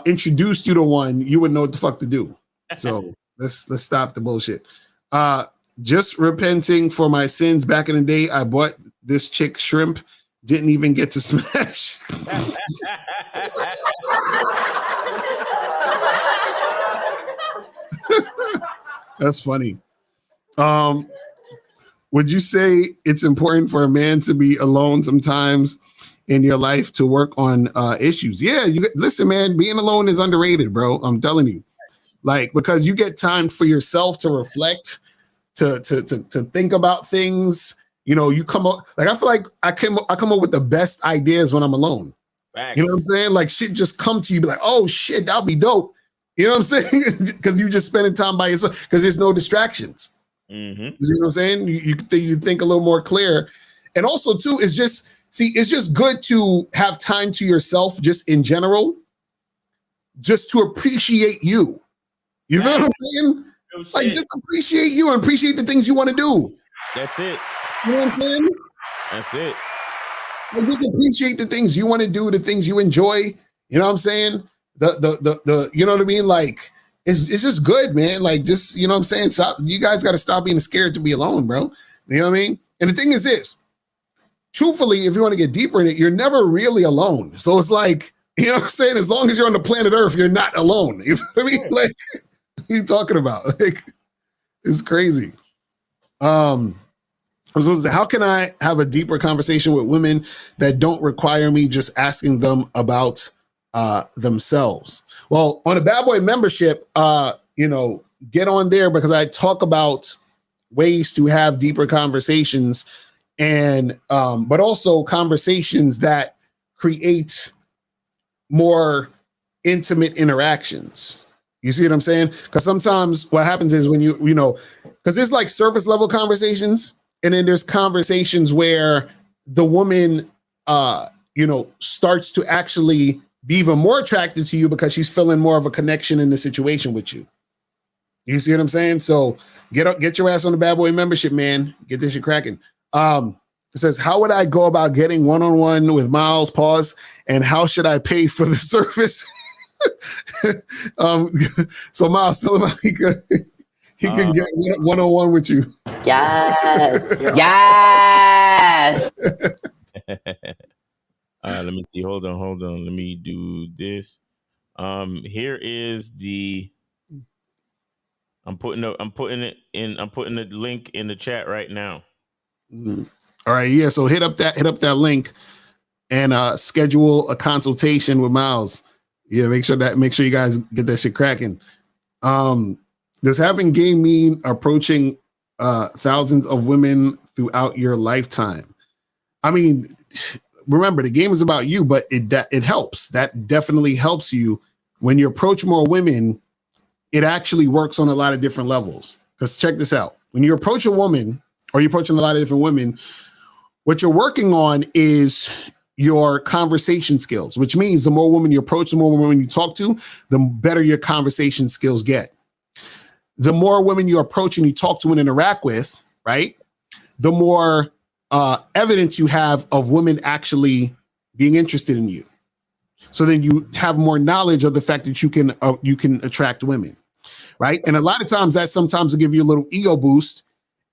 introduced you to one, you would know what the fuck to do. So let's stop the bullshit. Just repenting for my sins. Back in the day, I bought this chick shrimp. Didn't even get to smash. That's funny. Would you say it's important for a man to be alone sometimes in your life to work on issues? Yeah, listen, man, being alone is underrated, bro. I'm telling you. Like, because you get time for yourself to reflect, to think about things. You know, you come up, like, I feel like I come up with the best ideas when I'm alone. Facts. You know what I'm saying? Like, shit just come to you, be like, oh shit, that'll be dope. You know what I'm saying? Because you just spending time by yourself because there's no distractions. Mm-hmm. You know what I'm saying? You think a little more clear. And also, too, it's just good to have time to yourself just in general, just to appreciate you. You know what I'm saying? Like, just appreciate you and appreciate the things you want to do. That's it. You know what I'm saying? That's it. Like, just appreciate the things you want to do, the things you enjoy. You know what I'm saying? The you know what I mean? Like, it's just good, man. Like, just, you know what I'm saying? Stop. You guys got to stop being scared to be alone, bro. You know what I mean? And the thing is this, truthfully, if you want to get deeper in it, you're never really alone. So it's like, you know what I'm saying? As long as you're on the planet Earth, you're not alone. You know what I mean? Like, what are you talking about? Like, it's crazy. I was supposed to say, how can I have a deeper conversation with women that don't require me just asking them about themselves? Well, on a Bad Boy membership, you know, get on there because I talk about ways to have deeper conversations and but also conversations that create more intimate interactions. You see what I'm saying? Because sometimes what happens is when you know, because there's like surface level conversations, and then there's conversations where the woman, you know, starts to actually be even more attracted to you because she's feeling more of a connection in the situation with you. You see what I'm saying? So get your ass on the Bad Boy membership, man. Get this shit cracking. It says, how would I go about getting one-on-one with Miles? Pause. And how should I pay for the service? So Miles, tell him how he can get one-on-one with you. Yes. Yes. Let me see. Hold on. Let me do this. Here is the. I'm putting the link in the chat right now. Mm-hmm. All right, yeah. So hit up that link and schedule a consultation with Miles. Yeah, make sure you guys get that shit cracking. Does having game mean approaching thousands of women throughout your lifetime? I mean, remember, the game is about you, but it helps. That definitely helps you when you approach more women. It actually works on a lot of different levels. Because check this out. When you approach a woman or you're approaching a lot of different women, what you're working on is your conversation skills, which means the more women you approach, the more women you talk to, the better your conversation skills get. The more women you approach and you talk to and interact with, right, the more evidence you have of women actually being interested in you. So then you have more knowledge of the fact that you can attract women, right? And a lot of times that sometimes will give you a little ego boost,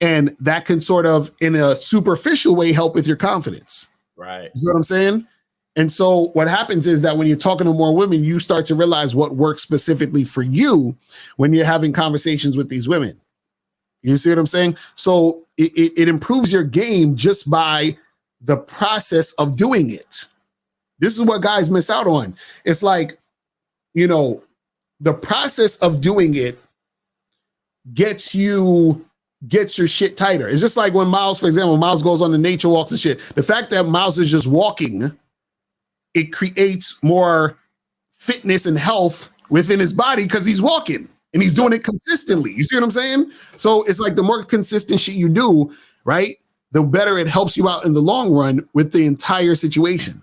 and that can sort of, in a superficial way, help with your confidence. Right. You know what I'm saying? And so what happens is that when you're talking to more women, you start to realize what works specifically for you when you're having conversations with these women. You see what I'm saying? So it improves your game just by the process of doing it. This is what guys miss out on. It's like, you know, the process of doing it gets your shit tighter. It's just like when Miles, for example, Miles goes on the nature walks and shit. The fact that Miles is just walking, it creates more fitness and health within his body because he's walking and he's doing it consistently. You see what I'm saying? So it's like the more consistent shit you do, right, the better it helps you out in the long run with the entire situation.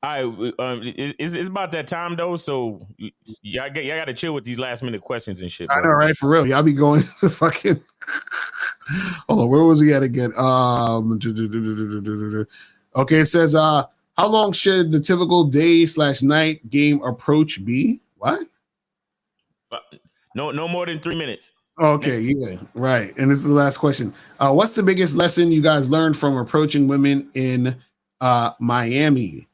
All right, it's about that time though, so y'all got to chill with these last minute questions and shit. Bro. I know, right? For real, y'all be going to fucking. Hold on, where was we at again? Okay, it says, how long should the typical day/night game approach be? What? No more than 3 minutes. Okay, yeah, right. And this is the last question. What's the biggest lesson you guys learned from approaching women in Miami?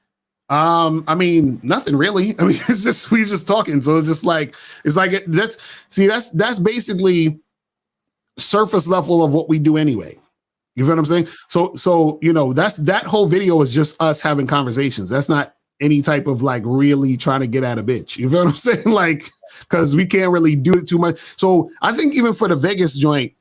I mean, nothing really. I mean, it's just we just talking. So it's like that's basically surface level of what we do anyway. You feel what I'm saying? So you know, that whole video is just us having conversations. That's not any type of like really trying to get at a bitch. You feel what I'm saying? Like, because we can't really do it too much. So I think even for the Vegas joint,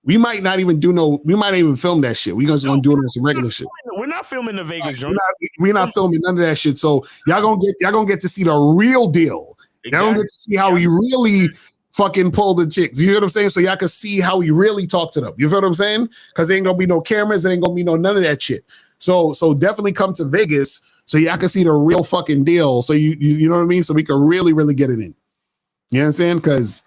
we might not even film that shit. We just gonna do it on some regular shit. We're not filming the Vegas joint. We're not filming none of that shit. So y'all gonna get to see the real deal. Exactly. Y'all gonna get to see how we really fucking pull the chicks. You know what I'm saying? So y'all can see how we really talk to them. You feel what I'm saying? Because there ain't gonna be no cameras, there ain't gonna be none of that shit. So definitely come to Vegas so y'all can see the real fucking deal. So you know what I mean? So we can really, really get it in. You know what I'm saying? Because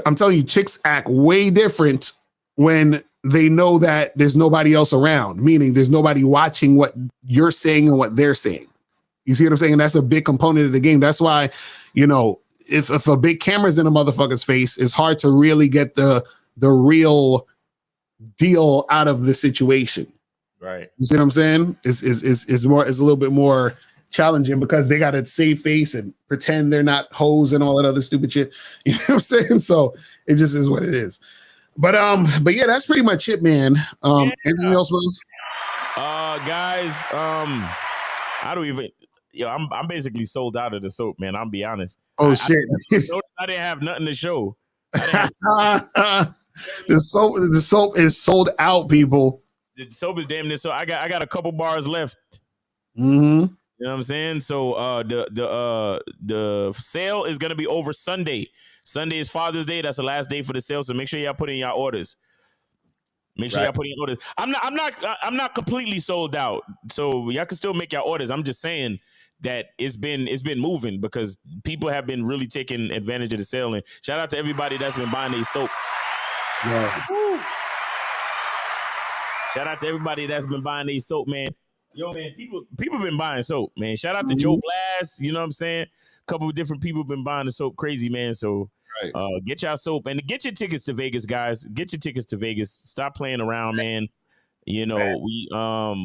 I'm telling you, chicks act way different when they know that there's nobody else around, meaning there's nobody watching what you're saying and what they're saying. You see what I'm saying? And that's a big component of the game. That's why, you know, if a big camera's in a motherfucker's face, it's hard to really get the real deal out of the situation. Right. You see what I'm saying? It's a little bit more challenging because they got to save face and pretend they're not hoes and all that other stupid shit. You know what I'm saying? So it just is what it is. But yeah, that's pretty much it, man. Anything else, Rose? Guys, I don't even. I'm basically sold out of the soap, man. I'll be honest. Oh shit! I didn't have nothing to show. The soap is sold out, people. The soap is damn near. So I got a couple bars left. Mm-hmm. You know what I'm saying? So the sale is gonna be over Sunday. Sunday is Father's Day. That's the last day for the sale. So make sure y'all put in your orders. Make sure y'all put in your orders. I'm not completely sold out. So y'all can still make your orders. I'm just saying that it's been moving because people have been really taking advantage of the sale. And shout out to everybody that's been buying these soap. Yeah. Woo. Shout out to everybody that's been buying these soap, man. Yo, man, people been buying soap, man. Shout out to Joe Blast. You know what I'm saying? A couple of different people been buying the soap crazy, man. So get y'all soap and get your tickets to Vegas, guys. Get your tickets to Vegas. Stop playing around, man. You know,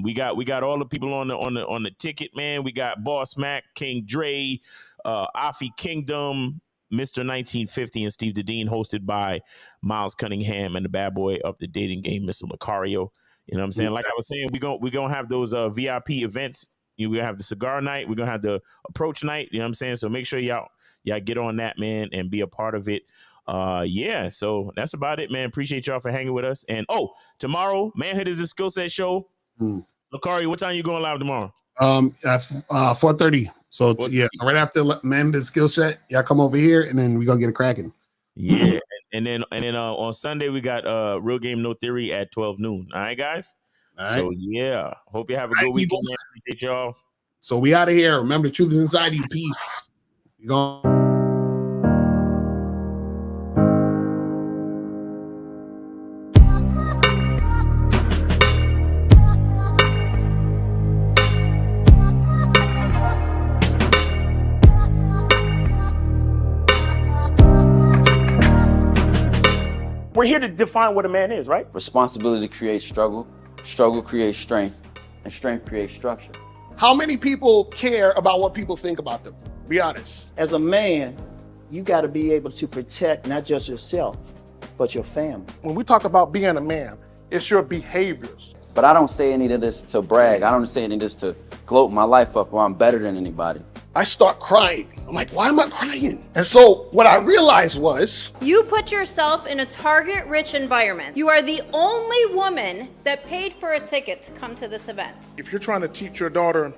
we got all the people on the ticket, man. We got Boss Mac, King Dre, Afi Kingdom, Mr. 1950, and Steve the Dean, hosted by Miles Cunningham and the bad boy of the dating game, Mr. Lucario. You know what I'm saying? Like I was saying, we're gonna have those VIP events. We're gonna have the cigar night. We're gonna have the approach night. You know what I'm saying? So make sure y'all get on that, man, and be a part of it. Yeah, so that's about it, man. Appreciate y'all for hanging with us. And tomorrow, Manhood is a skill set show. Lucario, what time you going live tomorrow? At 4:30. So so right after Manhood is skill set, y'all come over here and then we're gonna get it cracking. Yeah. And then on Sunday we got Real Game No Theory at 12 noon. All right, guys. All right. So yeah, hope you have a good weekend, man. Appreciate y'all. So we out of here. Remember, the truth is inside you. Peace. You gone. We're here to define what a man is, right? Responsibility creates struggle. Struggle creates strength. And strength creates structure. How many people care about what people think about them? Be honest. As a man, you got to be able to protect not just yourself, but your family. When we talk about being a man, it's your behaviors. But I don't say any of this to brag. I don't say any of this to gloat my life up or I'm better than anybody. I start crying. I'm like, why am I crying? And so what I realized was, You put yourself in a target-rich environment. You are the only woman that paid for a ticket to come to this event. if you're trying to teach your daughter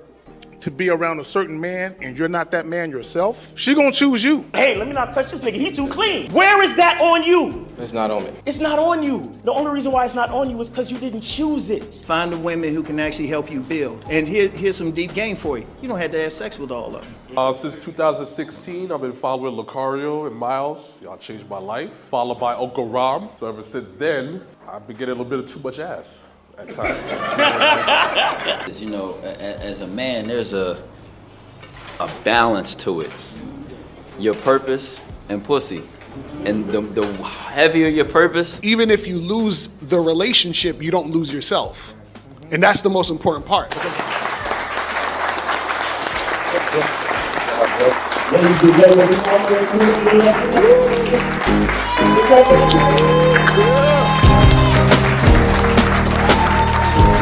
to be around a certain man and you're not that man yourself, she gonna choose you. Hey, let me not touch this nigga. He too clean. Where is that on you? It's not on me. It's not on you. The only reason why it's not on you is because you didn't choose it. Find the women who can actually help you build. And here's some deep game for you. You don't have to have sex with all of them. Since 2016, I've been following Lucario and Miles. Y'all changed my life. Followed by Uncle Ram. So ever since then, I've been getting a little bit of too much ass. at times. You know, as a man, there's a balance to it. Your purpose and pussy. And the heavier your purpose, even if you lose the relationship, you don't lose yourself. And that's the most important part. Ladies and gentlemen,